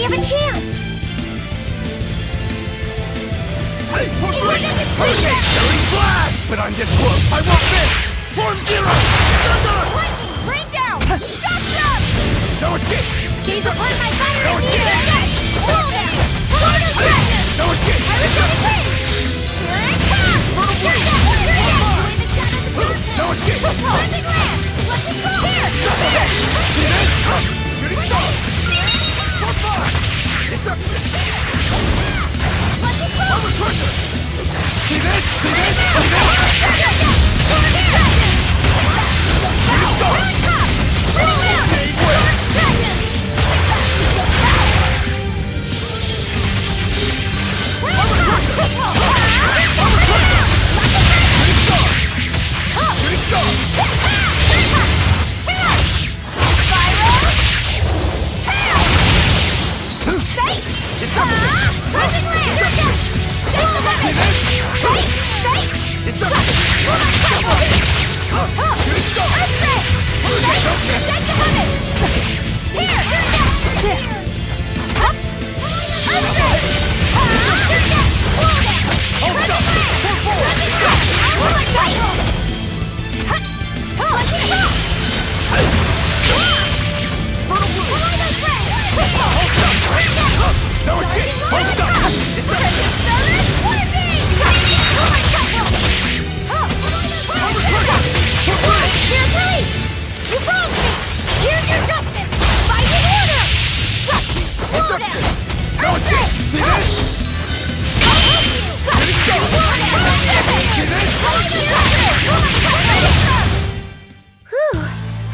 we have a chance! Hey, Killing Flash! But I'm this close, I won't miss! Form Zero! Lightning, rain down! Shot up! No escape! These are one of my fire No escape! Hold down! Photo Dragon! No escape! I return quick! Here it comes! No escape! Lightning Lance! Let's just go! Here! See this? Shooting star! For fire! Deception! Let's just go! Power pressure! See this? See this? See this? Shooting star! Bring it down! Dragon! Whew,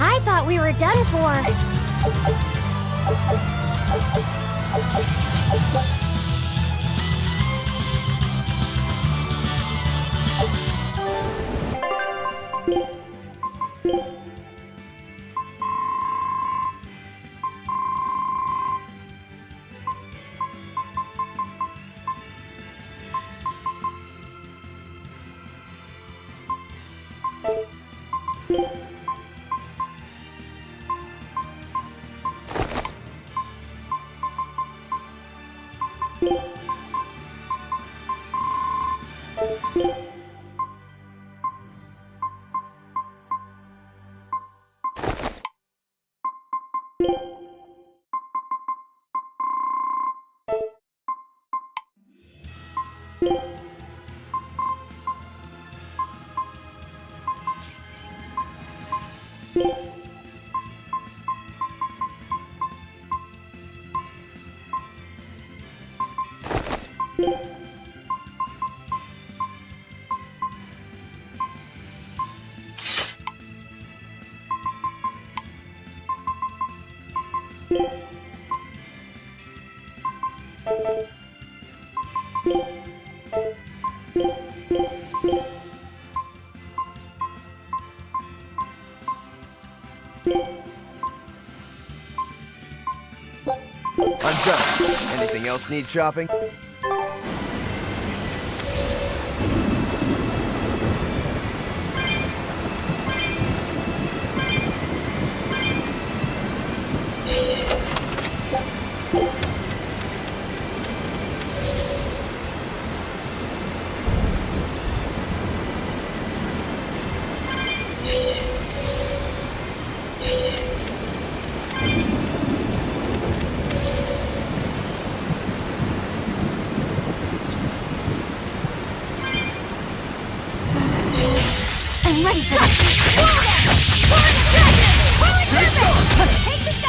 I thought we were done for. I'm done. Anything else need chopping? I'm ready for this! Take the sky!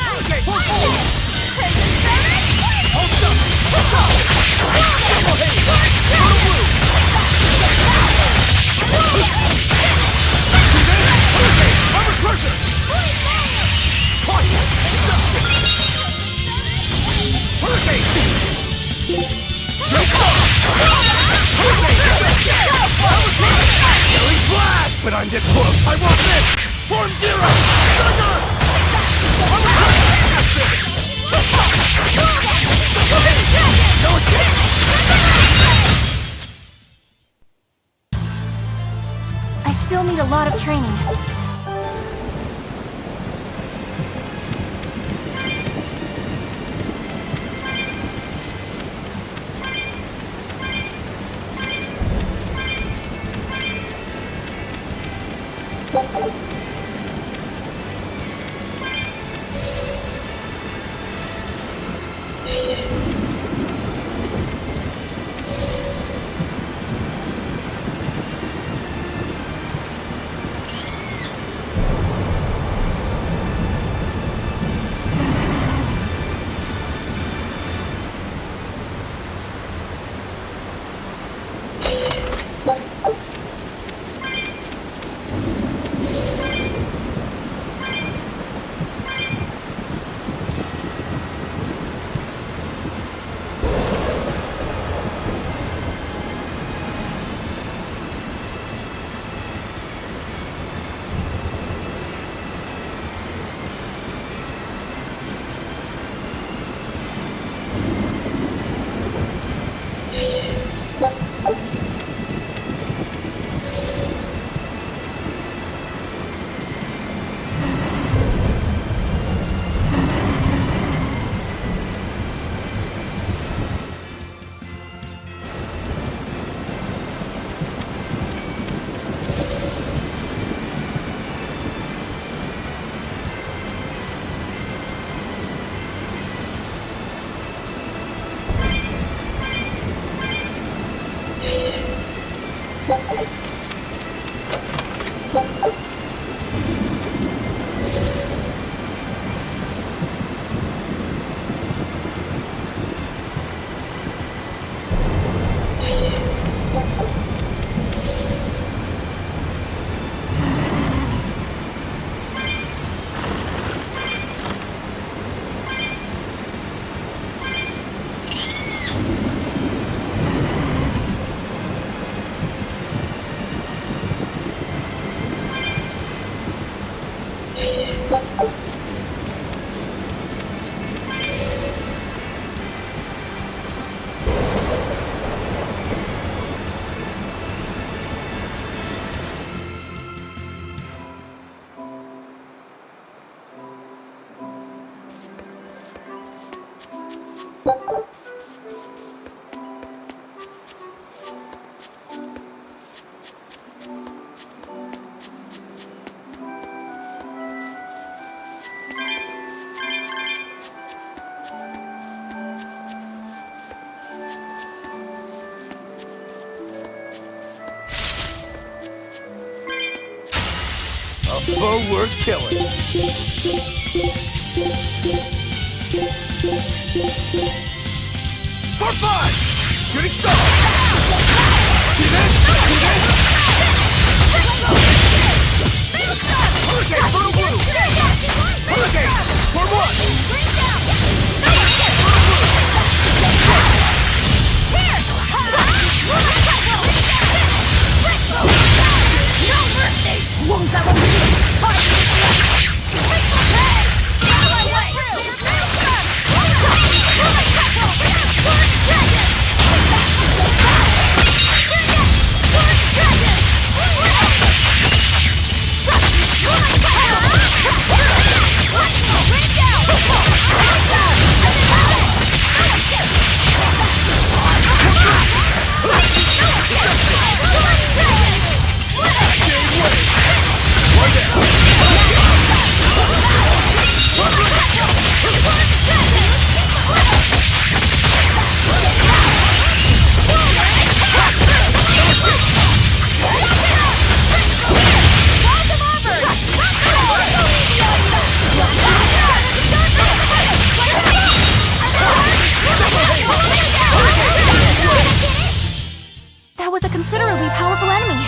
But I'm this close, I won't miss! Form Zero! No escape! I still need a lot of training. A foe worth killing. For fun! Shooting star! See this? See this? Hurricane for the blue! Hurricane for one! That was a considerably powerful enemy.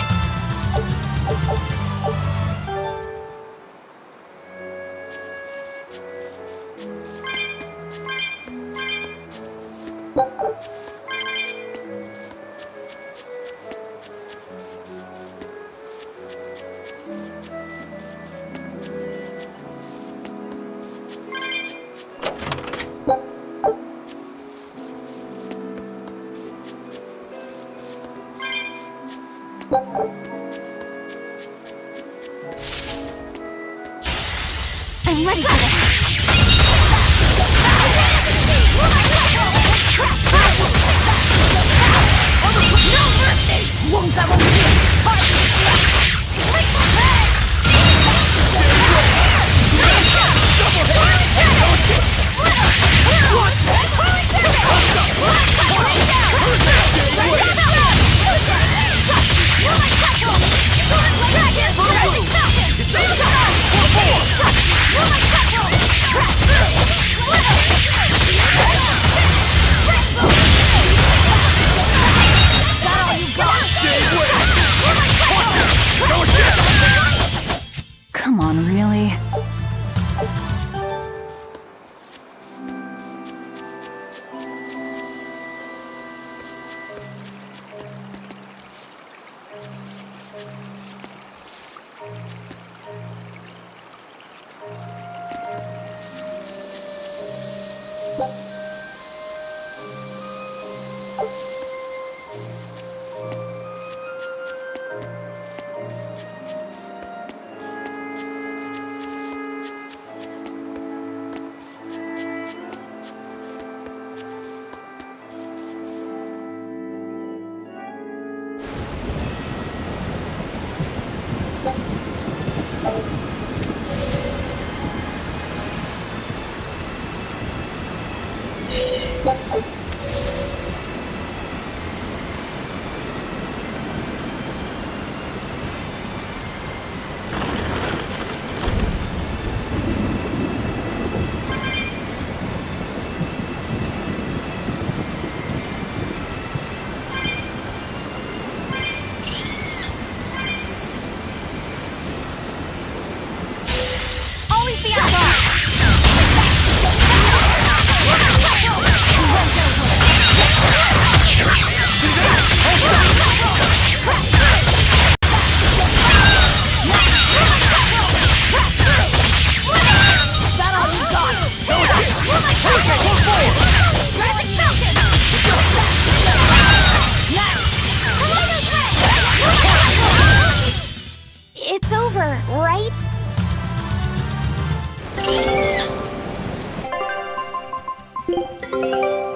I'm ready for this. Come on, really? Always be on guard!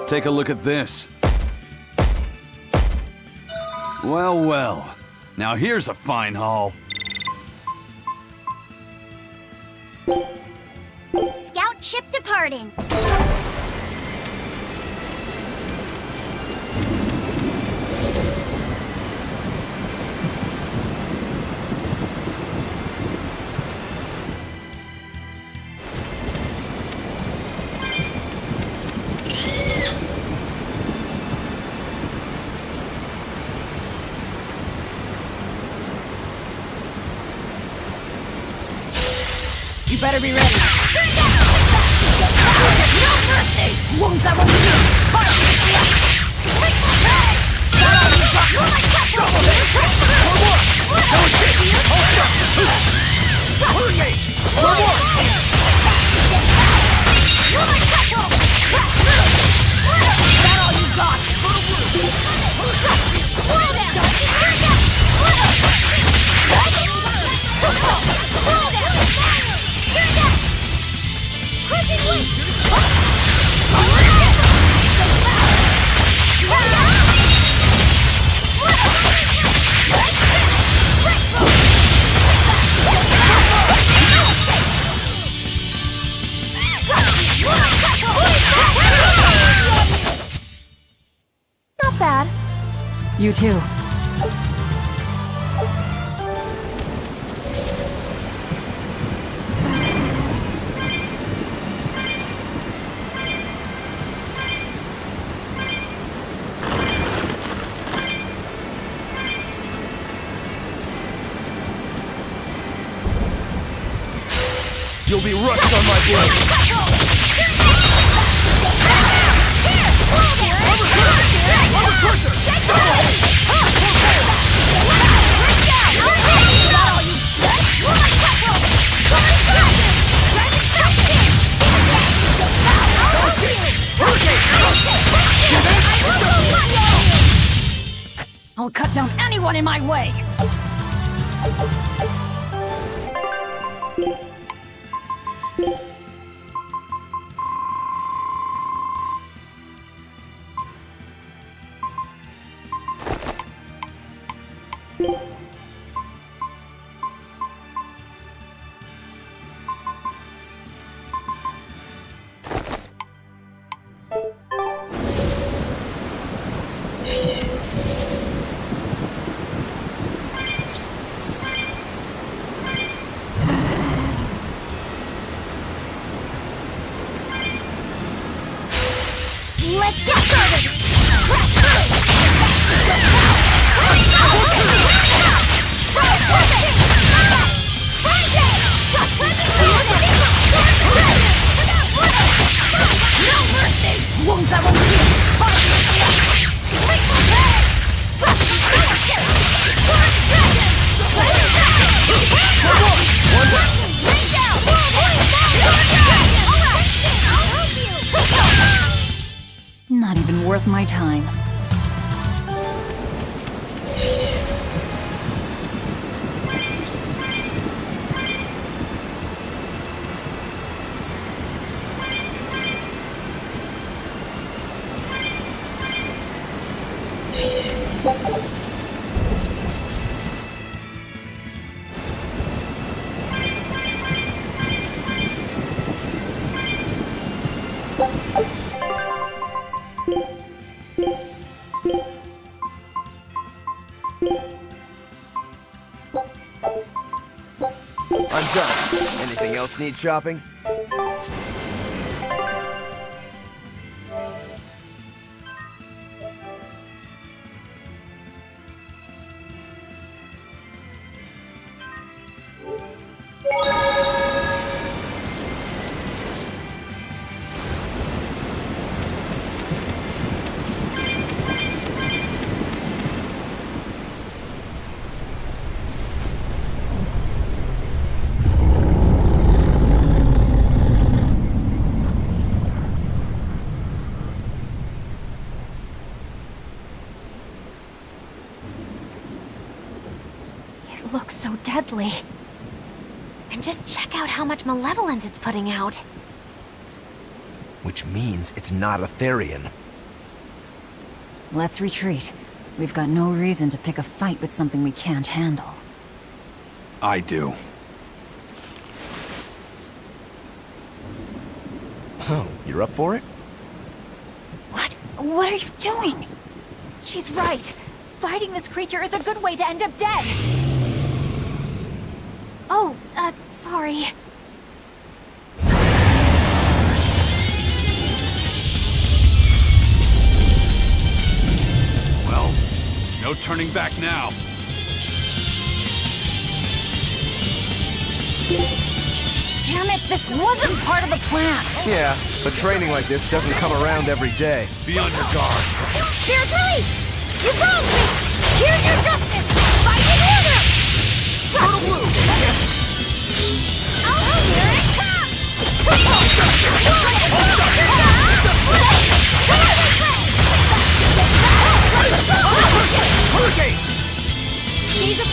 Take a look at this. Well, well. Now here's a fine haul. Scout ship departing. You better be ready. No mercy! Wounds that won't Not bad. You too. You'll be rushed on my blade. I'll cut down anyone in my way! Let's get started! Crash through! No mercy! Wounds that won't Not even worth my time. I'm done. Anything else need chopping? It looks so deadly. And just check out how much malevolence it's putting out. Which means it's not Etherian. Let's retreat. We've got no reason to pick a fight with something we can't handle. I do. Oh, you're up for it? What? What are you doing? She's right. Fighting this creature is a good way to end up dead. Oh, sorry. Well, no turning back now. Damn it, this wasn't part of the plan! Yeah, but training like this doesn't come around every day. Be on your guard. Spirit Police! You wrong me! Here's your justice! Fight in order! Turtle Blue! Oh, here it comes! Hurricane! He's a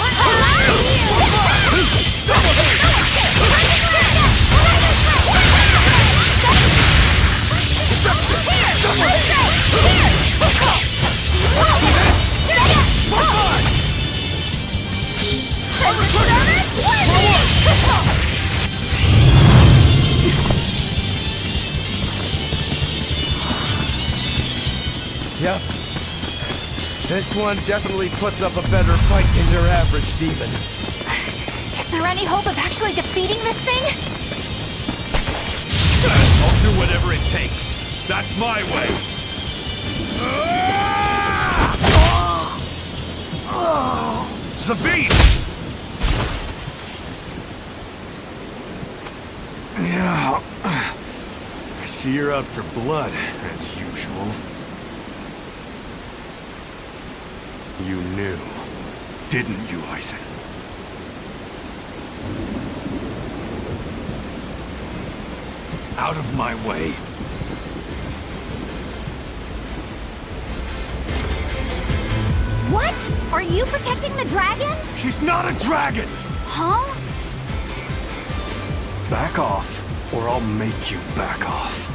Yep. This one definitely puts up a better fight than your average demon. Is there any hope of actually defeating this thing? I'll do whatever it takes. That's my way. Zavid! Yeah. I see you're out for blood, as usual. You knew, didn't you, Eisen? Out of my way. What? Are you protecting the dragon? She's not a dragon! Huh? Back off, or I'll make you back off.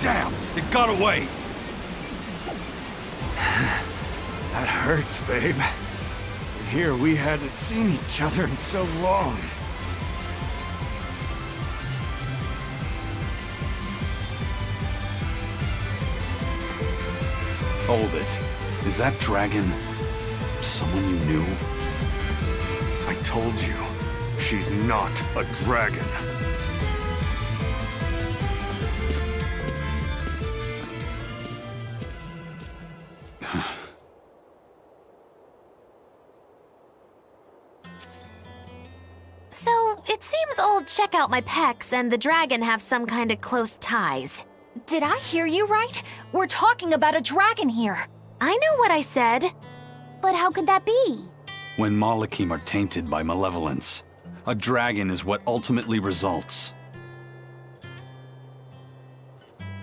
Damn, it got away! That hurts, babe. Here we hadn't seen each other in so long. Hold it. Is that dragon someone you knew? I told you, she's not a dragon. So, it seems old Check Out My Pecs and the dragon have some kind of close ties. Did I hear you right? We're talking about a dragon here. I know what I said. But how could that be? When Malachim are tainted by malevolence, a dragon is what ultimately results.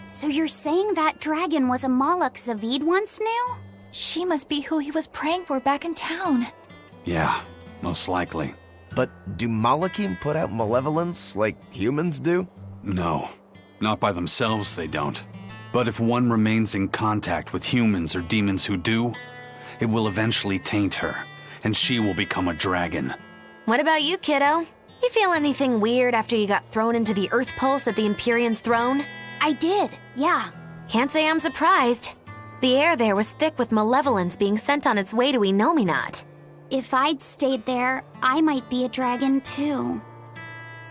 So you're saying that dragon was a Moloch Zavid once knew? She must be who he was praying for back in town. Yeah, most likely. But do Malachim put out malevolence like humans do? No, not by themselves they don't. But if one remains in contact with humans or demons who do, it will eventually taint her, and she will become a dragon. What about you, kiddo? You feel anything weird after you got thrown into the Earth Pulse at the Empyrean's throne? I did, yeah. Can't say I'm surprised. The air there was thick with malevolence being sent on its way to Enominat. If I'd stayed there, I might be a dragon too.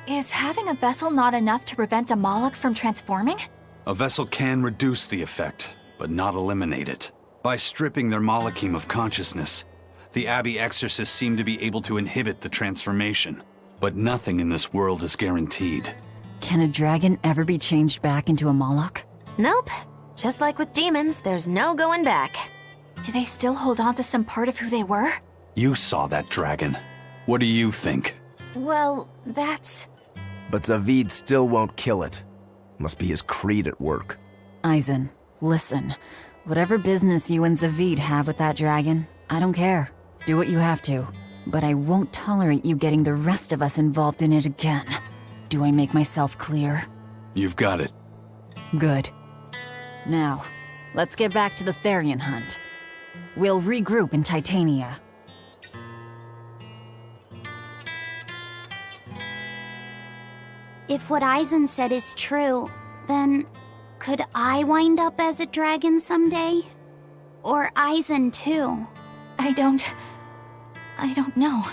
Is having a vessel not enough to prevent a Moloch from transforming? A vessel can reduce the effect, but not eliminate it. By stripping their Malachim of consciousness, the Abbey exorcists seem to be able to inhibit the transformation. But nothing in this world is guaranteed. Can a dragon ever be changed back into a Moloch? Nope. Just like with demons, there's no going back. Do they still hold on to some part of who they were? You saw that dragon. What do you think? Well, that's... But Zavid still won't kill it. Must be his creed at work. Eisen, listen. Whatever business you and Zavid have with that dragon, I don't care. Do what you have to, but I won't tolerate you getting the rest of us involved in it again. Do I make myself clear? You've got it. Good. Now, let's get back to the Therian hunt. We'll regroup in Titania. If what Eisen said is true, then could I wind up as a dragon someday? Or Eisen too? I don't know.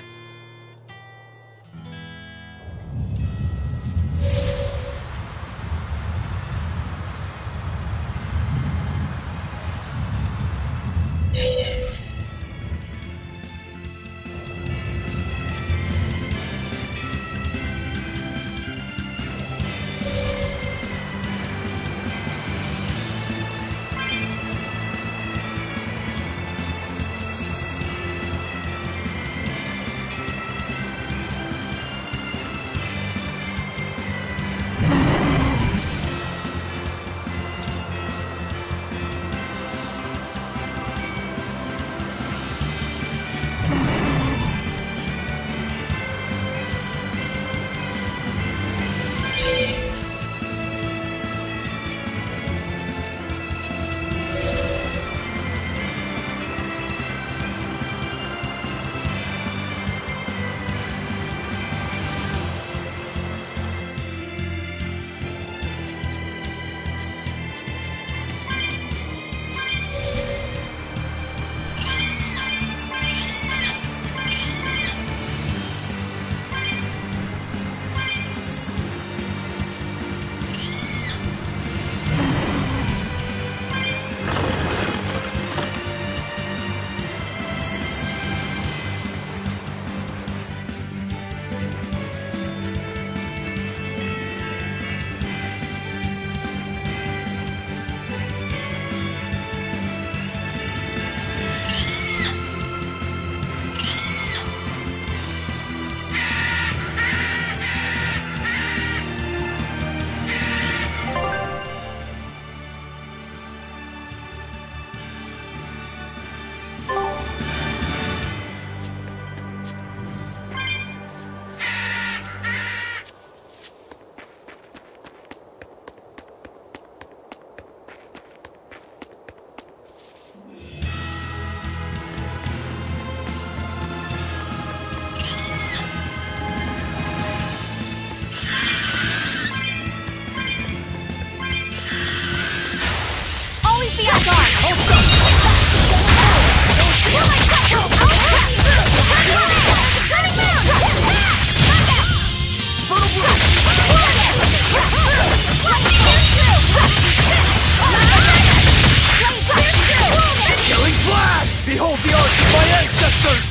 Behold the arts of my ancestors!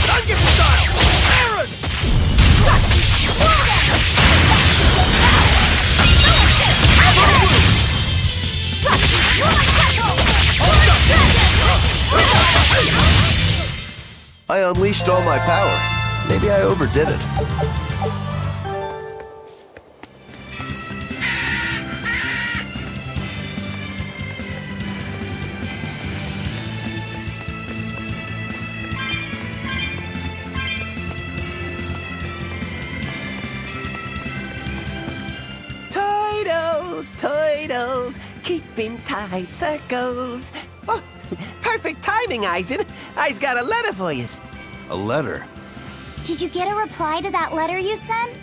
Zangief style! Aaron! I unleashed all my power. Maybe I overdid it. Turtles, keeping tight circles. Oh, perfect timing, Eisen. I's got a letter for yous. A letter? Did you get a reply to that letter you sent?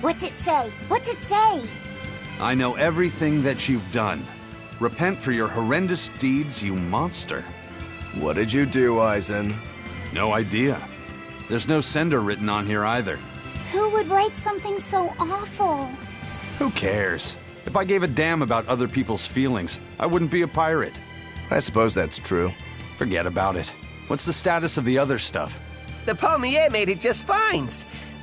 What's it say? What's it say? I know everything that you've done. Repent for your horrendous deeds, you monster. What did you do, Eisen? No idea. There's no sender written on here either. Who would write something so awful? Who cares? If I gave a damn about other people's feelings, I wouldn't be a pirate. I suppose that's true. Forget about it. What's the status of the other stuff? The Palmier made it just fine.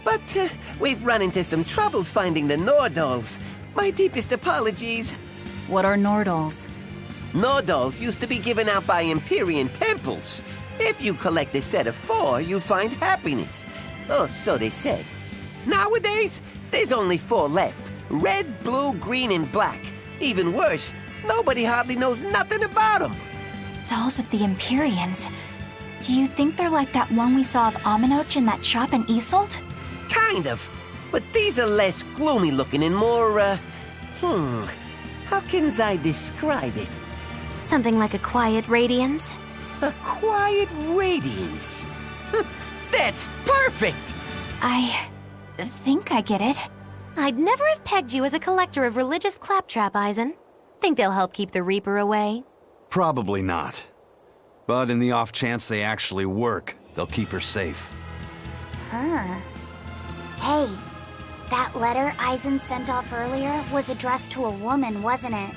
But we've run into some troubles finding the Nordals. My deepest apologies. What are Nordals? Nordals used to be given out by Empyrean temples. If you collect a set of 4, you find happiness. Oh, so they said. Nowadays, there's only 4 left. Red, blue, green, and black. Even worse, nobody hardly knows nothing about them. Dolls of the Empyreans. Do you think they're like that one we saw of Aminoch in that shop in Isolt? Kind of. But these are less gloomy looking and more, how can I describe it? Something like a quiet radiance? A quiet radiance. That's perfect! I think I get it. I'd never have pegged you as a collector of religious claptrap, Eisen. Think they'll help keep the Reaper away? Probably not. But in the off chance they actually work, they'll keep her safe. Her. Hey, that letter Eisen sent off earlier was addressed to a woman, wasn't it?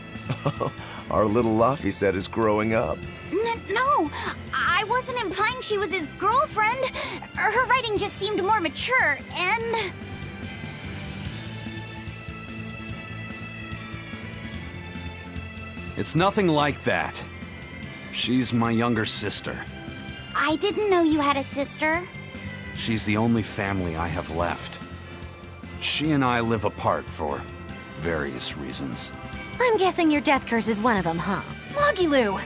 Our little Luffy set is growing up. No, I wasn't implying she was his girlfriend. Her writing just seemed more mature, and... It's nothing like that. She's my younger sister. I didn't know you had a sister. She's the only family I have left. She and I live apart for various reasons. I'm guessing your death curse is one of them, huh? Magilou!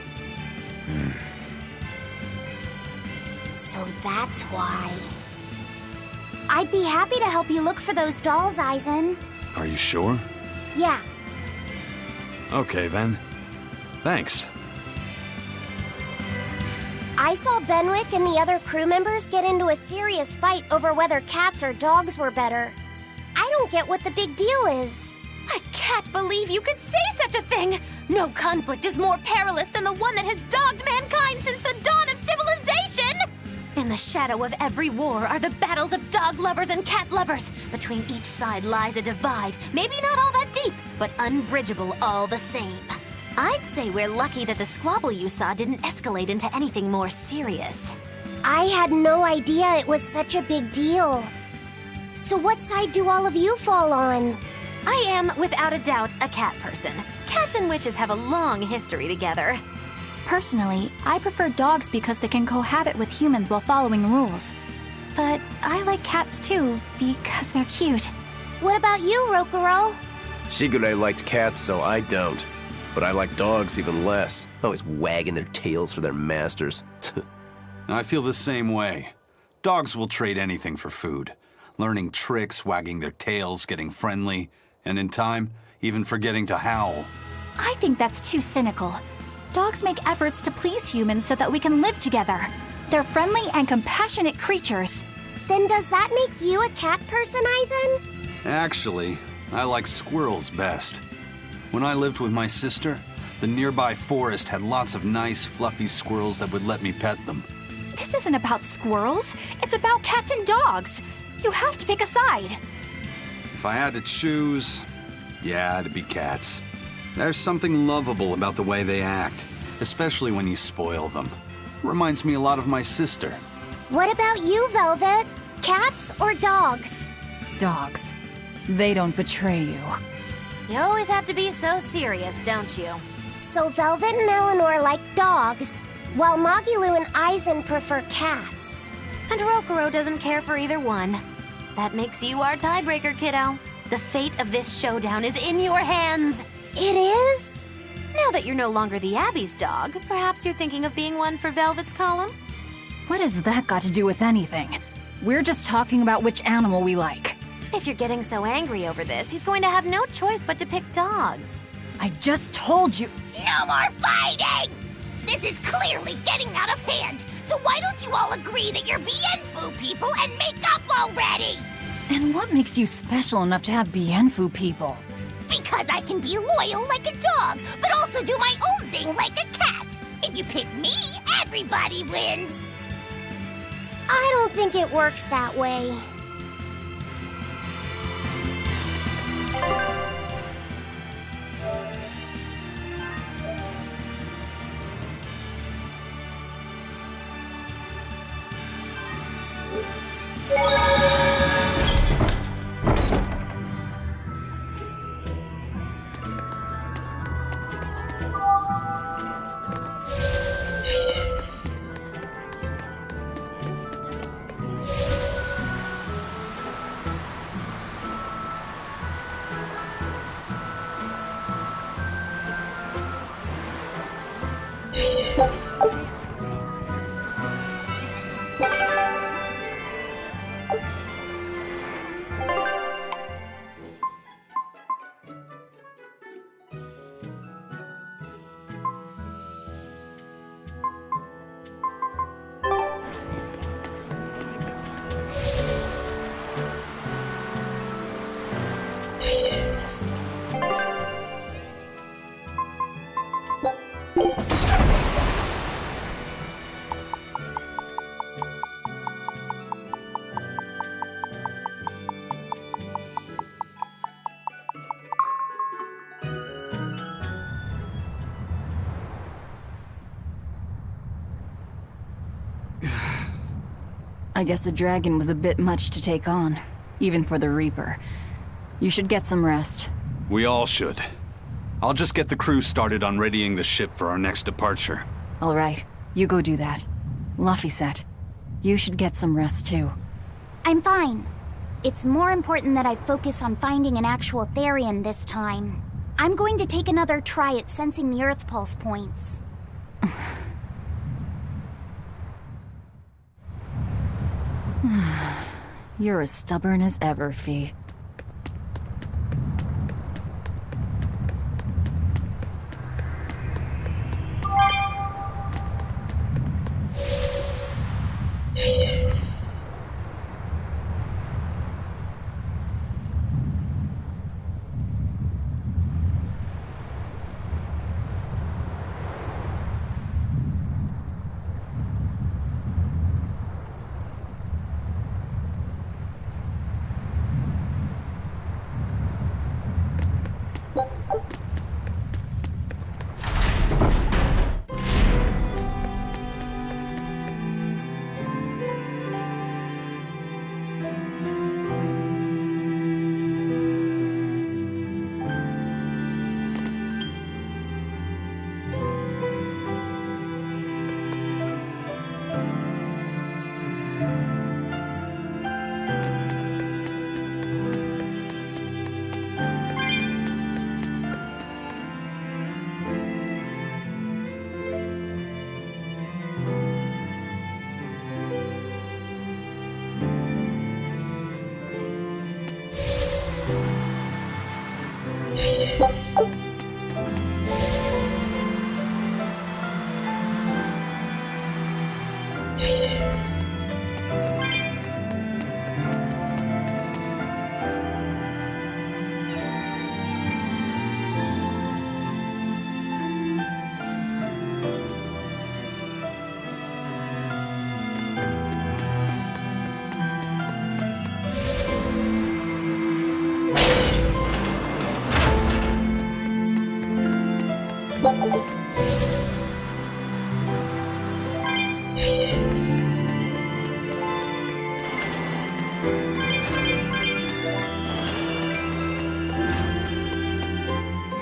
So that's why. I'd be happy to help you look for those dolls, Eisen. Are you sure? Yeah. Okay, then. Thanks. I saw Benwick and the other crew members get into a serious fight over whether cats or dogs were better. I don't get what the big deal is. I can't believe you could say such a thing! No conflict is more perilous than the one that has dogged mankind since the dawn of civilization! In the shadow of every war are the battles of dog lovers and cat lovers. Between each side lies a divide, maybe not all that deep, but unbridgeable all the same. I'd say we're lucky that the squabble you saw didn't escalate into anything more serious. I had no idea it was such a big deal. So what side do all of you fall on? I am, without a doubt, a cat person. Cats and witches have a long history together. Personally, I prefer dogs because they can cohabit with humans while following rules. But I like cats too, because they're cute. What about you, Rokuro? Shigure likes cats, so I don't. But I like dogs even less. Always wagging their tails for their masters. I feel the same way. Dogs will trade anything for food. Learning tricks, wagging their tails, getting friendly, and in time, even forgetting to howl. I think that's too cynical. Dogs make efforts to please humans so that we can live together. They're friendly and compassionate creatures. Then does that make you a cat person, Eisen? Actually, I like squirrels best. When I lived with my sister, the nearby forest had lots of nice, fluffy squirrels that would let me pet them. This isn't about squirrels. It's about cats and dogs. You have to pick a side. If I had to choose, yeah, it'd be cats. There's something lovable about the way they act, especially when you spoil them. Reminds me a lot of my sister. What about you, Velvet? Cats or dogs? Dogs. They don't betray you. You always have to be so serious, don't you? So Velvet and Eleanor like dogs, while Magilou and Eisen prefer cats. And Rokuro doesn't care for either one. That makes you our tiebreaker, kiddo. The fate of this showdown is in your hands. It is? Now that you're no longer the Abbey's dog, perhaps you're thinking of being one for Velvet's column? What has that got to do with anything? We're just talking about which animal we like. If you're getting so angry over this, he's going to have no choice but to pick dogs. I just told you. No more fighting! This is clearly getting out of hand, so why don't you all agree that you're Bienfu people and make up already? And what makes you special enough to have Bienfu people? Because I can be loyal like a dog, but also do my own thing like a cat. If you pick me, everybody wins. I don't think it works that way. I guess a dragon was a bit much to take on, even for the Reaper. You should get some rest. We all should. I'll just get the crew started on readying the ship for our next departure. All right, you go do that. Laphicet, you should get some rest too. I'm fine. It's more important that I focus on finding an actual Therian this time. I'm going to take another try at sensing the Earth Pulse points. You're as stubborn as ever, Fee.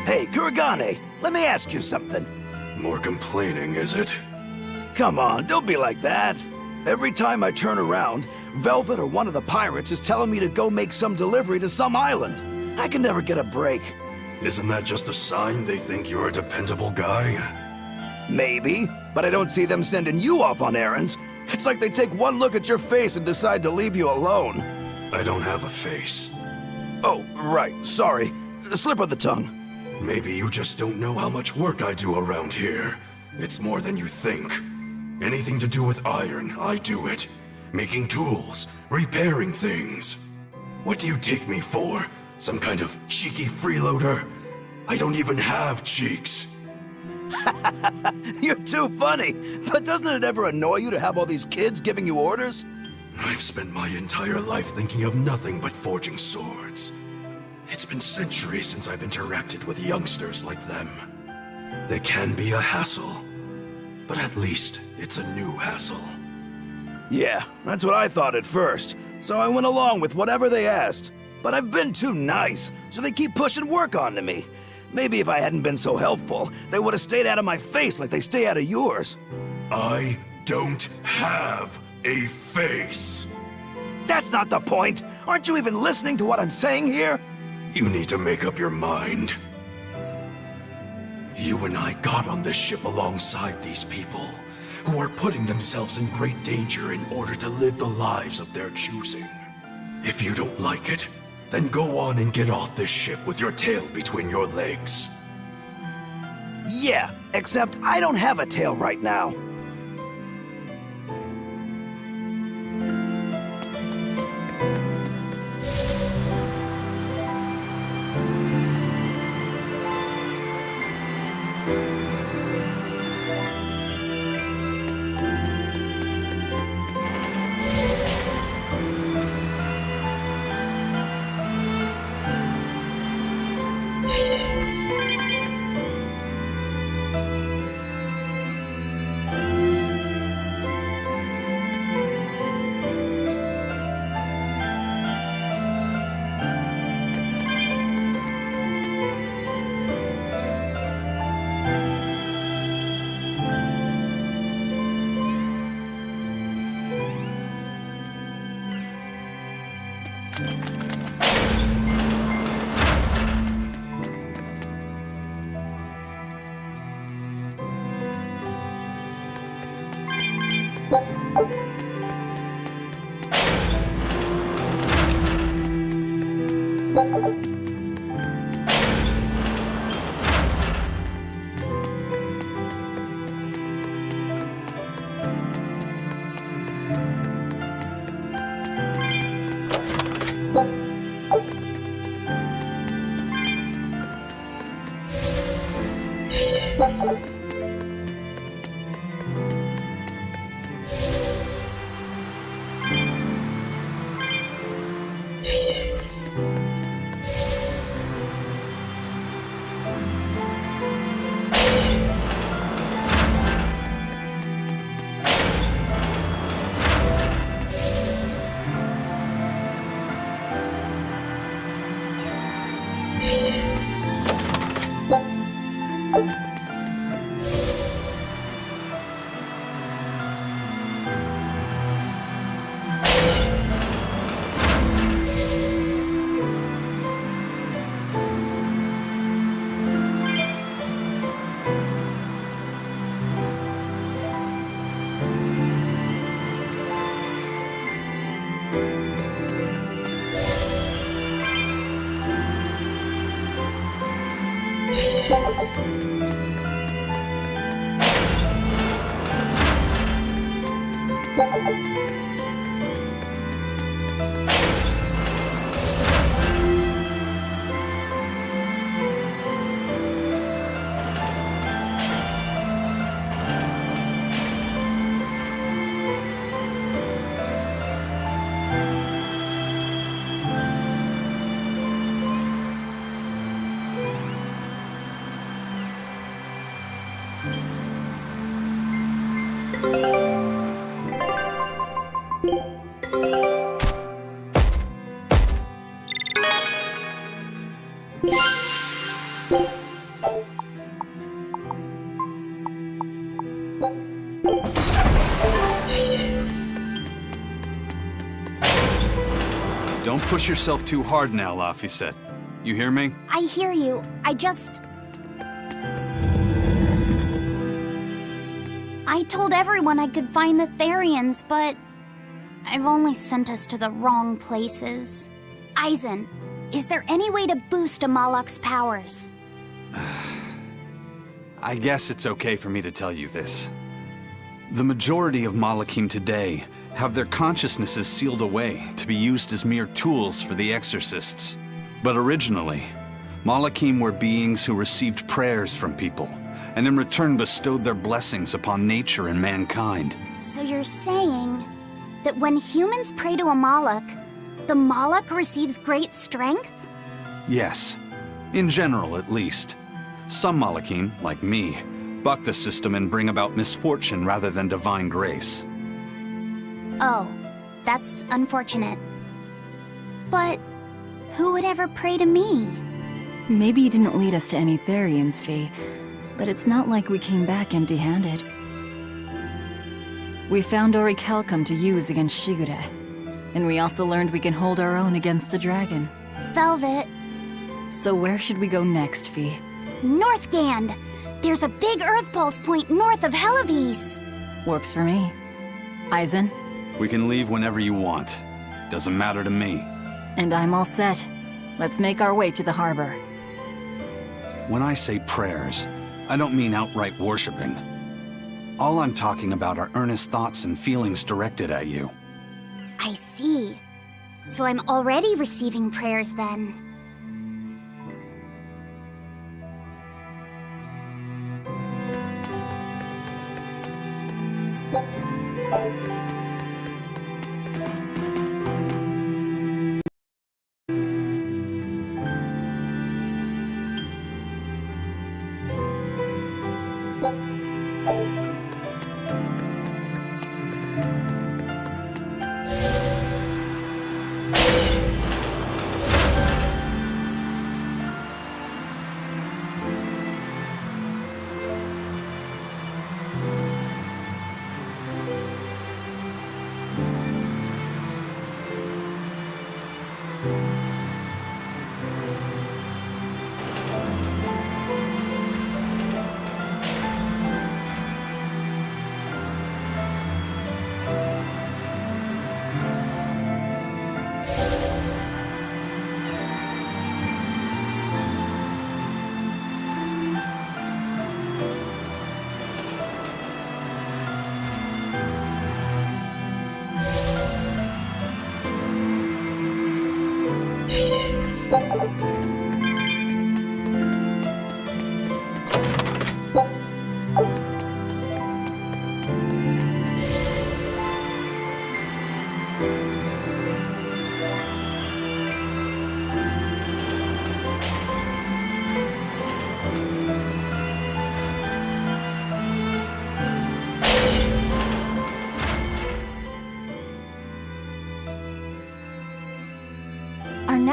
Hey, Kuragane, let me ask you something. More complaining, is it? Come on, don't be like that. Every time I turn around, Velvet or one of the pirates is telling me to go make some delivery to some island. I can never get a break. Isn't that just a sign they think you're a dependable guy? Maybe, but I don't see them sending you off on errands. It's like they take one look at your face and decide to leave you alone. I don't have a face. Oh, right, sorry. Slip of the tongue. Maybe you just don't know how much work I do around here. It's more than you think. Anything to do with iron, I do it. Making tools, repairing things. What do you take me for? Some kind of cheeky freeloader? I don't even have cheeks. You're too funny. But doesn't it ever annoy you to have all these kids giving you orders? I've spent my entire life thinking of nothing but forging swords. It's been centuries since I've interacted with youngsters like them. They can be a hassle, but at least it's a new hassle. Yeah, that's what I thought at first, so I went along with whatever they asked. But I've been too nice, so they keep pushing work onto me. Maybe if I hadn't been so helpful, they would have stayed out of my face like they stay out of yours. I don't have a face. That's not the point. Aren't you even listening to what I'm saying here? You need to make up your mind. You and I got on this ship alongside these people, who are putting themselves in great danger in order to live the lives of their choosing. If you don't like it, then go on and get off this ship with your tail between your legs. Yeah, except I don't have a tail right now. Don't push yourself too hard now, Laphicet. You hear me? I hear you. I told everyone I could find the Therians, but I've only sent us to the wrong places. Aizen, is there any way to boost Amalok's powers? I guess it's okay for me to tell you this. The majority of Malakim today have their consciousnesses sealed away to be used as mere tools for the exorcists. But originally, Malakim were beings who received prayers from people, and in return bestowed their blessings upon nature and mankind. So you're saying that when humans pray to a Malak, the Malak receives great strength? Yes, in general at least. Some Malakim, like me, buck the system and bring about misfortune rather than divine grace. Oh, that's unfortunate. But who would ever pray to me? Maybe you didn't lead us to any Therians, Fee, but it's not like we came back empty-handed. We found Orichalcum to use against Shigure, and we also learned we can hold our own against a dragon. Velvet. So where should we go next, Fee? Northgand! There's a big Earth Pulse point north of Helavis! Works for me. Aizen? We can leave whenever you want. Doesn't matter to me. And I'm all set. Let's make our way to the harbor. When I say prayers, I don't mean outright worshipping. All I'm talking about are earnest thoughts and feelings directed at you. I see. So I'm already receiving prayers then.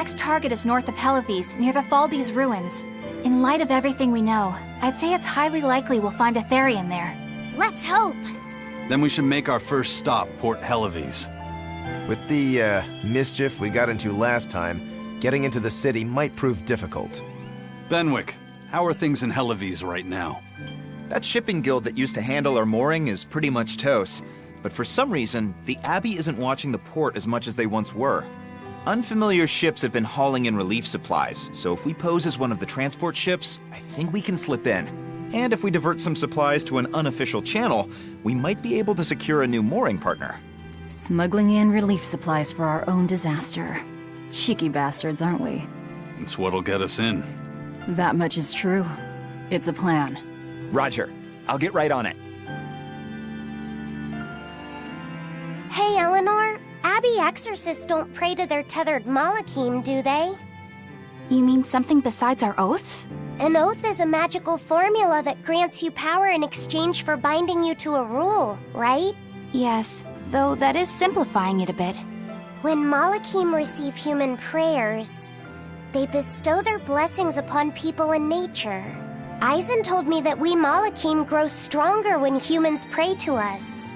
next target is north of Helives, near the Faldes ruins. In light of everything we know, I'd say it's highly likely we'll find a Therian there. Let's hope. Then we should make our first stop, Port Helives. With the mischief we got into last time, getting into the city might prove difficult. Benwick, how are things in Helives right now? That shipping guild that used to handle our mooring is pretty much toast. But for some reason, the Abbey isn't watching the port as much as they once were. Unfamiliar ships have been hauling in relief supplies, so if we pose as one of the transport ships, I think we can slip in. And if we divert some supplies to an unofficial channel, we might be able to secure a new mooring partner. Smuggling in relief supplies for our own disaster. Cheeky bastards, aren't we? It's what'll get us in. That much is true. It's a plan. Roger. I'll get right on it. Hey, Eleanor. Abbey exorcists don't pray to their tethered Malachim, do they? You mean something besides our oaths? An oath is a magical formula that grants you power in exchange for binding you to a rule, right? Yes, though that is simplifying it a bit. When Malachim receive human prayers, they bestow their blessings upon people and nature. Eisen told me that we Malachim grow stronger when humans pray to us.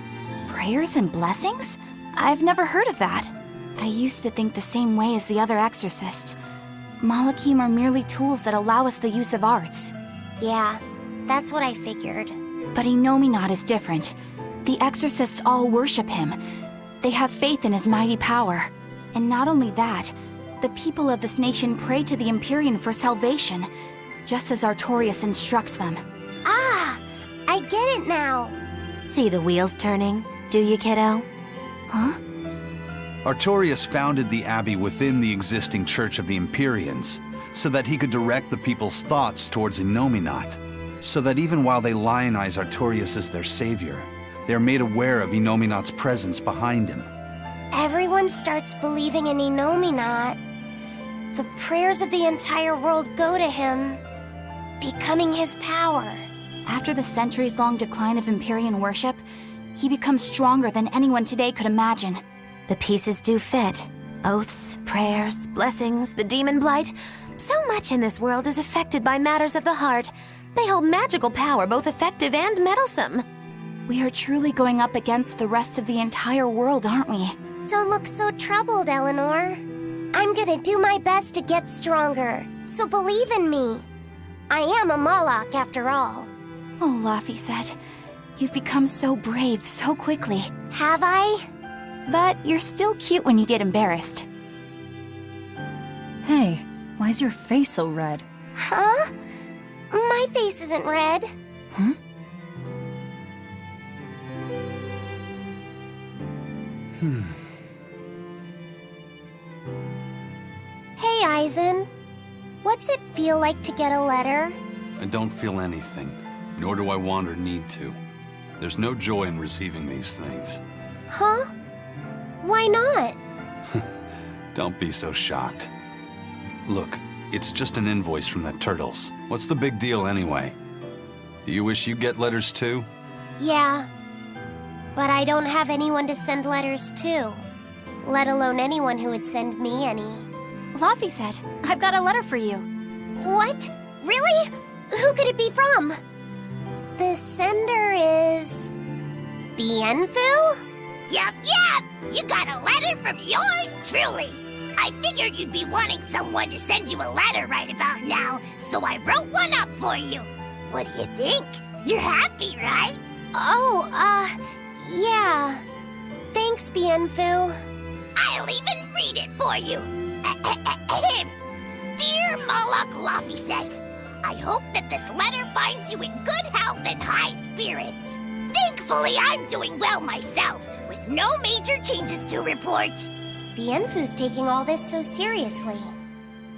Prayers and blessings? I've never heard of that. I used to think the same way as the other exorcists. Malachim are merely tools that allow us the use of arts. Yeah, that's what I figured. But Innominat is different. The exorcists all worship him. They have faith in his mighty power. And not only that, the people of this nation pray to the Empyrean for salvation, just as Artorias instructs them. Ah, I get it now. See the wheels turning, do you, kiddo? Huh? Artorias founded the Abbey within the existing Church of the Empyreans, so that he could direct the people's thoughts towards Innominat, so that even while they lionize Artorias as their savior, they are made aware of Innominat's presence behind him. Everyone starts believing in Innominat. The prayers of the entire world go to him, becoming his power. After the centuries-long decline of Empyrean worship, he becomes stronger than anyone today could imagine. The pieces do fit. Oaths, prayers, blessings, the demon blight. So much in this world is affected by matters of the heart. They hold magical power, both effective and meddlesome. We are truly going up against the rest of the entire world, aren't we? Don't look so troubled, Eleanor. I'm gonna do my best to get stronger, so believe in me. I am a Malak after all. Oh, Laphicet, you've become so brave so quickly. Have I? But you're still cute when you get embarrassed. Hey, why's your face so red? Huh? My face isn't red. Huh? Hey, Eisen. What's it feel like to get a letter? I don't feel anything, nor do I want or need to. There's no joy in receiving these things. Huh? Why not? Don't be so shocked. Look, it's just an invoice from the turtles. What's the big deal anyway? Do you wish you get letters too? Yeah. But I don't have anyone to send letters to. Let alone anyone who would send me any. Laphicet, I've got a letter for you. What? Really? Who could it be from? The sender is... Bienfu? Yup. You got a letter from yours truly. I figured you'd be wanting someone to send you a letter right about now, so I wrote one up for you. What do you think? You're happy, right? Oh, yeah. Thanks, Bienfu. I'll even read it for you. Dear Malak Laphicet, I hope that this letter finds you in good health and high spirits. Thankfully, I'm doing well myself, with no major changes to report. Bienfu's taking all this so seriously.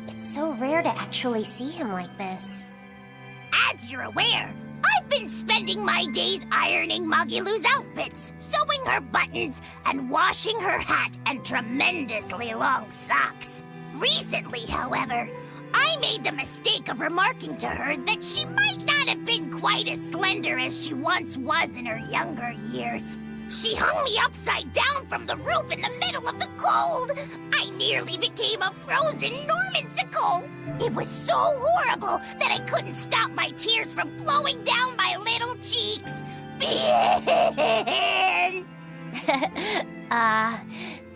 It's so rare to actually see him like this. As you're aware, I've been spending my days ironing Magilu's outfits, sewing her buttons, and washing her hat and tremendously long socks. Recently, however, I made the mistake of remarking to her that she might not have been quite as slender as she once was in her younger years. She hung me upside down from the roof in the middle of the cold. I nearly became a frozen Normansicle. It was so horrible that I couldn't stop my tears from flowing down my little cheeks. Bien!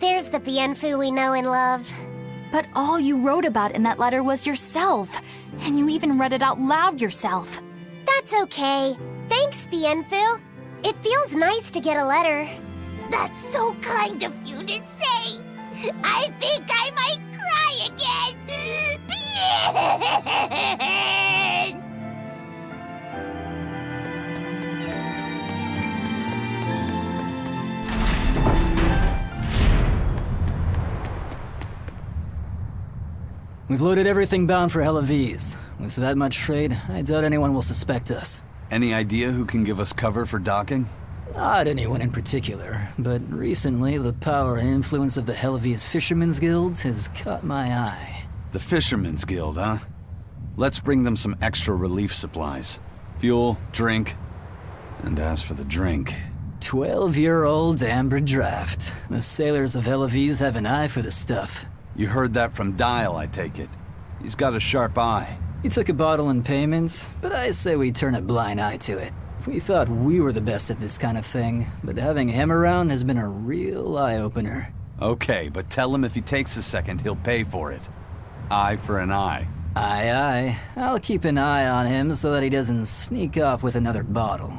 There's the Bienfu we know and love. But all you wrote about in that letter was yourself. And you even read it out loud yourself. That's okay. Thanks, Bienfu. It feels nice to get a letter. That's so kind of you to say. I think I might cry again. Bien! We've loaded everything bound for Helaviz. With that much trade, I doubt anyone will suspect us. Any idea who can give us cover for docking? Not anyone in particular, but recently the power and influence of the Helaviz Fishermen's Guild has caught my eye. The Fishermen's Guild, huh? Let's bring them some extra relief supplies. Fuel, drink. And as for the drink... 12-year-old amber draft. The sailors of Helaviz have an eye for the stuff. You heard that from Dial, I take it. He's got a sharp eye. He took a bottle in payments, but I say we turn a blind eye to it. We thought we were the best at this kind of thing, but having him around has been a real eye-opener. Okay, but tell him if he takes a second, he'll pay for it. Eye for an eye. Aye, aye. I'll keep an eye on him so that he doesn't sneak off with another bottle.